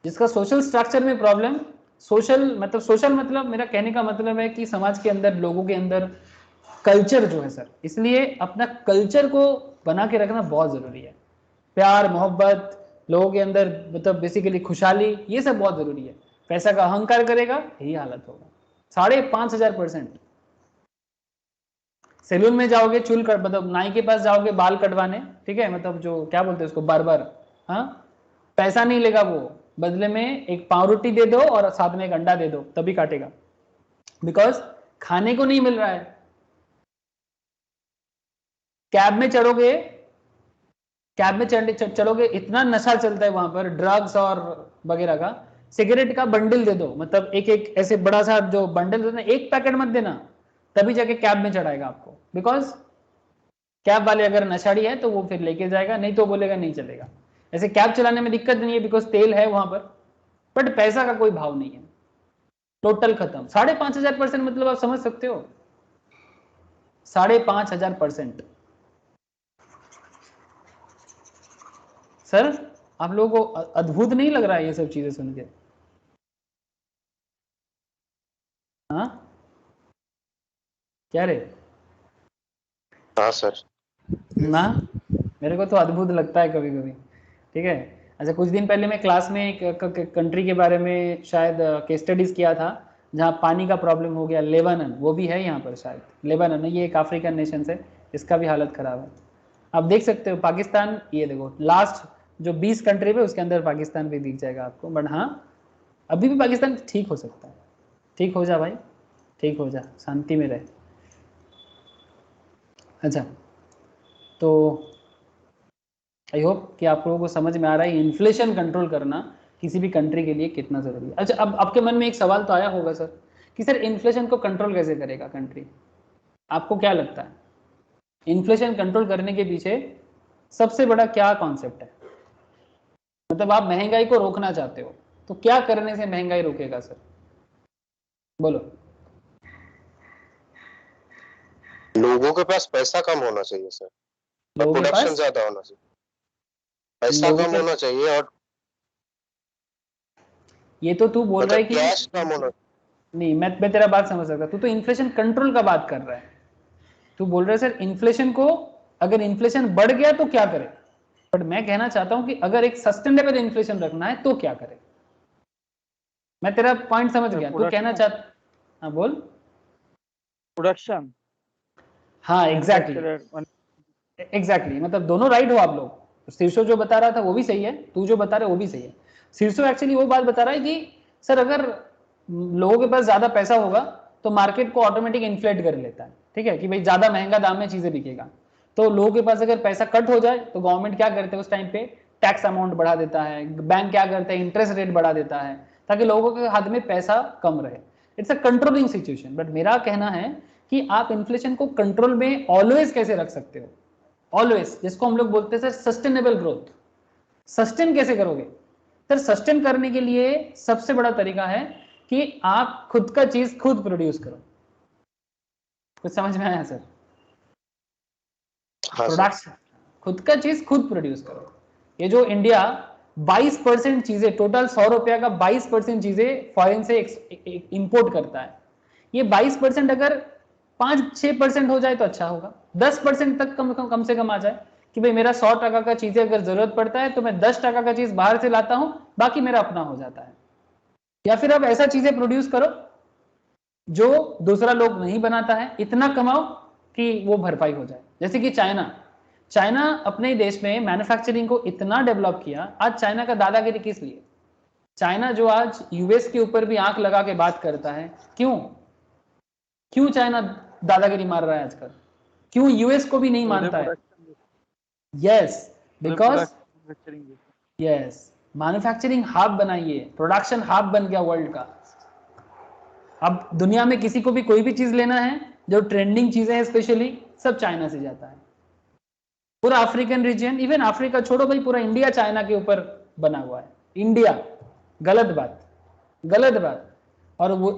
जिसका सोशल स्ट्रक्चर में प्रॉब्लम, सोशल मतलब मेरा कहने का मतलब है कि समाज के अंदर, लोगों के अंदर कल्चर जो है सर, इसलिए अपना कल्चर को बना के रखना बहुत जरूरी है। प्यार मोहब्बत लोगों के अंदर, मतलब बेसिकली खुशहाली, ये सब बहुत जरूरी है। पैसा का अहंकार करेगा यही हालत होगा। 5,500%। सैलून में जाओगे, चूल कट, मतलब नाई के पास जाओगे बाल कटवाने, ठीक है, मतलब जो क्या बोलते हैं उसको, बार्बर, हाँ, पैसा नहीं लेगा वो, बदले में एक पावरोटी दे दो और साथ में एक अंडा दे दो, तभी काटेगा, बिकॉज खाने को नहीं मिल रहा है। कैब में चढ़ोगे, कैब में चढ़ोगे, इतना नशा चलता है वहां पर, ड्रग्स और वगैरह का। सिगरेट का बंडल दे दो, मतलब एक एक ऐसे बड़ा सा जो बंडल देते हैं, एक पैकेट मत देना, तभी जाके कैब में चढ़ाएगा आपको। बिकॉज कैब वाले अगर नशाड़ी है तो वो फिर लेके जाएगा, नहीं तो बोलेगा नहीं चलेगा। ऐसे कैब चलाने में दिक्कत नहीं है बिकॉज तेल है वहां पर, बट पैसा का कोई भाव नहीं है, टोटल खत्म। 5,500%, मतलब आप समझ सकते हो, 5,500%। सर आप लोगों को अद्भुत नहीं लग रहा है ये सब चीजें सुन के? हाँ क्या रे? हाँ सर। ना, मेरे को तो अद्भुत लगता है कभी कभी, ठीक है। अच्छा, कुछ दिन पहले मैं क्लास में एक कंट्री के बारे में शायद केस स्टडीज किया था, जहाँ पानी का प्रॉब्लम हो गया। लेबनान, वो भी है यहाँ पर शायद, लेबनान है, ये एक अफ्रीकन नेशन है, इसका भी हालत खराब है। आप देख सकते हो पाकिस्तान, ये देखो लास्ट जो 20 कंट्री में, उसके अंदर पाकिस्तान भी दिख जाएगा आपको। बट हाँ, अभी भी पाकिस्तान ठीक हो सकता है। ठीक हो जा भाई, ठीक हो जा, शांति में रहे। अच्छा, तो आई होप कि आप लोगों को समझ में आ रहा है इन्फ्लेशन कंट्रोल करना किसी भी कंट्री के लिए कितना जरूरी है। अच्छा, अब आपके मन में एक सवाल तो आया होगा सर, कि सर इन्फ्लेशन को कंट्रोल कैसे करेगा कंट्री? आपको क्या लगता है इन्फ्लेशन कंट्रोल करने के पीछे सबसे बड़ा क्या कॉन्सेप्ट है? मतलब आप महंगाई को रोकना चाहते हो, तो क्या करने से महंगाई रुकेगा सर? बोलो। लोगों के पास पैसा कम होना चाहिए सर, और लोगों के प्रोडक्शन पास, ज्यादा होना चाहिए। पैसा लोगों कम के, होना चाहिए, और ये तो तू बोल रहा है मतलब कि कैश कम होना। नहीं, मैं तेरा बात समझ सकता, तू तो इन्फ्लेशन कंट्रोल का बात कर रहा है। तू बोल रहा है सर इन्फ्लेशन को, अगर इन्फ्लेशन बढ़ गया तो क्या करें, बट मैं कहना चाहता हूं कि अगर एक सस्टेनेबल इन्फ्लेशन रखना है तो क्या करें। मैं तेरा पॉइंट समझ गया, तू कहना चाहता, हाँ बोल। प्रोडक्शन, हाँ एग्जैक्टली, मतलब दोनों राइट हो आप लोग। शीर्षो जो बता रहा था वो भी सही है, तू जो बता रहा है वो भी सही है। शीर्षो एक्चुअली वो बात बता रहा है कि सर अगर लोगों के पास ज्यादा पैसा होगा तो मार्केट को ऑटोमेटिक इन्फ्लेट कर लेता है, ठीक है, कि भाई ज्यादा महंगा दाम में चीजें बिकेगा। तो लोगों के पास अगर पैसा कट हो जाए तो गवर्नमेंट क्या करते हैं उस टाइम पे, टैक्स अमाउंट बढ़ा देता है, बैंक क्या करते हैं इंटरेस्ट रेट बढ़ा देता है, ताकि लोगों के हाथ में पैसा कम रहे। It's a controlling situation. But मेरा कहना है कि आप इन्फ्लेशन को कंट्रोल में ऑलवेज कैसे रख सकते हो, ऑलवेज, जिसको हम लोग बोलते हैं सर सस्टेनेबल ग्रोथ। सस्टेन कैसे करोगे सर? सस्टेन करने के लिए सबसे बड़ा तरीका है कि आप खुद का चीज खुद प्रोड्यूस करो। कुछ समझ में आया सर? हाँ सर। प्रोडक्शन, खुद का चीज खुद प्रोड्यूस करो। ये जो इंडिया 22% चीजें, टोटल 100 रुपया का 22% चीजें फॉरेन से इंपोर्ट करता है। ये 22% अगर 5-6% हो जाए तो अच्छा होगा, 10% तक कम से कम आ जाए कि भाई मेरा 100 का चीजें अगर जरूरत पड़ता है तो मैं 10 का चीज बाहर से लाता हूं, बाकी मेरा अपना हो जाता है। या फिर आप ऐसा चीजें प्रोड्यूस करो जो दूसरा लोग नहीं बनाता है, इतना कमाओ कि वो भरपाई हो जाए। जैसे कि चाइना अपने देश में मैन्युफैक्चरिंग को इतना डेवलप किया। आज चाइना का दादागिरी किस लिए? चाइना जो आज यूएस के ऊपर भी आंख लगा के बात करता है, क्यों चाइना दादागिरी मार रहा है आजकल? क्यों यूएस को भी नहीं मानता है? Yes, because yes, manufacturing hub बनाइए, प्रोडक्शन हब बन गया वर्ल्ड का। अब दुनिया में किसी को भी कोई भी चीज लेना है, जो ट्रेंडिंग चीजें हैं स्पेशली, सब चाइना से जाता है। पूरा अफ्रीकन रीजन, इवन अफ्रीका छोड़ो भाई, पूरा इंडिया चाइना के ऊपर बना हुआ है। इंडिया, गलत बात। और वो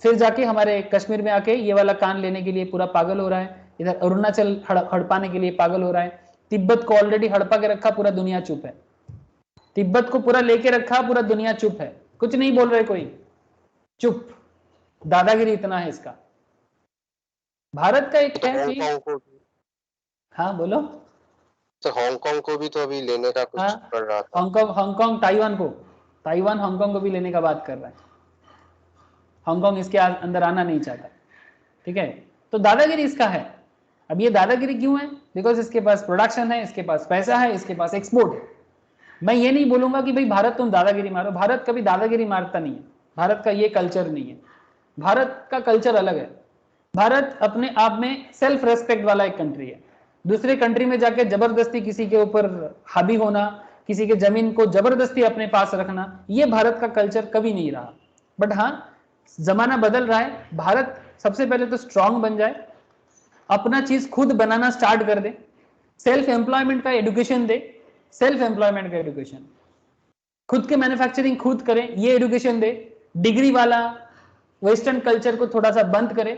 फिर जाके हमारे कश्मीर में आके ये वाला कान लेने के लिए पूरा पागल हो रहा है, इधर अरुणाचल हड़पाने के लिए पागल हो रहा है, तिब्बत को ऑलरेडी हड़पा के रखा, पूरा दुनिया चुप है। तिब्बत को पूरा लेके रखा, पूरा दुनिया चुप है, कुछ नहीं बोल रहे कोई, चुप। दादागिरी इतना है इसका। भारत का एक है कि हाँ बोलो। तो हांगकांग को भी तो अभी लेने का कुछ कर रहा था। हांगकांग ताइवान हांगकांग को भी लेने का बात कर रहा है। हांगकांग इसके अंदर आना नहीं चाहता, ठीक है? तो दादागिरी इसका है। अब ये दादागिरी क्यों है? बिकॉज इसके पास प्रोडक्शन है, इसके पास पैसा है, इसके पास एक्सपोर्ट है। मैं ये नहीं बोलूंगा कि भाई भारत तुम दादागिरी मारो, भारत कभी दादागिरी मारता नहीं है, भारत का ये कल्चर नहीं है। भारत का कल्चर अलग है। भारत अपने आप में सेल्फ रेस्पेक्ट वाला एक कंट्री है। दूसरे कंट्री में जाके जबरदस्ती किसी के ऊपर हावी होना, किसी के जमीन को जबरदस्ती अपने पास रखना, ये भारत का कल्चर कभी नहीं रहा। बट हाँ, जमाना बदल रहा है। भारत सबसे पहले तो स्ट्रांग बन जाए, अपना चीज खुद बनाना स्टार्ट कर दे, सेल्फ एम्प्लॉयमेंट का एजुकेशन दे, खुद के मैन्युफैक्चरिंग खुद करें, ये एजुकेशन दे, डिग्री वाला वेस्टर्न कल्चर को थोड़ा सा बंद करे।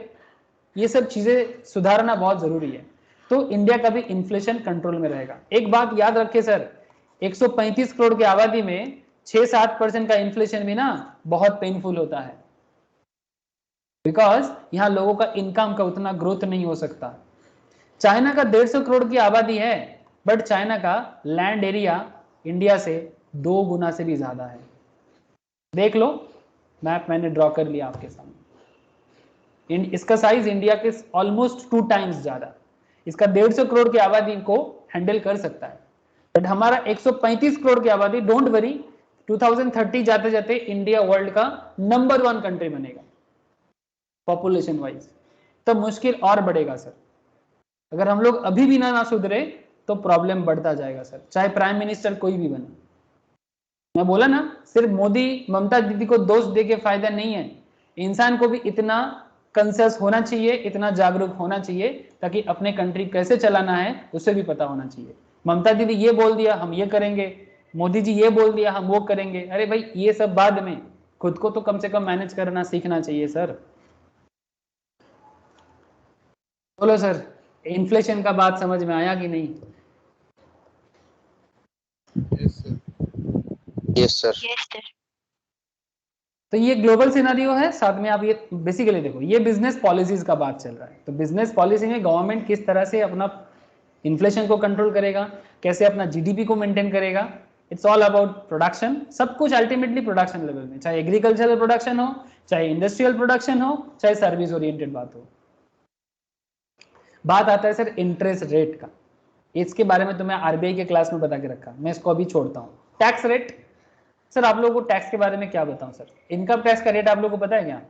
ये सब चीजें सुधारना बहुत जरूरी है, तो इंडिया का भी इन्फ्लेशन कंट्रोल में रहेगा। एक बात याद रखे सर, 135 करोड़ की आबादी में 6-7% का इन्फ्लेशन भी ना बहुत पेनफुल होता है, बिकॉज यहां लोगों का इनकम का उतना ग्रोथ नहीं हो सकता। चाइना का 150 करोड़ की आबादी है, बट चाइना का लैंड एरिया इंडिया से 2 गुना से भी ज्यादा है। देख लो, मैप मैंने ड्रॉ कर लिया आपके सामने। इसका साइज इंडिया के ऑलमोस्ट 2 टाइम्स ज्यादा। इसका 150 करोड़ की आबादी को हैंडल कर सकता है, बट हमारा 135 करोड़ की आबादी, डोंट वरी, 2030 जाते जाते इंडिया वर्ल्ड का नंबर 1 कंट्री बनेगा पॉपुलेशन वाइज। तब मुश्किल और बढ़ेगा सर। अगर हम लोग अभी भी ना सुधरे तो प्रॉब्लम बढ़ता जाएगा सर, चाहे प्राइम मिनिस्टर कोई भी बने। मैं बोला ना, सिर्फ मोदी ममता दीदी को दोष दे के फायदा नहीं है, इंसान को भी इतना कंसियस होना चाहिए, इतना जागरूक होना चाहिए, ताकि अपने कंट्री कैसे चलाना है उसे भी पता होना चाहिए। ममता दीदी ये बोल दिया हम ये करेंगे, मोदी जी ये बोल दिया हम वो करेंगे, अरे भाई ये सब बाद में, खुद को तो कम से कम मैनेज करना सीखना चाहिए सर। बोलो सर, इन्फ्लेशन का बात समझ में आया कि नहीं? Yes sir. तो ये ग्लोबल सिनेरियो है। साथ में आप ये बेसिकली देखो, ये बिजनेस पॉलिसीज का बात चल रहा है। तो बिजनेस पॉलिसी में गवर्नमेंट किस तरह से अपना इन्फ्लेशन को कंट्रोल करेगा, कैसे अपना जीडीपी को मेंटेन करेगा, इट्स ऑल अबाउट प्रोडक्शन। सब कुछ अल्टीमेटली प्रोडक्शन लेवल में, चाहे एग्रीकल्चरल प्रोडक्शन हो, चाहे इंडस्ट्रियल प्रोडक्शन हो, चाहे सर्विस ओरिएंटेड बात हो। बात आता है सर इंटरेस्ट रेट का। इसके बारे में तो मैं आरबीआई के क्लास में बता के रखा, मैं इसको अभी छोड़ता हूँ। टैक्स रेट, सर आप लोगों को टैक्स के बारे में क्या बताऊं सर? इनकम टैक्स का रेट आप लोगों को पता है क्या?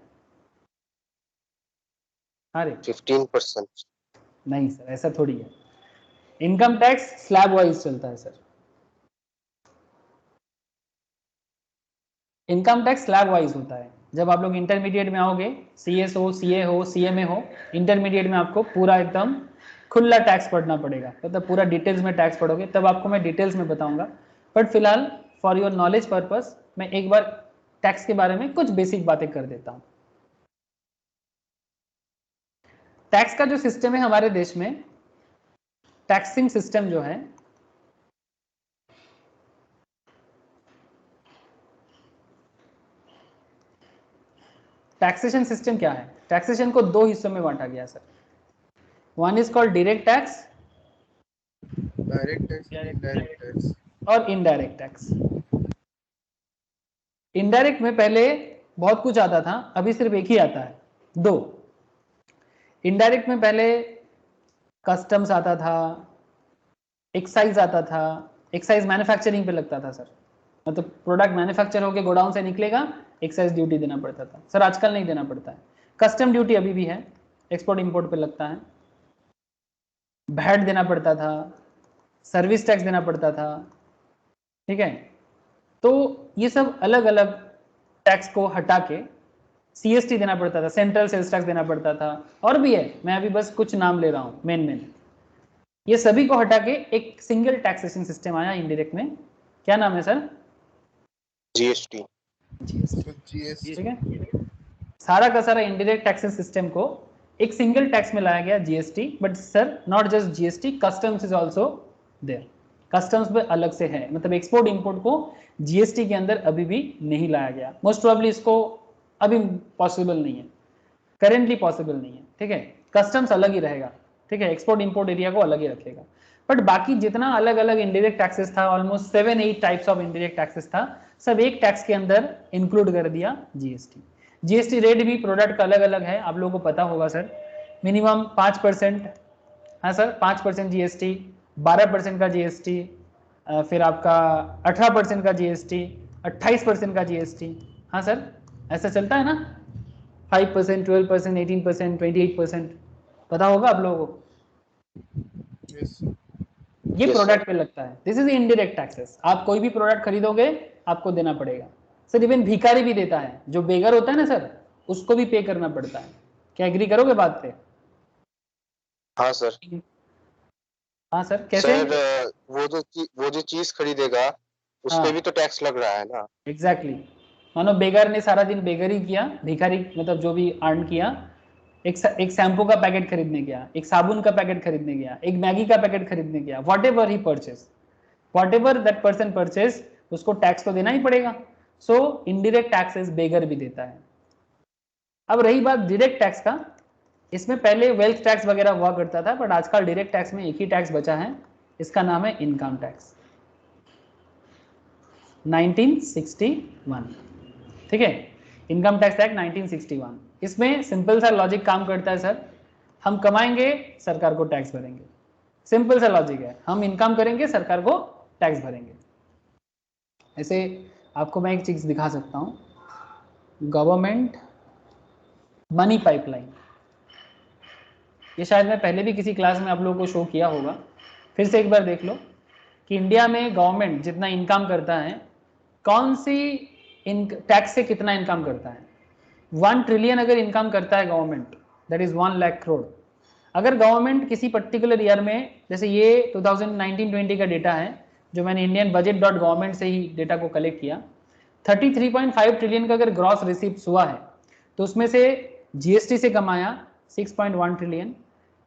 अरे 15%। नहीं सर, ऐसा थोड़ी है। इनकम टैक्स स्लैब वाइज चलता है sir. Income tax slab wise होता है। जब आप लोग इंटरमीडिएट में आओगे, सीएस हो, सीए हो, सीएमए हो, इंटरमीडिएट में आपको पूरा एकदम खुला टैक्स पढ़ना पड़ेगा, मतलब पूरा डिटेल्स में टैक्स पढ़ोगे, तब आपको मैं डिटेल्स में बताऊंगा। बट फिलहाल फॉर योर नॉलेज पर्पस मैं एक बार टैक्स के बारे में कुछ बेसिक बातें कर देता हूं। टैक्स का जो सिस्टम है हमारे देश में, टैक्सिंग सिस्टम जो है, टैक्सेशन सिस्टम क्या है? टैक्सेशन को दो हिस्सों में बांटा गया sir. One is called direct tax, direct tax, indirect tax और इनडायरेक्ट टैक्स। इनडायरेक्ट में पहले बहुत कुछ आता था, अभी सिर्फ एक ही आता है, दो। इनडायरेक्ट में पहले कस्टम्स आता था, एक्साइज आता था। एक्साइज मैन्युफैक्चरिंग पे लगता था सर, मतलब प्रोडक्ट मैन्युफैक्चर होकर गोडाउन से निकलेगा, एक्साइज ड्यूटी देना पड़ता था सर। आजकल नहीं देना पड़ता है। कस्टम ड्यूटी अभी भी है, एक्सपोर्ट इंपोर्ट पे लगता है। वैट देना पड़ता था, सर्विस टैक्स देना पड़ता था, ठीक है। तो ये सब अलग अलग टैक्स को हटा के सीएसटी देना पड़ता था, सेंट्रल सेल्स टैक्स देना पड़ता था, और भी है, मैं अभी बस कुछ नाम ले रहा हूँ मेन। ये सभी को हटा के एक सिंगल टैक्सेशन सिस्टम आया इंडायरेक्ट में। क्या नाम है सर? जीएसटी। ठीक है, सारा का सारा इंडायरेक्ट टैक्सेस सिस्टम को एक सिंगल टैक्स में लाया गया, GST. But sir not just GST, customs is also there. Customs पे अलग से है, मतलब एक्सपोर्ट इंपोर्ट को जीएसटी के अंदर अभी भी नहीं लाया गया। मोस्ट प्रोबेबली इसको अभी पॉसिबल नहीं है, करेंटली पॉसिबल नहीं है, ठीक है। कस्टम्स अलग ही रहेगा, ठीक है, एक्सपोर्ट इंपोर्ट एरिया को अलग ही रखेगा। बट बाकी जितना अलग अलग इंडायरेक्ट टैक्सेस था, almost 7-8 types of indirect taxes था, सब एक टैक्स के अंदर इंक्लूड कर दिया, जीएसटी। जीएसटी रेट भी प्रोडक्ट का अलग अलग है, आप लोगों को पता होगा सर। मिनिमम 5%, हाँ सर 5% जीएसटी, 12% का जीएसटी, फिर आपका 18% का जीएसटी, 28% का जीएसटी। हाँ सर, ऐसा चलता है ना, 5%, 12%, 18%, 28%, पता होगा आप लोगों को। ये प्रोडक्ट पे लगता है। This is indirect taxes. आप कोई भी प्रोडक्ट खरीदोगे आपको देना पड़ेगा सर। इवन भिखारी भी देता है, जो बेगर होता है ना सर, उसको भी पे करना पड़ता है। क्या एग्री करोगे बात पे? हाँ सर। हाँ सर, कैसे? सर वो जो चीज खरीदेगा उस पे भी तो टैक्स लग रहा है ना। एग्जैक्टली। मानो बेगर ने सारा दिन बेगरी किया, भिखारी मतलब जो भी अर्न किया, एक शैम्पू का पैकेट खरीदने गया, एक साबुन का पैकेट खरीदने गया, एक मैगी का पैकेट खरीदने गया, what ever he purchase, what ever that person purchase, उसको टैक्स तो देना ही पड़ेगा। सो इनडायरेक्ट टैक्सेस बेगर भी देता है। अब रही बात डायरेक्ट टैक्स का, इसमें पहले वेल्थ टैक्स वगैरह हुआ करता था, बट आजकल डायरेक्ट टैक्स में एक ही टैक्स बचा है, इसका नाम है इनकम टैक्स। 1961, ठीक है, इनकम टैक्स एक्ट 1961। इसमें सिंपल सा लॉजिक काम करता है सर, हम कमाएंगे सरकार को टैक्स भरेंगे, सिंपल सा लॉजिक है। हम इनकम करेंगे सरकार को टैक्स भरेंगे। ऐसे आपको मैं एक चीज दिखा सकता हूं, गवर्नमेंट मनी पाइपलाइन। ये शायद मैं पहले भी किसी क्लास में आप लोगों को शो किया होगा, फिर से एक बार देख लो कि इंडिया में गवर्नमेंट जितना इनकम करता है, कौन सी टैक्स से कितना इनकम करता है। 1 ट्रिलियन अगर इनकम करता है government, that is 1 lakh crore. अगर गवर्नमेंट किसी पर्टिकुलर ईयर में, जैसे ये 2019-20 का डेटा है जो मैंने इंडियन बजट डॉट गवर्नमेंट से ही डेटा को कलेक्ट किया, 33.5 ट्रिलियन का अगर ग्रॉस रिसीप्ट हुआ है, तो उसमें से जीएसटी से कमाया 6.1 ट्रिलियन,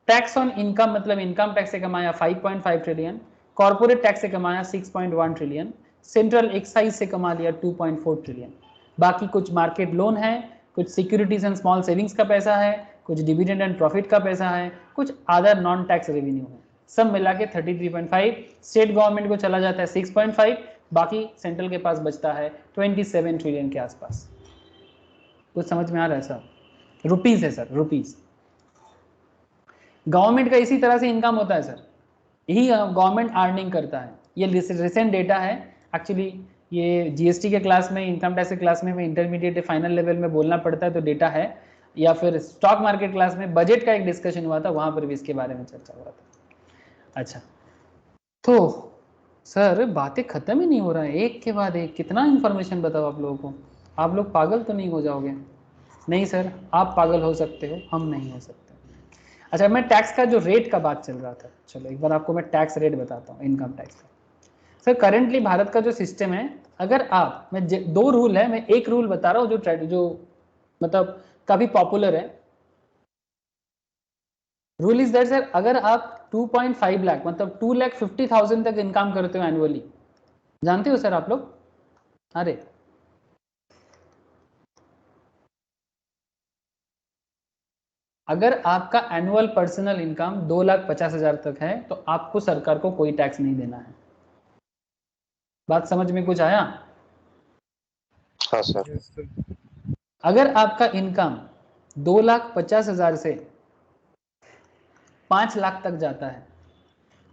टैक्स ऑन इनकम मतलब इनकम टैक्स से कमाया 5.5 ट्रिलियन, कॉर्पोरेट टैक्स से कमाया 6.1 ट्रिलियन, सेंट्रल एक्साइज से कमा लिया 2.4 ट्रिलियन। बाकी कुछ मार्केट लोन है, कुछ सिक्योरिटीज एंड स्मॉल सेविंग्स का पैसा है, कुछ डिविडेंड एंड प्रॉफिट का पैसा है, कुछ अदर नॉन टैक्स रेवेन्यू है। सब मिला के 33.5, स्टेट गवर्नमेंट को चला जाता है 6.5, बाकी सेंट्रल के पास बचता है 27 ट्रिलियन के आसपास। कुछ समझ में आ रहा है सर? रुपीज है सर, रुपीज। गवर्नमेंट का इसी तरह से इनकम होता है सर, यही गवर्नमेंट अर्निंग करता है। ये रिसेंट डेटा है एक्चुअली, ये जीएसटी के क्लास में, इनकम टैक्स के क्लास में इंटरमीडिएट फाइनल लेवल में बोलना पड़ता है तो डेटा है, या फिर स्टॉक मार्केट क्लास में बजट का एक डिस्कशन हुआ था, वहां पर भी इसके बारे में चर्चा हुआ था। अच्छा, तो सर बातें खत्म ही नहीं हो रहा है, एक के बाद एक कितना इंफॉर्मेशन बताओ आप लोगों को। आप लोग पागल तो नहीं हो जाओगे? नहीं सर, आप पागल हो सकते हो, हम नहीं हो सकते। अच्छा, मैं टैक्स का जो रेट का बात चल रहा था, चलो एक बार आपको मैं टैक्स रेट बताता हूँ इनकम टैक्स का। सर करेंटली भारत का जो सिस्टम है, अगर आप, मैं 2 रूल है, मैं एक रूल बता रहा हूँ जो मतलब काफी पॉपुलर है। रूल इज दैट सर, अगर आप 2.5 लाख मतलब 2,50,000 तक इनकम करते हो एनुअली, जानते हो सर आप लोग? अरे अगर आपका एनुअल पर्सनल इनकम 2,50,000 तक है तो आपको सरकार को कोई टैक्स नहीं देना है। बात समझ में कुछ आया? हाँ सर। Yes, sir. अगर आपका इनकम 2,50,000 से 5 लाख तक जाता है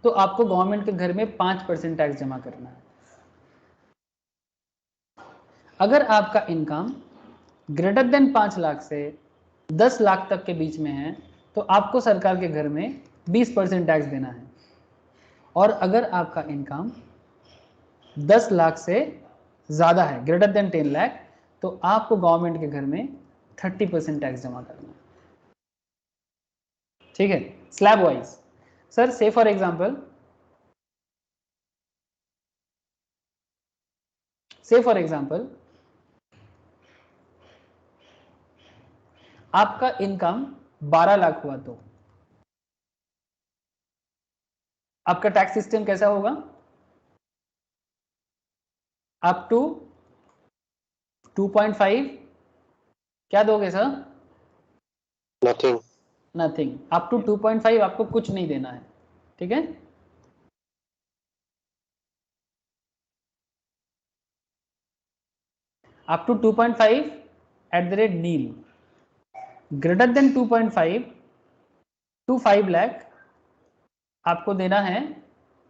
तो आपको गवर्नमेंट के घर में 5% टैक्स जमा करना है। अगर आपका इनकम ग्रेटर देन 5 लाख से 10 लाख तक के बीच में है तो आपको सरकार के घर में 20% टैक्स देना है। और अगर आपका इनकम 10 लाख से ज़्यादा है, ग्रेटर देन 10 लाख, तो आपको गवर्नमेंट के घर में 30% टैक्स जमा करना है। ठीक है, स्लैब वाइज। सर से फॉर एग्जाम्पल, आपका इनकम 12 लाख हुआ तो आपका टैक्स सिस्टम कैसा होगा? अप टू 2.5 क्या दोगे सर? नथिंग। अप टू 2.5 आपको कुछ नहीं देना है। ठीक है, up to 2.5 @ nil. Greater than 2.5 to 5 lakh आपको देना है।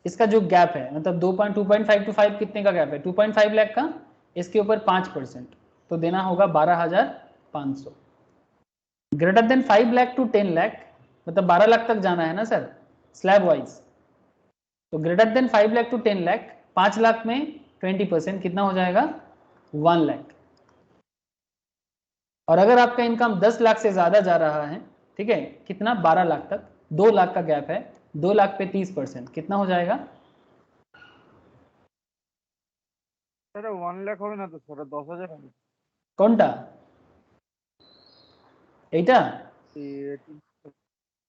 इसका जो गैप है मतलब 2.5 टू 5 कितने का गैप है? 2.5 लाख का, इसके ऊपर 5% तो देना होगा 12,500। Greater than 5 lakh to 10 lakh मतलब 12 लाख तक जाना है ना सर, स्लैब वाइज। तो greater than 5 lakh to 10 lakh, 5 lakh में 20% कितना हो जाएगा? 1 लाख। और अगर आपका इनकम 10 लाख से ज्यादा जा रहा है, ठीक है, कितना? 12 लाख तक, 2 लाख का गैप है, 2 लाख पे 30% कितना हो जाएगा? सर 1 लाख হবে না তো স্যার 10,000 হবে। কোনটা? এইটা?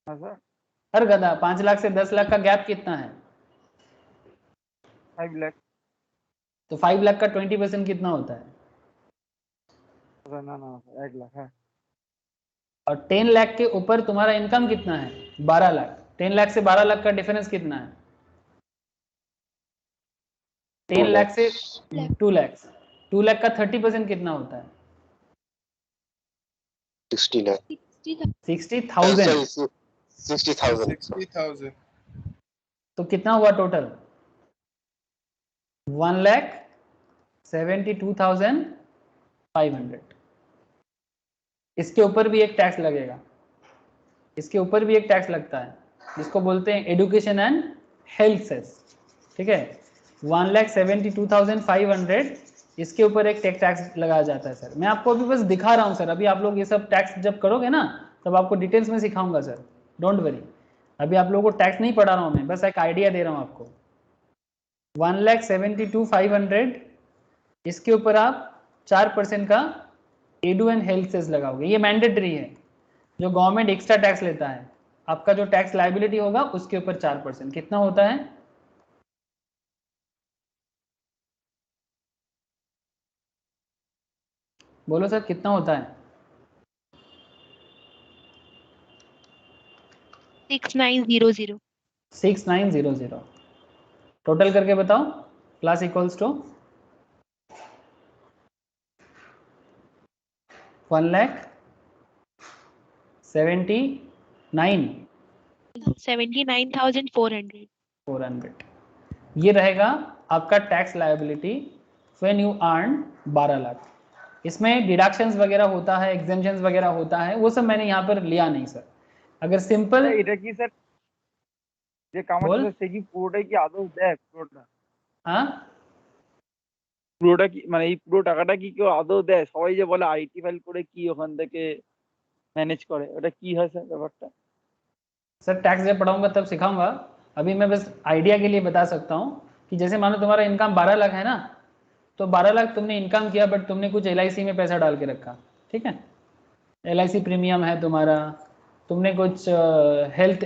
हाँ सर हर गधा, 5 लाख से 10 लाख का गैप कितना है? 5 लाख। तो 5 लाख का 20% कितना होता है? ना ना 1 लाख है। और 10 लाख के ऊपर तुम्हारा इनकम कितना है? 12 लाख। 10 लाख से 12 लाख का डिफरेंस कितना है? 10 लाख से 2 लाख। 2 लाख का 30% कितना होता है? 60 लाख। 60,000। 60,000। 60,000. तो कितना हुआ टोटल? 1,72,500। इसके ऊपर भी एक टैक्स लगेगा, इसके ऊपर भी एक टैक्स लगता है जिसको बोलते हैं एजुकेशन एंड हेल्थ सेस। ठीक है, 1,72,500 इसके ऊपर एक टैक्स लगाया जाता है सर। मैं आपको अभी बस दिखा रहा हूँ सर, अभी आप लोग ये सब टैक्स जब करोगे ना तब आपको डिटेल्स में सिखाऊंगा सर, डोंट वरी। अभी आप लोगों को टैक्स नहीं पढ़ा रहा हूँ मैं, बस एक आइडिया दे रहा हूँ आपको। 1,72,500 इसके ऊपर आप 4% का एडू एंड हेल्थ सेस लगाओगे। ये मैंडेटरी है, जो गवर्नमेंट एक्स्ट्रा टैक्स लेता है, आपका जो टैक्स लायबिलिटी होगा उसके ऊपर 4%। कितना होता है? बोलो सर कितना होता है? 6900। 6900। टोटल करके बताओ। Plus equals to 1,79,400। ये रहेगा आपका tax liability when you earn 12 lakh. इसमें डिडक्शंस वगैरह होता है, एग्जेम्पशंस वगैरह होता है, वो सब मैंने यहाँ पर लिया नहीं सर। अगर सिंपल এটা কি স্যার যে কামাচ্ছে সে কি পুরোটাই কি আদৌ দেয় পুরোটা? हाँ পুরোটা কি মানে এই পুরো টাকাটা কি কেউ আদৌ দেয়? সবাই যে বলে আইটি ফাইল করে কি ওখান থেকে ম্যানেজ করে, ওটা কি হয় স্যার ব্যাপারটা? सर टैक्स जब पढ़ाऊंगा तब सिखाऊंगा, अभी मैं बस आइडिया के लिए बता सकता हूँ कि जैसे मानो तुम्हारा इनकम 12 लाख है ना, तो 12 लाख तुमने इनकम किया बट तुमने कुछ LIC में पैसा डाल के रखा, ठीक है, LIC प्रीमियम है तुम्हारा, तुमने कुछ हेल्थ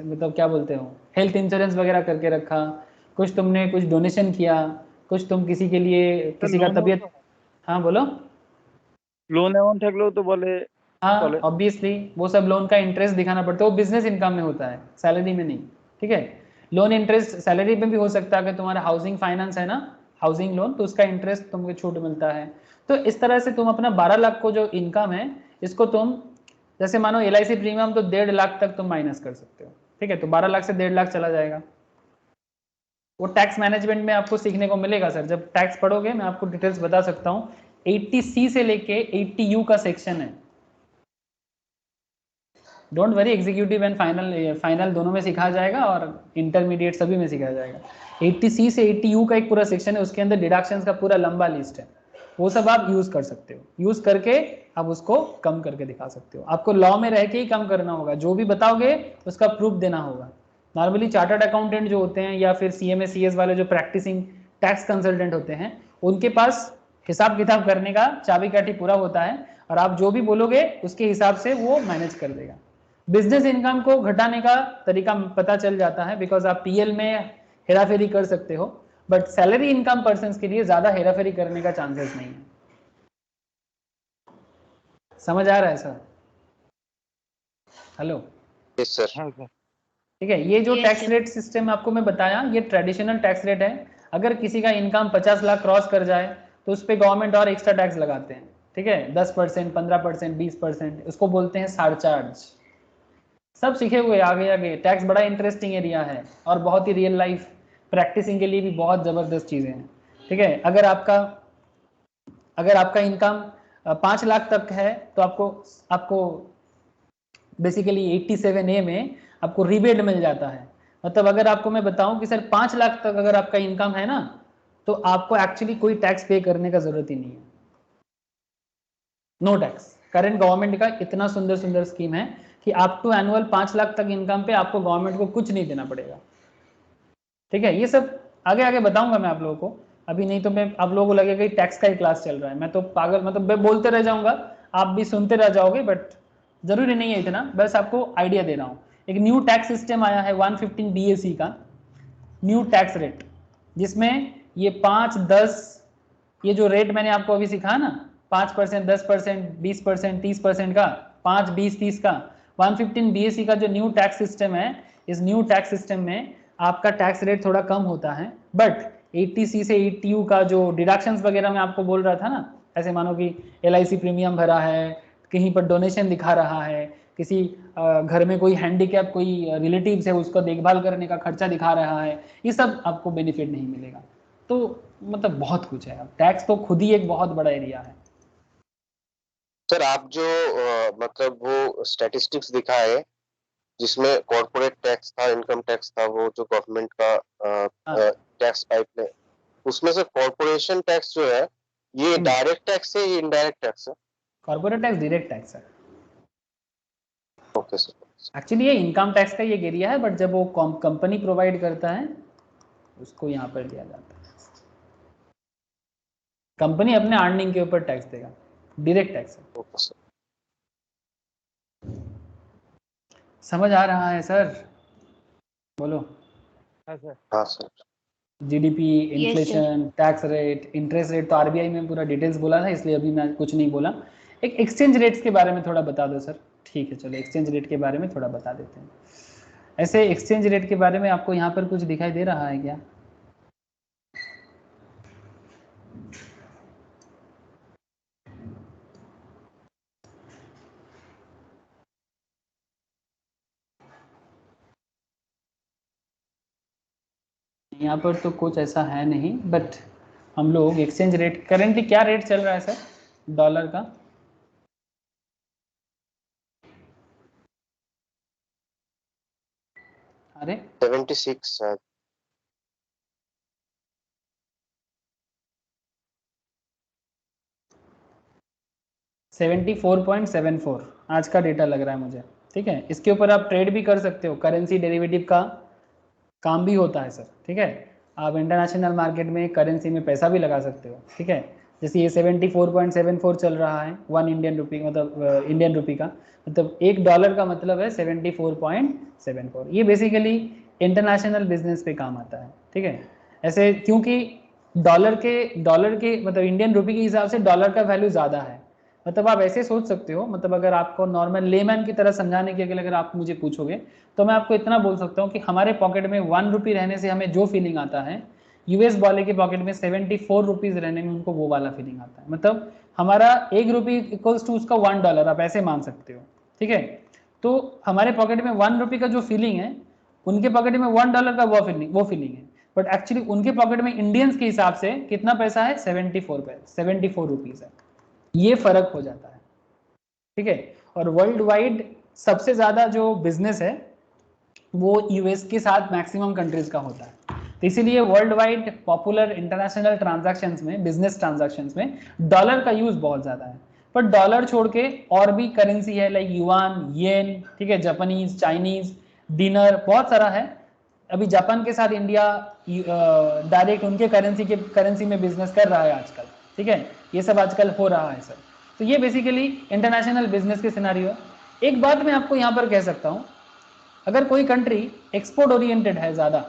मतलब क्या बोलते हो, हेल्थ इंश्योरेंस वगैरह करके रखा, कुछ तुमने कुछ डोनेशन किया, कुछ तुम किसी के लिए किसी का तबीयत। हाँ बोलो। লোন অ্যামাউন্ট থাকলেও তো বলে हाँ চলে। ऑब्वियसली वो सब लोन का इंटरेस्ट दिखाना पड़ता है, वो बिजनेस इनकम में होता है, सैलरी में नहीं। ठीक है, लोन इंटरेस्ट सैलरी में भी हो सकता है, अगर तुम्हारा हाउसिंग फाइनेंस है ना, हाउसिंग लोन, तो उसका इंटरेस्ट तुमको छूट मिलता है। तो इस तरह से तुम अपना 12 लाख को जो इनकम है, इसको तुम जैसे मानो LIC प्रीमियम तो 1.5 लाख तक तुम माइनस कर सकते हो। ठीक है, तो 12 लाख से 1.5 लाख चला जाएगा। वो टैक्स मैनेजमेंट में आपको सीखने को मिलेगा सर, जब टैक्स पढ़ोगे मैं आपको डिटेल्स बता सकता हूँ। 80C से लेके 80U का सेक्शन है। Don't worry, executive and final दोनों में सिखाया जाएगा और इंटरमीडिएट सभी में सिखाया जाएगा। 80C से 80U का एक पूरा सेक्शन है, उसके अंदर डिडक्शंस का पूरा लंबा लिस्ट है, वो सब आप यूज कर सकते हो, यूज करके आप उसको कम करके दिखा सकते हो। आपको लॉ में रह के ही कम करना होगा, जो भी बताओगे उसका प्रूफ देना होगा। नॉर्मली चार्टर्ड अकाउंटेंट जो होते हैं या फिर CMA CS वाले जो प्रैक्टिसिंग टैक्स कंसल्टेंट होते हैं, उनके पास हिसाब किताब करने का चाबी काठी पूरा होता है, और आप जो भी बोलोगे उसके हिसाब से वो मैनेज कर देगा। बिजनेस इनकम को घटाने का तरीका पता चल जाता है, बिकॉज आप PL में हेराफेरी कर सकते हो, बट सैलरी इनकम पर्सन के लिए ज्यादा हेराफेरी करने का चांसेस नहीं है। समझ आ रहा है सर? हेलो? Yes sir. हाँ सर। ठीक है, ये जो Yes, tax sir. Rate system आपको मैं बताया, ये ट्रेडिशनल टैक्स रेट है। अगर किसी का इनकम 50 लाख क्रॉस कर जाए तो उस पर गवर्नमेंट और एक्स्ट्रा टैक्स लगाते हैं। ठीक है, 10%, 15%, 20%, उसको बोलते हैं सरचार्ज। सब सीखे हुए आगे आगे। टैक्स बड़ा इंटरेस्टिंग एरिया है और बहुत ही रियल लाइफ प्रैक्टिसिंग के लिए भी बहुत ज़बरदस्त चीज़ें हैं। ठीक है, अगर आपका इनकम 5 लाख तक है तो आपको बेसिकली 87A में आपको रिबेट मिल जाता है। मतलब अगर आपको मैं बताऊं कि सर 5 लाख तक अगर आपका इनकम है ना, तो आपको एक्चुअली कोई टैक्स पे करने का जरूरत ही नहीं है, नो टैक्स। करंट गवर्नमेंट का इतना सुंदर सुंदर स्कीम है कि आप टू एनुअल 5 लाख तक इनकम पे आपको गवर्नमेंट को कुछ नहीं देना पड़ेगा। ठीक है, ये सब आगे आगे बताऊंगा मैं आप लोगों को, अभी नहीं तो मैं आप लोगों को लगेगा कि टैक्स का ही क्लास चल रहा है, मैं तो पागल, मतलब मैं बोलते रह जाऊंगा, आप भी सुनते रह जाओगे, बट जरूरी नहीं है इतना, बस आपको आइडिया दे रहा हूँ। एक न्यू टैक्स सिस्टम आया है 115 BAC का न्यू टैक्स रेट, जिसमें ये 5, 10, ये जो रेट मैंने आपको अभी सिखाया ना, 5%, 10%, 20%, 30% का, 5, 20, 30 का, 115 BAC का जो न्यू टैक्स सिस्टम है, इस न्यू टैक्स सिस्टम में आपका टैक्स रेट थोड़ा कम होता है, बट 80C से 80U का जो डिडक्शंस वगैरह मैं आपको बोल रहा था ना, ऐसे मानो कि LIC प्रीमियम भरा है, कहीं पर डोनेशन दिखा रहा है, किसी घर में कोई हैंडीकैप कोई रिलेटिव्स है उसको देखभाल करने का खर्चा दिखा रहा है, ये सब आपको बेनिफिट नहीं मिलेगा। तो मतलब बहुत कुछ है, टैक्स तो खुद ही एक बहुत बड़ा एरिया है। सर आप जो मतलब वो स्टैटिस्टिक्स दिखाए जिसमें कॉर्पोरेट टैक्स था, इनकम टैक्स था, वो जो गवर्नमेंट का टैक्स पाइपलाइन, उसमें से कॉर्पोरेशन टैक्स जो है ये डायरेक्ट टैक्स है, ये इनडायरेक्ट टैक्स है? कॉर्पोरेट टैक्स डायरेक्ट टैक्स है। Okay sir. एक्चुअली ये इनकम टैक्स का ये एरिया है, बट जब वो कंपनी प्रोवाइड करता है उसको यहाँ पर लिया जाता है। कंपनी अपने अर्निंग के ऊपर टैक्स देगा, डायरेक्ट टैक्स है। Okay sir. समझ आ रहा है सर? बोलो। हाँ सर। हाँ sir. GDP, Yes, inflation, tax rate, interest rate तो RBI में पूरा डिटेल्स बोला था, इसलिए अभी मैं कुछ नहीं बोला। एक एक्सचेंज रेट्स के बारे में थोड़ा बता दो सर। ठीक है, चलो एक्सचेंज रेट के बारे में थोड़ा बता देते हैं। ऐसे एक्सचेंज रेट के बारे में आपको यहाँ पर कुछ दिखाई दे रहा है क्या? यहाँ पर तो कुछ ऐसा है नहीं, बट हम लोग एक्सचेंज रेट करेंटली क्या रेट चल रहा है सर डॉलर का? अरे 76 शायद। 74.74 आज का डेटा लग रहा है मुझे। ठीक है, इसके ऊपर आप ट्रेड भी कर सकते हो, करेंसी डेरिवेटिव का काम भी होता है सर। ठीक है, आप इंटरनेशनल मार्केट में करेंसी में पैसा भी लगा सकते हो। ठीक है, जैसे ये 74.74 चल रहा है 1 इंडियन रुपी, मतलब इंडियन रुपी का मतलब $1 का मतलब है 74.74। ये बेसिकली इंटरनेशनल बिजनेस पे काम आता है, ठीक है। ऐसे क्योंकि डॉलर के मतलब इंडियन रुपी के हिसाब से डॉलर का वैल्यू ज़्यादा है। मतलब आप ऐसे सोच सकते हो, मतलब अगर आपको नॉर्मल लेमैन की तरह समझाने के लिए अगर आप मुझे पूछोगे तो मैं आपको इतना बोल सकता हूँ कि हमारे पॉकेट में 1 रुपी रहने से हमें जो फीलिंग आता है, यूएस वाले के पॉकेट में 74 रुपीज रहने में उनको वो वाला फीलिंग आता है। मतलब हमारा 1 रुपी इक्वल्स टू उसका $1, आप ऐसे मान सकते हो, ठीक है। तो हमारे पॉकेट में 1 रुपी का जो फीलिंग है, उनके पॉकेट में $1 का वो फीलिंग है, बट एक्चुअली उनके पॉकेट में इंडियंस के हिसाब से कितना पैसा है, 74 रुपीज है। ये फर्क हो जाता है, ठीक है। और वर्ल्ड वाइड सबसे ज्यादा जो बिजनेस है वो यूएस के साथ मैक्सिमम कंट्रीज का होता है। तो इसीलिए world wide popular international transactions में, बिजनेस ट्रांजैक्शंस में डॉलर का यूज बहुत ज्यादा है। पर डॉलर छोड़ के और भी करेंसी है, लाइक युआन, येन, ठीक है, जापानीज, चाइनीज, डिनर, बहुत सारा है। अभी जापान के साथ इंडिया डायरेक्ट उनके करेंसी में बिजनेस कर रहा है आजकल, ठीक है। ये सब आजकल हो रहा है सर। तो ये बेसिकली इंटरनेशनल बिजनेस के सिनेरियो है। एक बात मैं आपको यहाँ पर कह सकता हूँ, अगर कोई कंट्री एक्सपोर्ट ओरिएंटेड है ज्यादा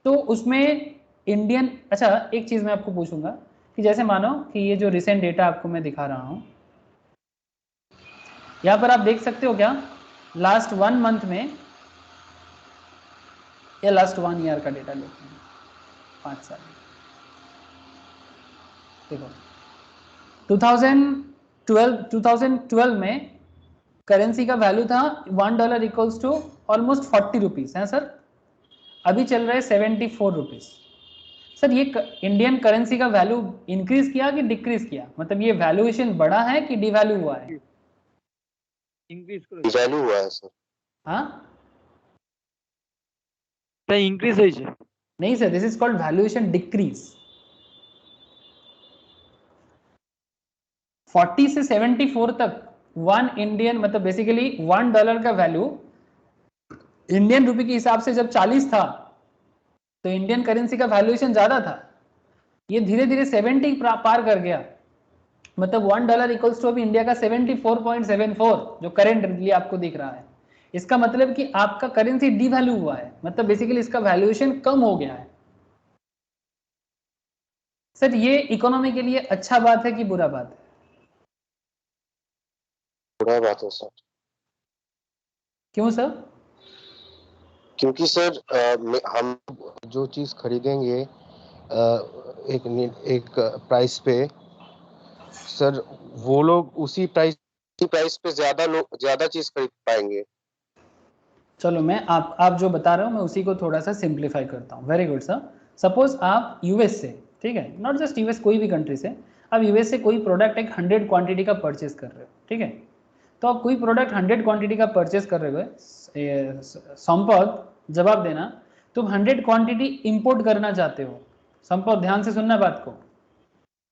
तो उसमें इंडियन, अच्छा एक चीज मैं आपको पूछूंगा कि जैसे मानो कि ये जो रिसेंट डेटा आपको मैं दिखा रहा हूं, यहां पर आप देख सकते हो क्या, लास्ट 1 मंथ में या लास्ट 1 ईयर का डेटा लेते हैं, 5 साल देखो। 2012 में करेंसी का वैल्यू था $1 इक्वल्स टू ऑलमोस्ट 40 रुपीज है सर। अभी चल रहा है 74 रुपीज। सर ये इंडियन करेंसी का वैल्यू इंक्रीज किया कि डिक्रीज किया, मतलब ये वैल्यूएशन बढ़ा है कि डिवैल्यू हुआ है? डिवैल्यू हुआ है सर। हाँ इंक्रीज হয়েছে। नहीं sir, this is called valuation decrease. 40 से 74 तक 1 इंडियन, मतलब बेसिकली $1 का वैल्यू इंडियन रुपी के हिसाब से जब 40 था तो इंडियन करेंसी का वैल्यूएशन ज्यादा था। ये धीरे धीरे 70 पार कर गया, मतलब $1 इक्वल्स टू अभी इंडिया का 74.74 जो करेंटली आपको दिख रहा है। इसका मतलब कि आपका करेंसी डिवैल्यू हुआ है, मतलब बेसिकली इसका वैल्यूएशन कम हो गया है। सर ये इकोनॉमी के लिए अच्छा बात है कि बुरा बात है? बुरा बात है सर। क्यों सर? क्योंकि सर हम जो चीज खरीदेंगे एक प्राइस पे सर, वो लोग उसी प्राइस पे ज्यादा चीज खरीद पाएंगे। चलो मैं आप जो बता रहे हो मैं उसी को थोड़ा सा सिंप्लीफाई करता हूँ। Very good sir. सपोज आप यूएस से, ठीक है, नॉट जस्ट यूएस, कोई भी कंट्री से, आप यूएस से कोई प्रोडक्ट एक 100 क्वांटिटी का परचेज कर रहे हो, ठीक है। तो आप कोई प्रोडक्ट 100 क्वांटिटी का परचेज कर रहे हो, संपद जवाब देना, तुम 100 क्वांटिटी इंपोर्ट करना चाहते हो। संपद ध्यान से सुनना बात को।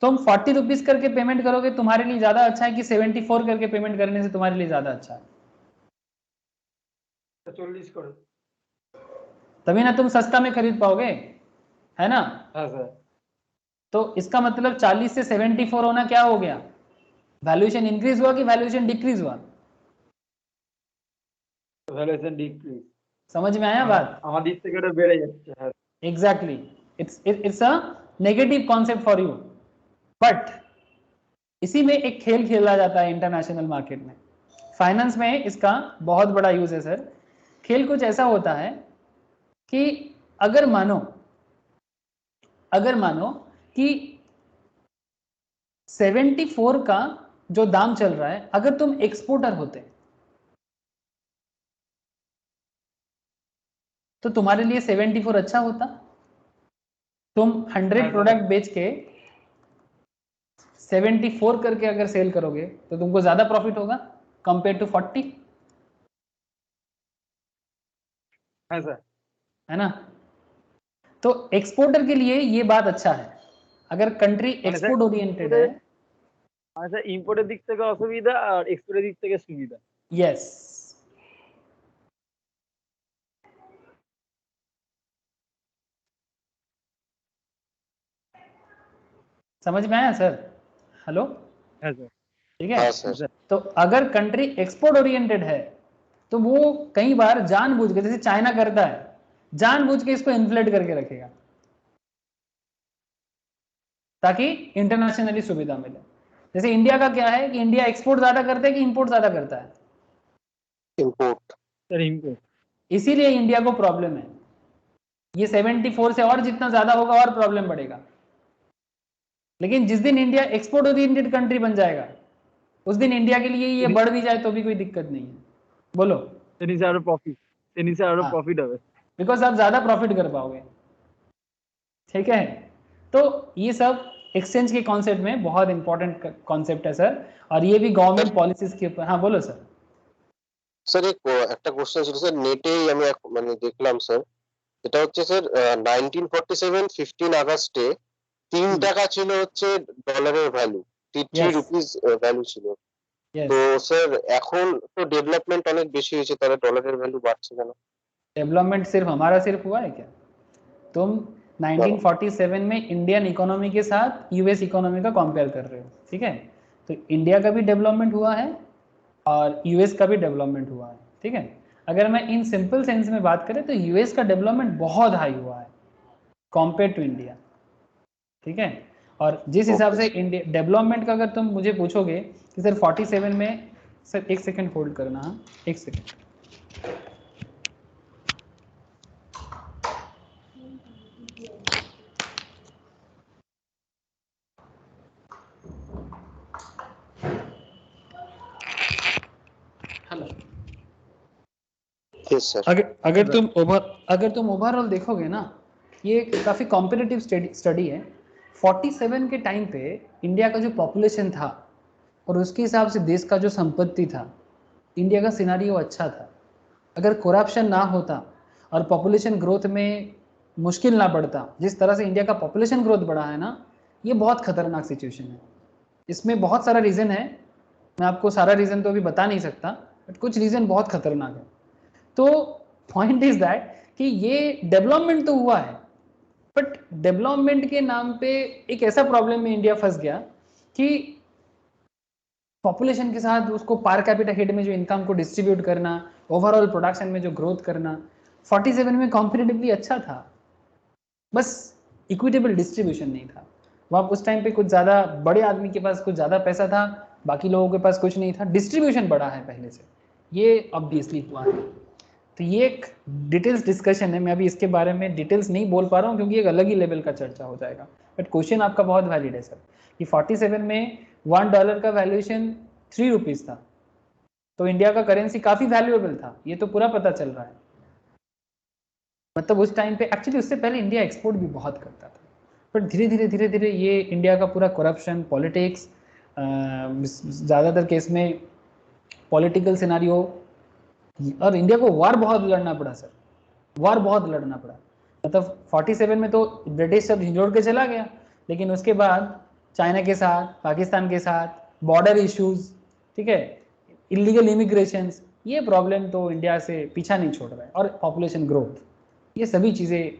तुम 40 रुपीज करके पेमेंट करोगे तुम्हारे लिए ज्यादा अच्छा है कि 74 करके पेमेंट करने से तुम्हारे लिए ज्यादा अच्छा है? 40 করে। तभी ना तुम सस्ता में खरीद पाओगे, है ना। हाँ सर। तो इसका मतलब 40 से 74 होना क्या हो गया, वैल्यूएशन इंक्रीज हुआ कि वैल्यूएशन डिक्रीज हुआ? Valuation decrease. समझ में आया बात? আমাদের থেকে এটা বেড়ে যাচ্ছে। হ্যাঁ exactly, it's a negative concept for you, but इसी में एक खेल खेला जाता है इंटरनेशनल मार्केट में। फाइनेंस में इसका बहुत बड़ा यूज है सर। खेल कुछ ऐसा होता है कि अगर मानो कि 74 का जो दाम चल रहा है, अगर तुम एक्सपोर्टर होते तो तुम्हारे लिए 74 अच्छा होता। तुम 100 प्रोडक्ट बेच के 74 करके अगर सेल करोगे तो तुमको ज्यादा प्रॉफिट होगा कंपेयर टू 40, हाँ सर। है ना। तो एक्सपोर्टर के लिए ये बात अच्छा है, अगर कंट्री মানে স্যার एक्सपोर्ट ओरिएंटेड है। মানে স্যার ইম্পোর্টের দিক থেকে অসুবিধা আর এক্সপোর্টের দিক থেকে সুবিধা। यस, समझ में आया सर? हेलो, है सर। ठीक हाँ है। सर। तो अगर कंट्री एक्सपोर्ट ओरिएंटेड है तो वो कई बार जानबूझ के, जैसे चाइना करता है, जानबूझ के इसको इन्फ्लेट करके रखेगा ताकि इंटरनेशनली सुविधा मिले। जैसे इंडिया का क्या है कि इंडिया एक्सपोर्ट ज्यादा करता है कि इंपोर्ट ज्यादा करता है? इम्पोर्ट। Sir import. इसीलिए इंडिया को प्रॉब्लम है। ये 74 से और जितना ज्यादा होगा और प्रॉब्लम बढ़ेगा। लेकिन जिस दिन इंडिया एक्सपोर्ट ओरिएंटेड कंट्री बन जाएगा उस दिन इंडिया के लिए ये बढ़ भी जाए तो भी कोई दिक्कत नहीं है। बोलो। प्रॉफिट হবে, बिकॉज आप ज्यादा प्रॉफिट कर पाओगे, ठीक है। तो ये सब एक्सचेंज के कॉन्सेप्ट में बहुत इंपॉर्टेंट कॉन्सेप्ट है सर, और ये भी गवर्नमेंट पॉलिसीज के ऊपर। हाँ बोलो सर। স্যার একটা কোশ্চেন ছিল স্যার, নেটেই আমি মানে দেখলাম স্যার, এটা হচ্ছে স্যার 1947 15 আগস্টে 3 টাকা ছিল হচ্ছে ডলারের ভ্যালু, 3 রুপিস ভ্যালু ছিল। তো স্যার এখন তো ডেভেলপমেন্ট অনেক বেশি হয়েছে, তাহলে ডলারের ভ্যালু বাড়ছে কেন? डेवलपमेंट सिर्फ हमारा सिर्फ हुआ है क्या? तुम 1947 में इंडियन इकोनॉमी के साथ यूएस इकोनॉमी का कंपेयर कर रहे हो, ठीक है। तो इंडिया का भी डेवलपमेंट हुआ है और यूएस का भी डेवलपमेंट हुआ है, ठीक है। अगर मैं इन सिंपल सेंस में बात करें तो यूएस का डेवलपमेंट बहुत हाई हुआ है कंपेयर टू इंडिया, ठीक है। और जिस हिसाब से इंडिया डेवलपमेंट का अगर तुम मुझे पूछोगे कि सर 47 में, सर एक सेकंड होल्ड करना, हाँ एक सेकंड। हेलो। Yes sir. अगर तुम ओवरऑल देखोगे ना, ये काफ़ी कॉम्पिटिटिव स्टडी है। 47 के टाइम पे इंडिया का जो पॉपुलेशन था और उसके हिसाब से देश का जो संपत्ति था, इंडिया का सिनारियो अच्छा था। अगर करप्शन ना होता और पॉपुलेशन ग्रोथ में मुश्किल ना बढ़ता, जिस तरह से इंडिया का पॉपुलेशन ग्रोथ बढ़ा है ना, ये बहुत खतरनाक सिचुएशन है। इसमें बहुत सारा रीज़न है, मैं आपको सारा रीज़न तो अभी बता नहीं सकता, बट कुछ रीज़न बहुत खतरनाक है। तो पॉइंट इज दैट कि ये डेवलपमेंट तो हुआ है, बट डेवलपमेंट के नाम पे एक ऐसा प्रॉब्लम में इंडिया फंस गया कि पॉपुलेशन के साथ उसको पर कैपिटा हेड में जो इनकम को डिस्ट्रीब्यूट करना, ओवरऑल प्रोडक्शन में जो ग्रोथ करना 47 में कॉम्पिटिटिवली अच्छा था, बस इक्विटेबल डिस्ट्रीब्यूशन नहीं था। वहाँ उस टाइम पे कुछ ज़्यादा बड़े आदमी के पास कुछ ज़्यादा पैसा था, बाकी लोगों के पास कुछ नहीं था। डिस्ट्रीब्यूशन बड़ा है पहले से, ये ऑब्वियसली हुआ है। तो ये एक डिटेल्स डिस्कशन है, मैं अभी इसके बारे में डिटेल्स नहीं बोल पा रहा हूँ क्योंकि एक अलग ही लेवल का चर्चा हो जाएगा। बट क्वेश्चन आपका बहुत वैलिड है सर कि 47 में $1 का वैल्यूएशन 3 रुपीज़ था, तो इंडिया का करेंसी काफ़ी वैल्यूएबल था, ये तो पूरा पता चल रहा है। मतलब उस टाइम पे एक्चुअली उससे पहले इंडिया एक्सपोर्ट भी बहुत करता था, बट धीरे धीरे ये इंडिया का पूरा करप्शन, पॉलिटिक्स, ज़्यादातर केस में पॉलिटिकल सिनारियो, और इंडिया को वार बहुत लड़ना पड़ा सर, वार बहुत लड़ना पड़ा। मतलब 47 में तो ब्रिटिश सब झिझोड़ के चला गया, लेकिन उसके बाद चाइना के साथ, पाकिस्तान के साथ, बॉर्डर इश्यूज, ठीक है, इलीगल इमिग्रेशंस, ये प्रॉब्लम तो इंडिया से पीछा नहीं छोड़ रहा है, और पॉपुलेशन ग्रोथ, ये सभी चीज़ें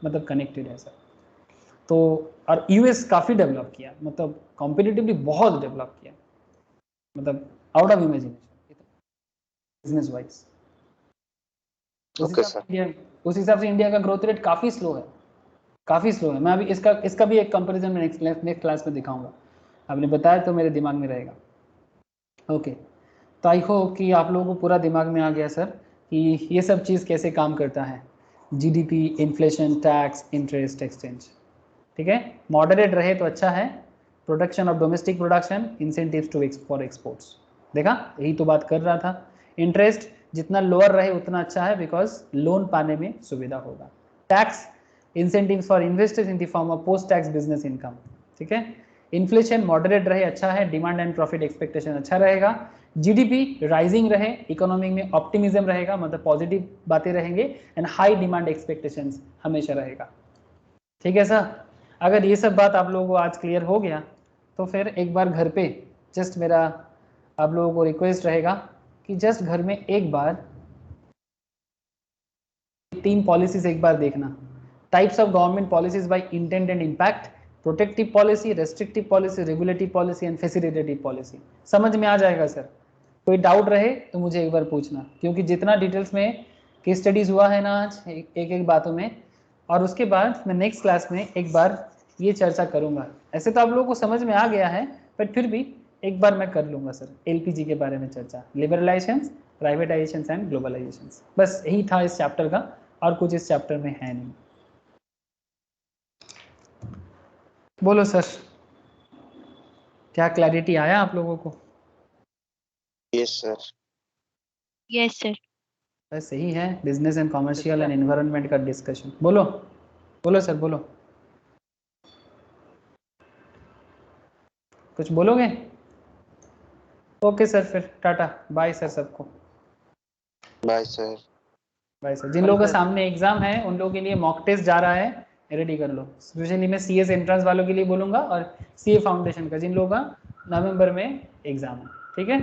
मतलब कनेक्टेड है सर। तो और यूएस काफ़ी डेवलप किया, मतलब कॉम्पिटिटिवली बहुत डेवलप किया, मतलब out of imagination business wise. उस हिसाब से इंडिया का ग्रोथ रेट काफ़ी स्लो है, काफ़ी स्लो है। मैं अभी इसका भी एक कंपैरिजन में नेक्स्ट क्लास में दिखाऊंगा, आपने बताया तो मेरे दिमाग में रहेगा। ओके, तो आई होप कि आप लोगों को पूरा दिमाग में आ गया सर कि ये सब चीज़ कैसे काम करता है, GDP, inflation, tax, interest, exchange, ठीक है। मॉडरेट रहे तो अच्छा है, production of domestic production, incentives to for exports, देखा यही तो बात कर रहा था। इंटरेस्ट जितना लोअर रहे उतना अच्छा है, बिकॉज लोन पाने में सुविधा होगा। Tax, incentives for investors in the form of post tax business income, ठीक है। इन्फ्लेशन मॉडरेट रहे अच्छा है, डिमांड एंड प्रॉफिट एक्सपेक्टेशन अच्छा रहेगा। जीडीपी राइजिंग रहे, इकोनॉमी में ऑप्टिमिज्म रहेगा, मतलब पॉजिटिव बातें रहेंगे, एंड हाई डिमांड एक्सपेक्टेशंस हमेशा रहेगा, ठीक है सर। अगर ये सब बात आप लोगों को आज क्लियर हो गया तो फिर एक बार घर पे जस्ट मेरा आप लोगों को रिक्वेस्ट रहेगा कि जस्ट घर में एक बार 3 पॉलिसीज एक बार देखना। Types of government policies bye intent and impact, protective policy, restrictive policy, regulative policy and facilitative policy. समझ में आ जाएगा सर? कोई डाउट रहे तो मुझे एक बार पूछना, क्योंकि जितना डिटेल्स में केस स्टडीज हुआ है ना आज एक एक बातों में, और उसके बाद मैं नेक्स्ट क्लास में एक बार ये चर्चा करूंगा। ऐसे तो आप लोगों को समझ में आ गया है, बट फिर भी एक बार मैं कर लूंगा सर एलपीजी के बारे में चर्चा, लिबरलाइजेशन, प्राइवेटाइजेशन एंड ग्लोबलाइजेशन। बस यही था इस चैप्टर का, और कुछ इस चैप्टर में है नहीं। बोलो सर, क्या क्लैरिटी आया आप लोगों को? Yes sir. Yes sir. बस यही है business and commercial and environment का डिस्कशन। बोलो बोलो सर, बोलो, कुछ बोलोगे? ओके सर, फिर टाटा बाय सर सबको। Bye sir. Bye sir. जिन लोगों का सामने एग्जाम है उन लोगों के लिए मॉक टेस्ट जा रहा है, रेडी कर लो। स्पेशली मैं सीएस एंट्रेंस वालों के लिए बोलूंगा, और सीए फाउंडेशन का, जिन लोगों का नवंबर में एग्जाम है, ठीक है,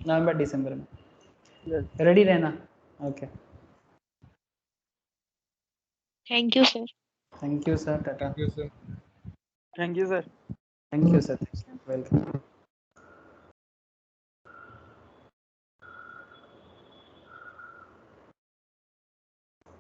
नवंबर दिसंबर में, रेडी रहना। Okay, thank you sir. Thank you sir, Tata. Thank you sir. Thank you sir. Thank you sir, welcome.